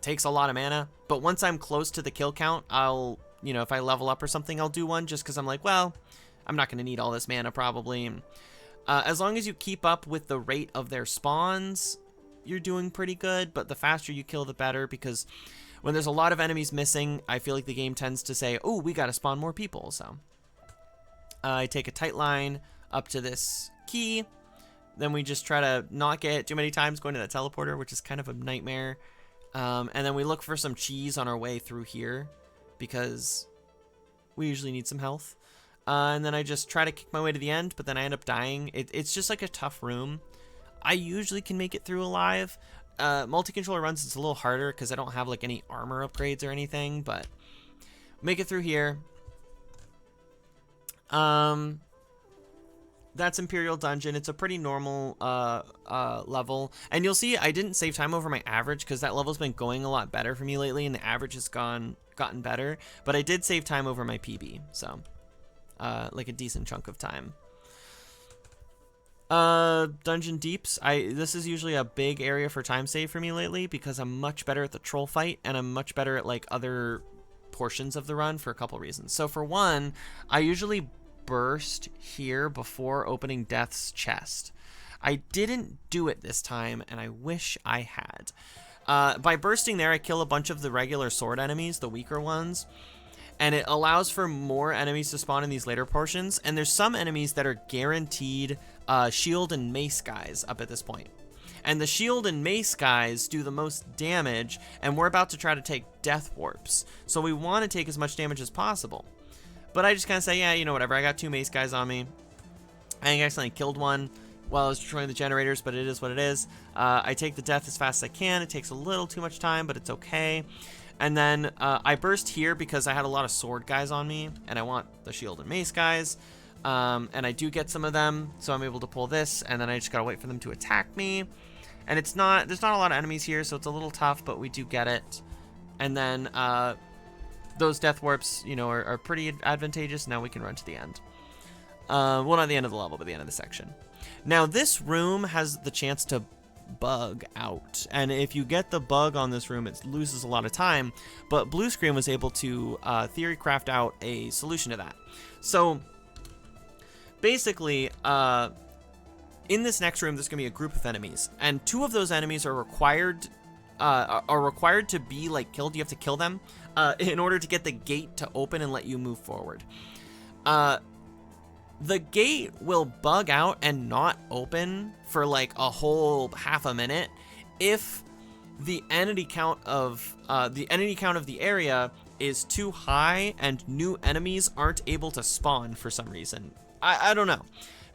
takes a lot of mana. But once I'm close to the kill count, I'll, if I level up or something, I'll do one just because I'm like, well, I'm not going to need all this mana probably. As long as you keep up with the rate of their spawns, you're doing pretty good, but the faster you kill, the better, because when there's a lot of enemies missing, I feel like the game tends to say, oh, we got to spawn more people, so. I take a tight line up to this key, then we just try to not get hit too many times going to that teleporter, which is kind of a nightmare, and then we look for some cheese on our way through here, because we usually need some health. And then I just try to kick my way to the end, but then I end up dying. It's just like a tough room. I usually can make it through alive. Multi-controller runs, it's a little harder because I don't have like any armor upgrades or anything, but make it through here. That's Imperial Dungeon. It's a pretty normal level. And you'll see I didn't save time over my average because that level's been going a lot better for me lately and the average has gotten better. But I did save time over my PB, so like a decent chunk of time. Dungeon Deeps. This is usually a big area for time save for me lately because I'm much better at the troll fight and I'm much better at like other portions of the run for a couple reasons. So for one, I usually burst here before opening Death's chest. I didn't do it this time and I wish I had. By bursting there, I kill a bunch of the regular sword enemies, the weaker ones, and it allows for more enemies to spawn in these later portions, and there's some enemies that are guaranteed shield and mace guys up at this point. And the shield and mace guys do the most damage, and we're about to try to take death warps. So we want to take as much damage as possible. But I just kind of say, yeah, you know, whatever. I got 2 mace guys on me. I think I accidentally killed one while I was destroying the generators, but it is what it is. I take the death as fast as I can. It takes a little too much time, but it's okay. And then I burst here because I had a lot of sword guys on me, and I want the shield and mace guys. And I do get some of them, so I'm able to pull this, and then I just gotta wait for them to attack me. And there's not a lot of enemies here, so it's a little tough, but we do get it. And then those death warps, you know, are pretty advantageous. Now we can run to the end. Well, not the end of the level, but the end of the section. Now, this room has the chance to bug out. And if you get the bug on this room, it loses a lot of time. But Blue Screen was able to theory craft out a solution to that. So, basically, in this next room, there's going to be a group of enemies. And 2 of those enemies are required to be, like, killed. You have to kill them in order to get the gate to open and let you move forward. The gate will bug out and not open for like a whole half a minute if the entity count of the area is too high and new enemies aren't able to spawn for some reason. I don't know.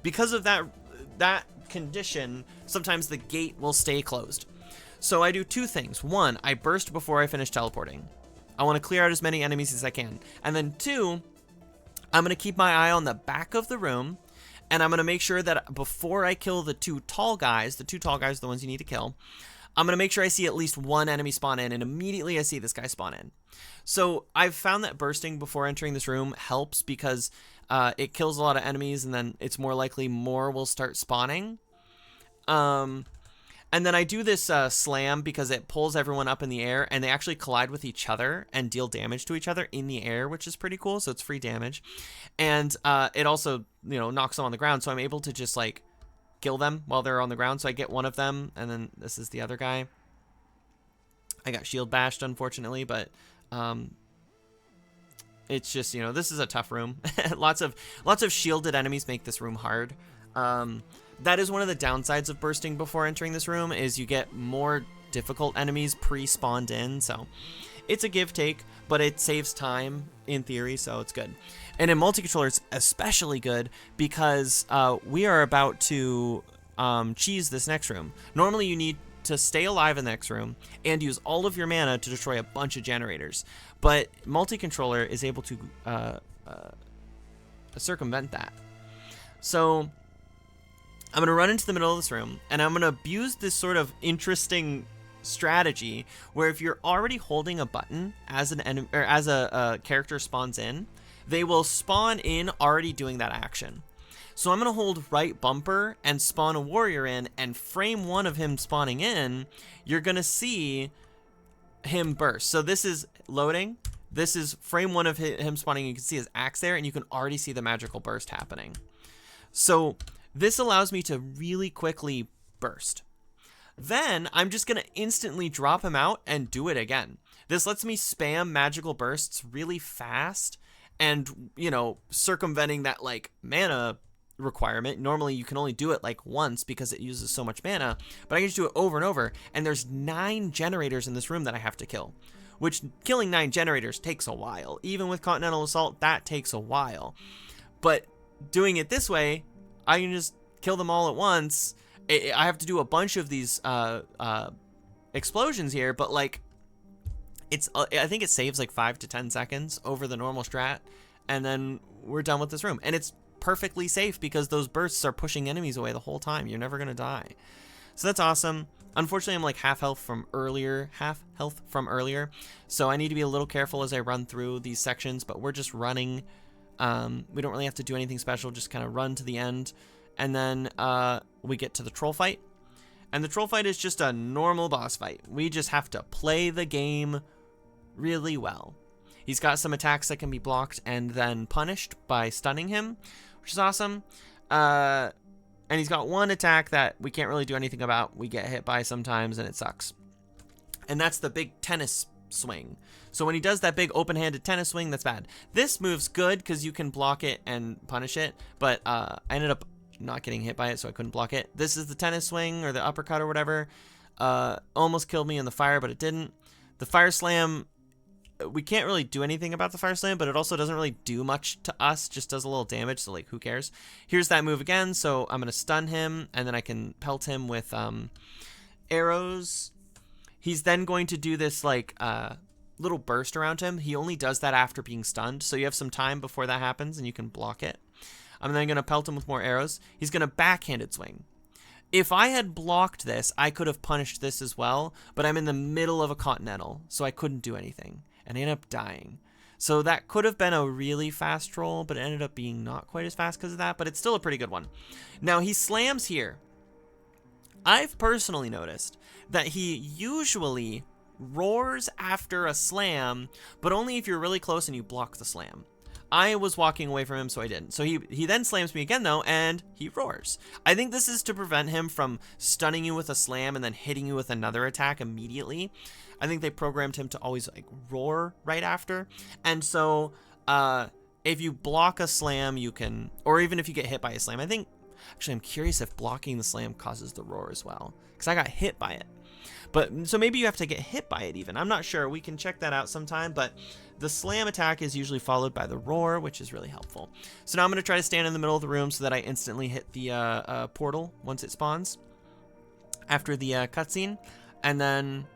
Because of that condition, sometimes the gate will stay closed. So I do 2 things. 1, I burst before I finish teleporting. I want to clear out as many enemies as I can. And then 2, I'm going to keep my eye on the back of the room, and I'm going to make sure that before I kill the 2 tall guys, the 2 tall guys are the ones you need to kill, I'm going to make sure I see at least 1 enemy spawn in, and immediately I see this guy spawn in. So I've found that bursting before entering this room helps because it kills a lot of enemies, and then it's more likely more will start spawning. And then I do this slam because it pulls everyone up in the air, and they actually collide with each other and deal damage to each other in the air, which is pretty cool. So it's free damage. And it also, you know, knocks them on the ground. So I'm able to just like kill them while they're on the ground. So I get one of them, and then this is the other guy. I got shield bashed, unfortunately, but it's just, you know, this is a tough room. lots of shielded enemies make this room hard. That is one of the downsides of bursting before entering this room, is you get more difficult enemies pre-spawned in, so it's a give-take, but it saves time in theory, so it's good. And in multi-controller, it's especially good because we are about to cheese this next room. Normally, you need to stay alive in the next room and use all of your mana to destroy a bunch of generators, but multi-controller is able to circumvent that. So I'm going to run into the middle of this room, and I'm going to abuse this sort of interesting strategy where if you're already holding a button as an enemy, or as a character spawns in, they will spawn in already doing that action. So I'm going to hold right bumper and spawn a warrior in, and frame 1 of him spawning in, you're going to see him burst. So this is loading. This is frame 1 of him spawning. You can see his axe there, and you can already see the magical burst happening. So this allows me to really quickly burst. Then I'm just going to instantly drop him out and do it again. This lets me spam magical bursts really fast and, you know, circumventing that like mana requirement. Normally you can only do it like once because it uses so much mana, but I can just do it over and over. And there's 9 generators in this room that I have to kill, which killing 9 generators takes a while. Even with Continental Assault, that takes a while. But doing it this way, I can just kill them all at once. I have to do a bunch of these explosions here, but like I think it saves like 5 to 10 seconds over the normal strat, and then we're done with this room. And it's perfectly safe because those bursts are pushing enemies away the whole time. You're never going to die. So that's awesome. Unfortunately, I'm like half health from earlier, so I need to be a little careful as I run through these sections, but we're just running. We don't really have to do anything special, just kind of run to the end. And then we get to the troll fight. And the troll fight is just a normal boss fight. We just have to play the game really well. He's got some attacks that can be blocked and then punished by stunning him, which is awesome. And he's got one attack that we can't really do anything about. We get hit by sometimes and it sucks. And that's the big tennis swing. So when he does that big open-handed tennis swing, that's bad. This move's good because you can block it and punish it, but I ended up not getting hit by it, so I couldn't block it. This is the tennis swing or the uppercut or whatever. Almost killed me in the fire, but it didn't. The fire slam, we can't really do anything about the fire slam, but it also doesn't really do much to us, just does a little damage, so like who cares. Here's that move again, so I'm gonna stun him and then I can pelt him with arrows. He's then going to do this like little burst around him. He only does that after being stunned, so you have some time before that happens and you can block it. I'm then gonna pelt him with more arrows. He's gonna backhanded swing. If I had blocked this, I could have punished this as well, but I'm in the middle of a continental, so I couldn't do anything. And I ended up dying. So that could have been a really fast troll, but it ended up being not quite as fast because of that, but it's still a pretty good one. Now, he slams here. I've personally noticed that he usually roars after a slam, but only if you're really close and you block the slam. I was walking away from him, so I didn't. So he then slams me again, though, and he roars. I think this is to prevent him from stunning you with a slam and then hitting you with another attack immediately. I think they programmed him to always like roar right after. And so if you block a slam, you can, or even if you get hit by a slam, I think, actually I'm curious if blocking the slam causes the roar as well, because I got hit by it. But so maybe you have to get hit by it even. I'm not sure. We can check that out sometime, but the slam attack is usually followed by the roar, which is really helpful. So now I'm going to try to stand in the middle of the room so that I instantly hit the portal once it spawns after the cutscene. And then,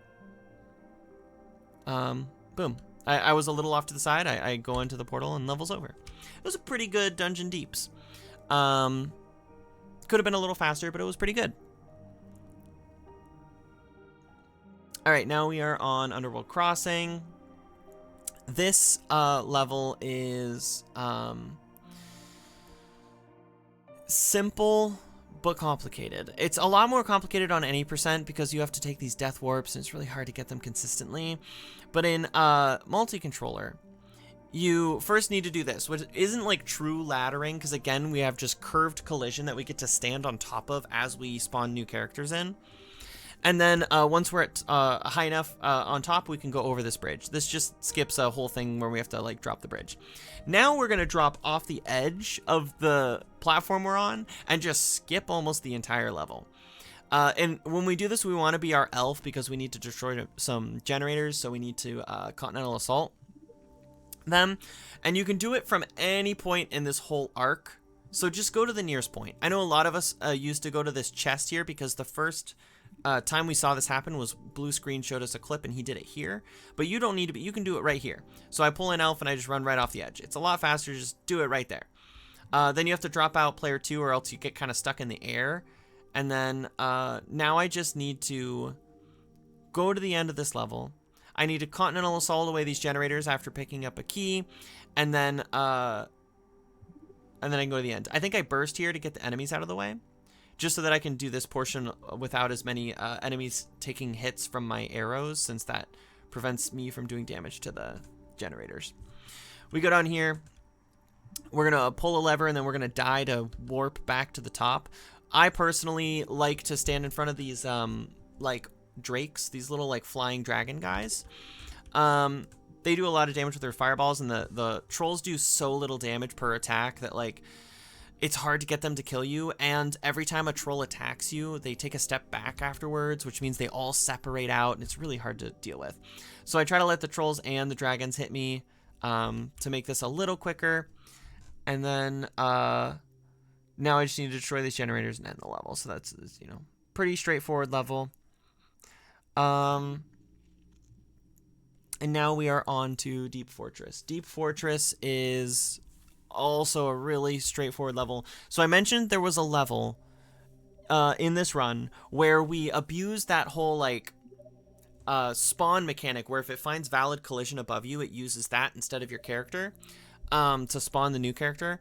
boom. I was a little off to the side. I go into the portal and levels over. It was a pretty good dungeon deeps. Could have been a little faster, but it was pretty good. All right, now we are on Underworld Crossing. This level is simple but complicated. It's a lot more complicated on any percent because you have to take these death warps and it's really hard to get them consistently. But in multi-controller, you first need to do this, which isn't like true laddering because again, we have just curved collision that we get to stand on top of as we spawn new characters in. And then once we're at high enough on top, we can go over this bridge. This just skips a whole thing where we have to like drop the bridge. Now we're gonna drop off the edge of the platform we're on and just skip almost the entire level. And when we do this, we want to be our elf because we need to destroy some generators. So we need to continental assault them. And you can do it from any point in this whole arc. So just go to the nearest point. I know a lot of us used to go to this chest here because the first time we saw this happen was blue screen showed us a clip and he did it here, but you don't need to be, you can do it right here. So I pull an elf and I just run right off the edge. It's a lot faster, just do it right there. Then you have to drop out player 2 or else you get kind of stuck in the air. And then now I just need to go to the end of this level. I need to continental assault away these generators after picking up a key, and then I can go to the end. I think I burst here to get the enemies out of the way, just so that I can do this portion without as many enemies taking hits from my arrows, since that prevents me from doing damage to the generators. We go down here. We're going to pull a lever, and then we're going to die to warp back to the top. I personally like to stand in front of these, like, drakes, these little, like, flying dragon guys. They do a lot of damage with their fireballs, and the trolls do so little damage per attack that, like, it's hard to get them to kill you, and every time a troll attacks you, they take a step back afterwards, which means they all separate out, and it's really hard to deal with. So I try to let the trolls and the dragons hit me to make this a little quicker, and then now I just need to destroy these generators and end the level. So that's, you know, pretty straightforward level. And now we are on to Deep Fortress. Deep Fortress is also a really straightforward level. So I mentioned there was a level in this run where we abused that whole like spawn mechanic where if it finds valid collision above you, it uses that instead of your character to spawn the new character.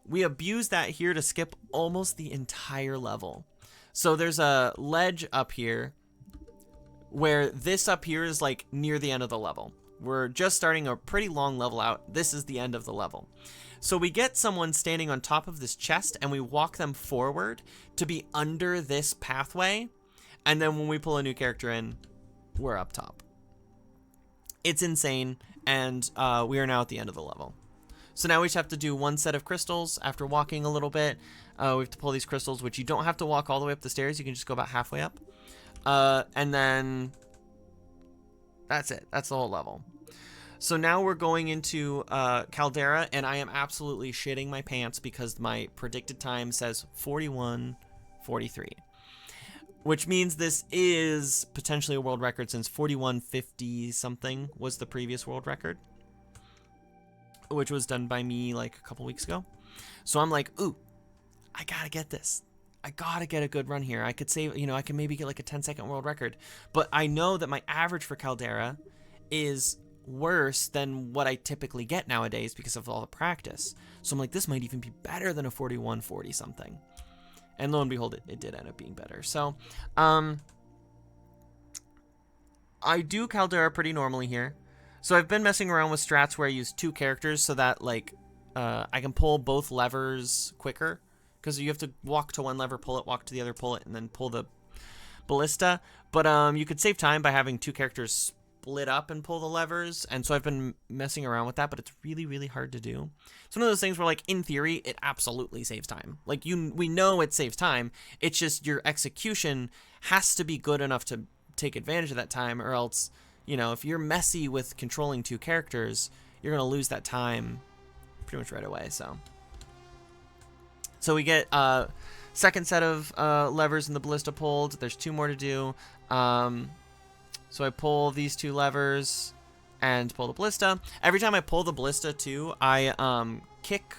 We abuse that here to skip almost the entire level. So there's a ledge up here where this up here is like near the end of the level. We're just starting a pretty long level out. This is the end of the level. So we get someone standing on top of this chest and we walk them forward to be under this pathway. And then when we pull a new character in, we're up top. It's insane. And we are now at the end of the level. So now we just have to do one set of crystals after walking a little bit. We have to pull these crystals, which you don't have to walk all the way up the stairs. You can just go about halfway up. And then that's it. That's the whole level. So now we're going into Caldera, and I am absolutely shitting my pants because my predicted time says 41:43, which means this is potentially a world record since 41:50 something was the previous world record, which was done by me like a couple weeks ago. So I'm like, ooh, I gotta get this. I gotta get a good run here. I could save, I can maybe get like a 10-second world record. But I know that my average for Caldera is worse than what I typically get nowadays because of all the practice. So I'm like, this might even be better than a 41:40 something. And lo and behold, it did end up being better. So, I do Caldera pretty normally here. So I've been messing around with strats where I use 2 characters so that like I can pull both levers quicker. Because you have to walk to one lever, pull it, walk to the other, pull it, and then pull the ballista. But you could save time by having 2 characters split up and pull the levers. And so I've been messing around with that, but it's really, really hard to do. It's one of those things where, like, in theory, it absolutely saves time. Like, we know it saves time. It's just your execution has to be good enough to take advantage of that time, or else, if you're messy with controlling 2 characters, you're going to lose that time pretty much right away, So we get second set of levers in the ballista pulled. There's 2 more to do. So I pull these 2 levers and pull the ballista. Every time I pull the ballista too, I kick.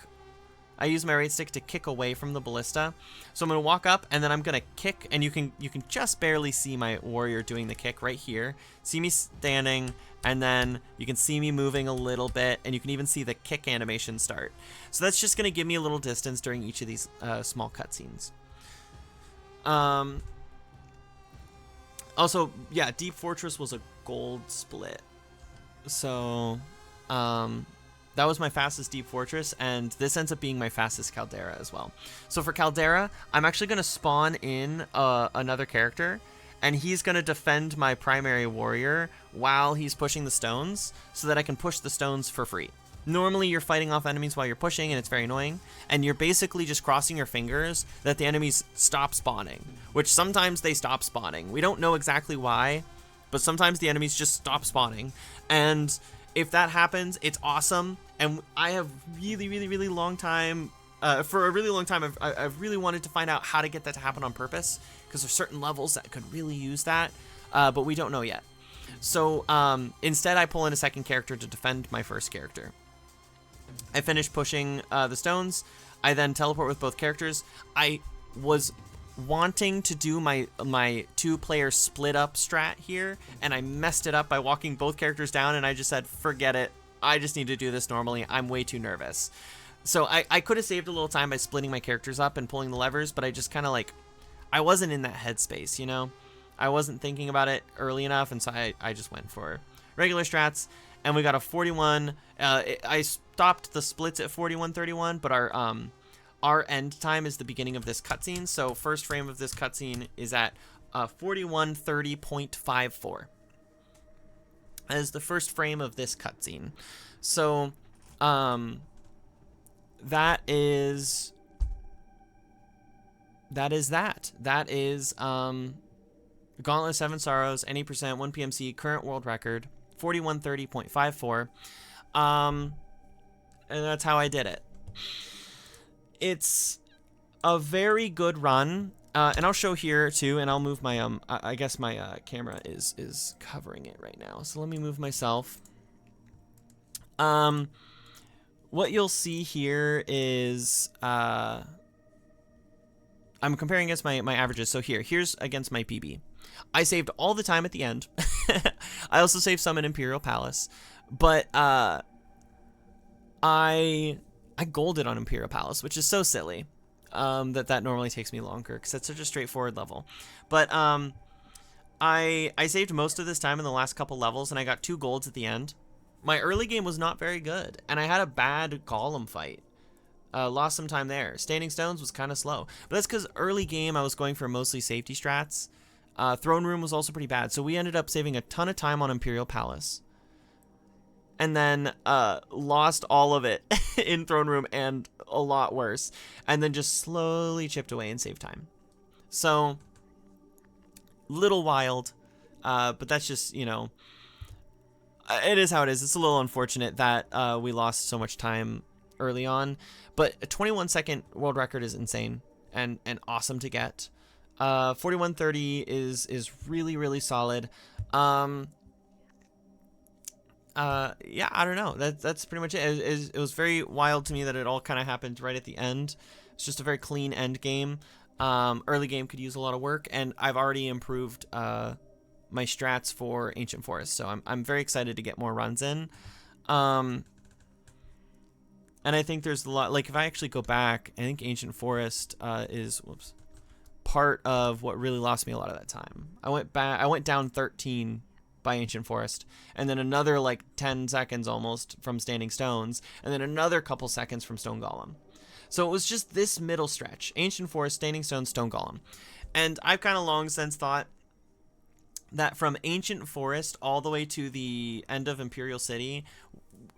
I use my right stick to kick away from the ballista. So I'm gonna walk up and then I'm gonna kick, and you can just barely see my warrior doing the kick right here. See me standing, and then you can see me moving a little bit, and you can even see the kick animation start. So that's just gonna give me a little distance during each of these small cutscenes. Also, yeah, Deep Fortress was a gold split. So, that was my fastest Deep Fortress, and this ends up being my fastest Caldera as well. So for Caldera, I'm actually going to spawn in another character, and he's going to defend my primary warrior while he's pushing the stones, so that I can push the stones for free. Normally, you're fighting off enemies while you're pushing, and it's very annoying, and you're basically just crossing your fingers that the enemies stop spawning, which sometimes they stop spawning. We don't know exactly why, but sometimes the enemies just stop spawning, and if that happens, it's awesome. And I have really, really, really long time, for a really long time, I've really wanted to find out how to get that to happen on purpose, because there's certain levels that could really use that, but we don't know yet. So instead, I pull in a second character to defend my first character. I finish pushing the stones. I then teleport with both characters. I was wanting to do my 2-player split up strat here, and I messed it up by walking both characters down, and I just said, forget it. I just need to do this normally. I'm way too nervous. So I could have saved a little time by splitting my characters up and pulling the levers, but I just kind of I wasn't in that headspace, I wasn't thinking about it early enough, and so I just went for regular strats, and we got a 41. I stopped the splits at 41:31, but our end time is the beginning of this cutscene. So first frame of this cutscene is at 41:30.54. That is the first frame of this cutscene. So that is that. That is Gauntlet 7 Sorrows, any percent, 1 PMC, current world record, 41:30.54. And that's how I did it. It's a very good run, and I'll show here too, and I'll move my I guess my camera is covering it right now, so let me move myself. what you'll see here is I'm comparing against my averages. So here's against my PB. I saved all the time at the end. I also saved some in Imperial Palace, but I golded on Imperial Palace, which is so silly. That normally takes me longer because it's such a straightforward level. But I saved most of this time in the last couple levels, and I got 2 golds at the end. My early game was not very good, and I had a bad golem fight. Lost some time there. Standing Stones was kind of slow, but that's because early game I was going for mostly safety strats. Throne Room was also pretty bad, so we ended up saving a ton of time on Imperial Palace. And then lost all of it in Throne Room and a lot worse. And then just slowly chipped away and saved time. So, little wild, but that's just, you know, it is how it is. It's a little unfortunate that we lost so much time early on. But a 21-second world record is insane and awesome to get. 41:30 is really, really solid. Yeah, I don't know. That's pretty much it. It was very wild to me that it all kind of happened right at the end. It's just a very clean end game. Early game could use a lot of work, and I've already improved my strats for Ancient Forest, so I'm very excited to get more runs in. And I think there's a lot. Like if I actually go back, I think Ancient Forest is part of what really lost me a lot of that time. I went down 13 by Ancient Forest, and then another like 10 seconds almost from Standing Stones, and then another couple seconds from Stone Golem. So it was just this middle stretch: Ancient Forest, Standing Stone, Stone Golem. And I've kind of long since thought that from Ancient Forest all the way to the end of Imperial City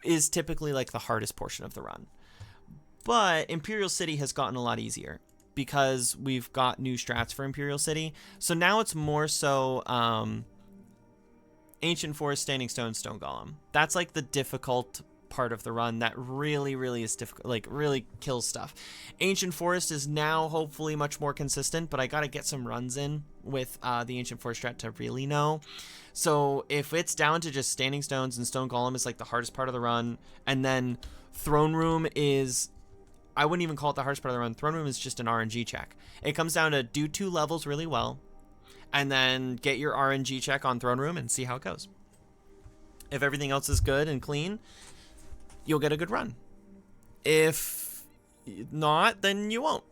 is typically like the hardest portion of the run. But Imperial City has gotten a lot easier because we've got new strats for Imperial City. So now it's more so Ancient Forest, Standing Stone, Stone Golem. That's like the difficult part of the run that really, really is difficult, like really kills stuff. Ancient Forest is now hopefully much more consistent, but I gotta get some runs in with the Ancient Forest strat to really know. So if it's down to just Standing Stones and Stone Golem is like the hardest part of the run, and then Throne Room is, I wouldn't even call it the hardest part of the run. Throne Room is just an RNG check. It comes down to do 2 levels really well, and then get your RNG check on Throne Room and see how it goes. If everything else is good and clean, you'll get a good run. If not, then you won't.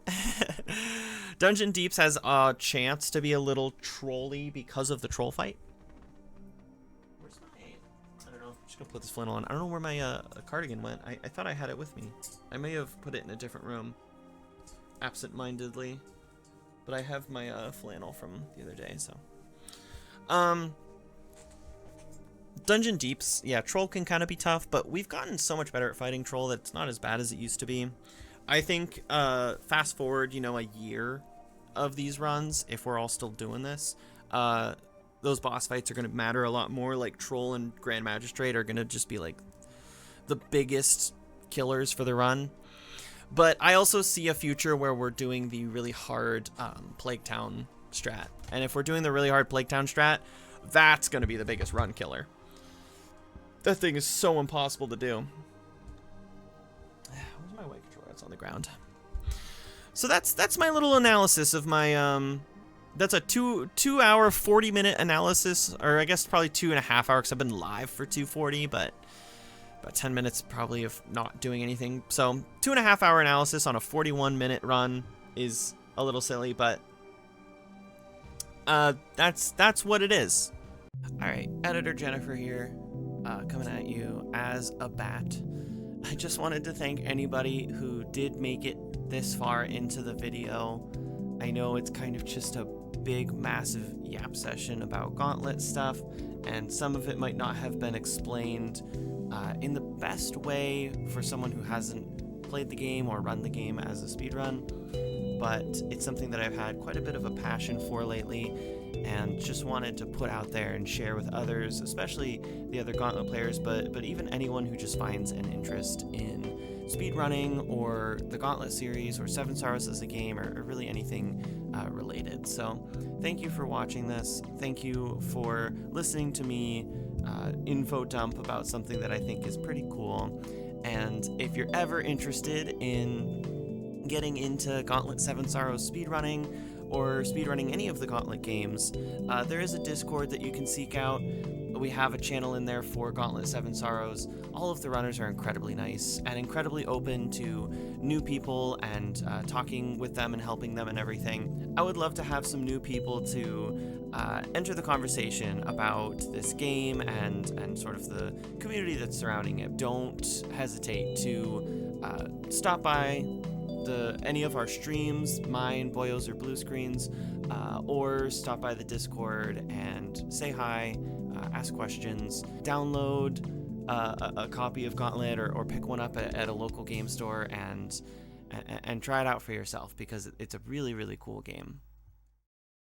Dungeon Deeps has a chance to be a little trolly because of the troll fight. Where's my... I don't know. I'm just going to put this flannel on. I don't know where my cardigan went. I thought I had it with me. I may have put it in a different room absent-mindedly. But I have my flannel from the other day, so. Dungeon Deeps, yeah, Troll can kind of be tough, but we've gotten so much better at fighting Troll that it's not as bad as it used to be. I think, fast forward, you know, a year of these runs, if we're all still doing this, those boss fights are going to matter a lot more. Like, Troll and Grand Magistrate are going to just be, like, the biggest killers for the run. But I also see a future where we're doing the really hard Plague Town strat. And if we're doing the really hard Plague Town strat, that's going to be the biggest run killer. That thing is so impossible to do. Where's my white controller? It's on the ground. So that's my little analysis of my... that's a 2 hour, 40-minute analysis. Or I guess probably 2.5 hours because I've been live for 2:40, but... about 10 minutes probably of not doing anything. So 2.5 hour analysis on a 41-minute run is a little silly, but that's what it is. All right, Editor Jennifer here, coming at you as a bat. I just wanted to thank anybody who did make it this far into the video. I know it's kind of just a big, massive yap session about Gauntlet stuff, and some of it might not have been explained in the best way for someone who hasn't played the game or run the game as a speedrun, but it's something that I've had quite a bit of a passion for lately, and just wanted to put out there and share with others, especially the other Gauntlet players, but even anyone who just finds an interest in speedrunning or the Gauntlet series or Seven Sorrows as a game, or really anything related. So thank you for watching this. Thank you for listening to me info dump about something that I think is pretty cool. And if you're ever interested in getting into Gauntlet 7 Sorrows speedrunning, or speedrunning any of the Gauntlet games, there is a Discord that you can seek out. We have a channel in there for Gauntlet 7 Sorrows. All of the runners are incredibly nice and incredibly open to new people and talking with them and helping them and everything. I would love to have some new people to enter the conversation about this game and sort of the community that's surrounding it. Don't hesitate to stop by any of our streams, mine, Boyo's, or Blue Screens, or stop by the Discord and say hi, ask questions, download a copy of Gauntlet or pick one up at a local game store and try it out for yourself, because it's a really, really cool game.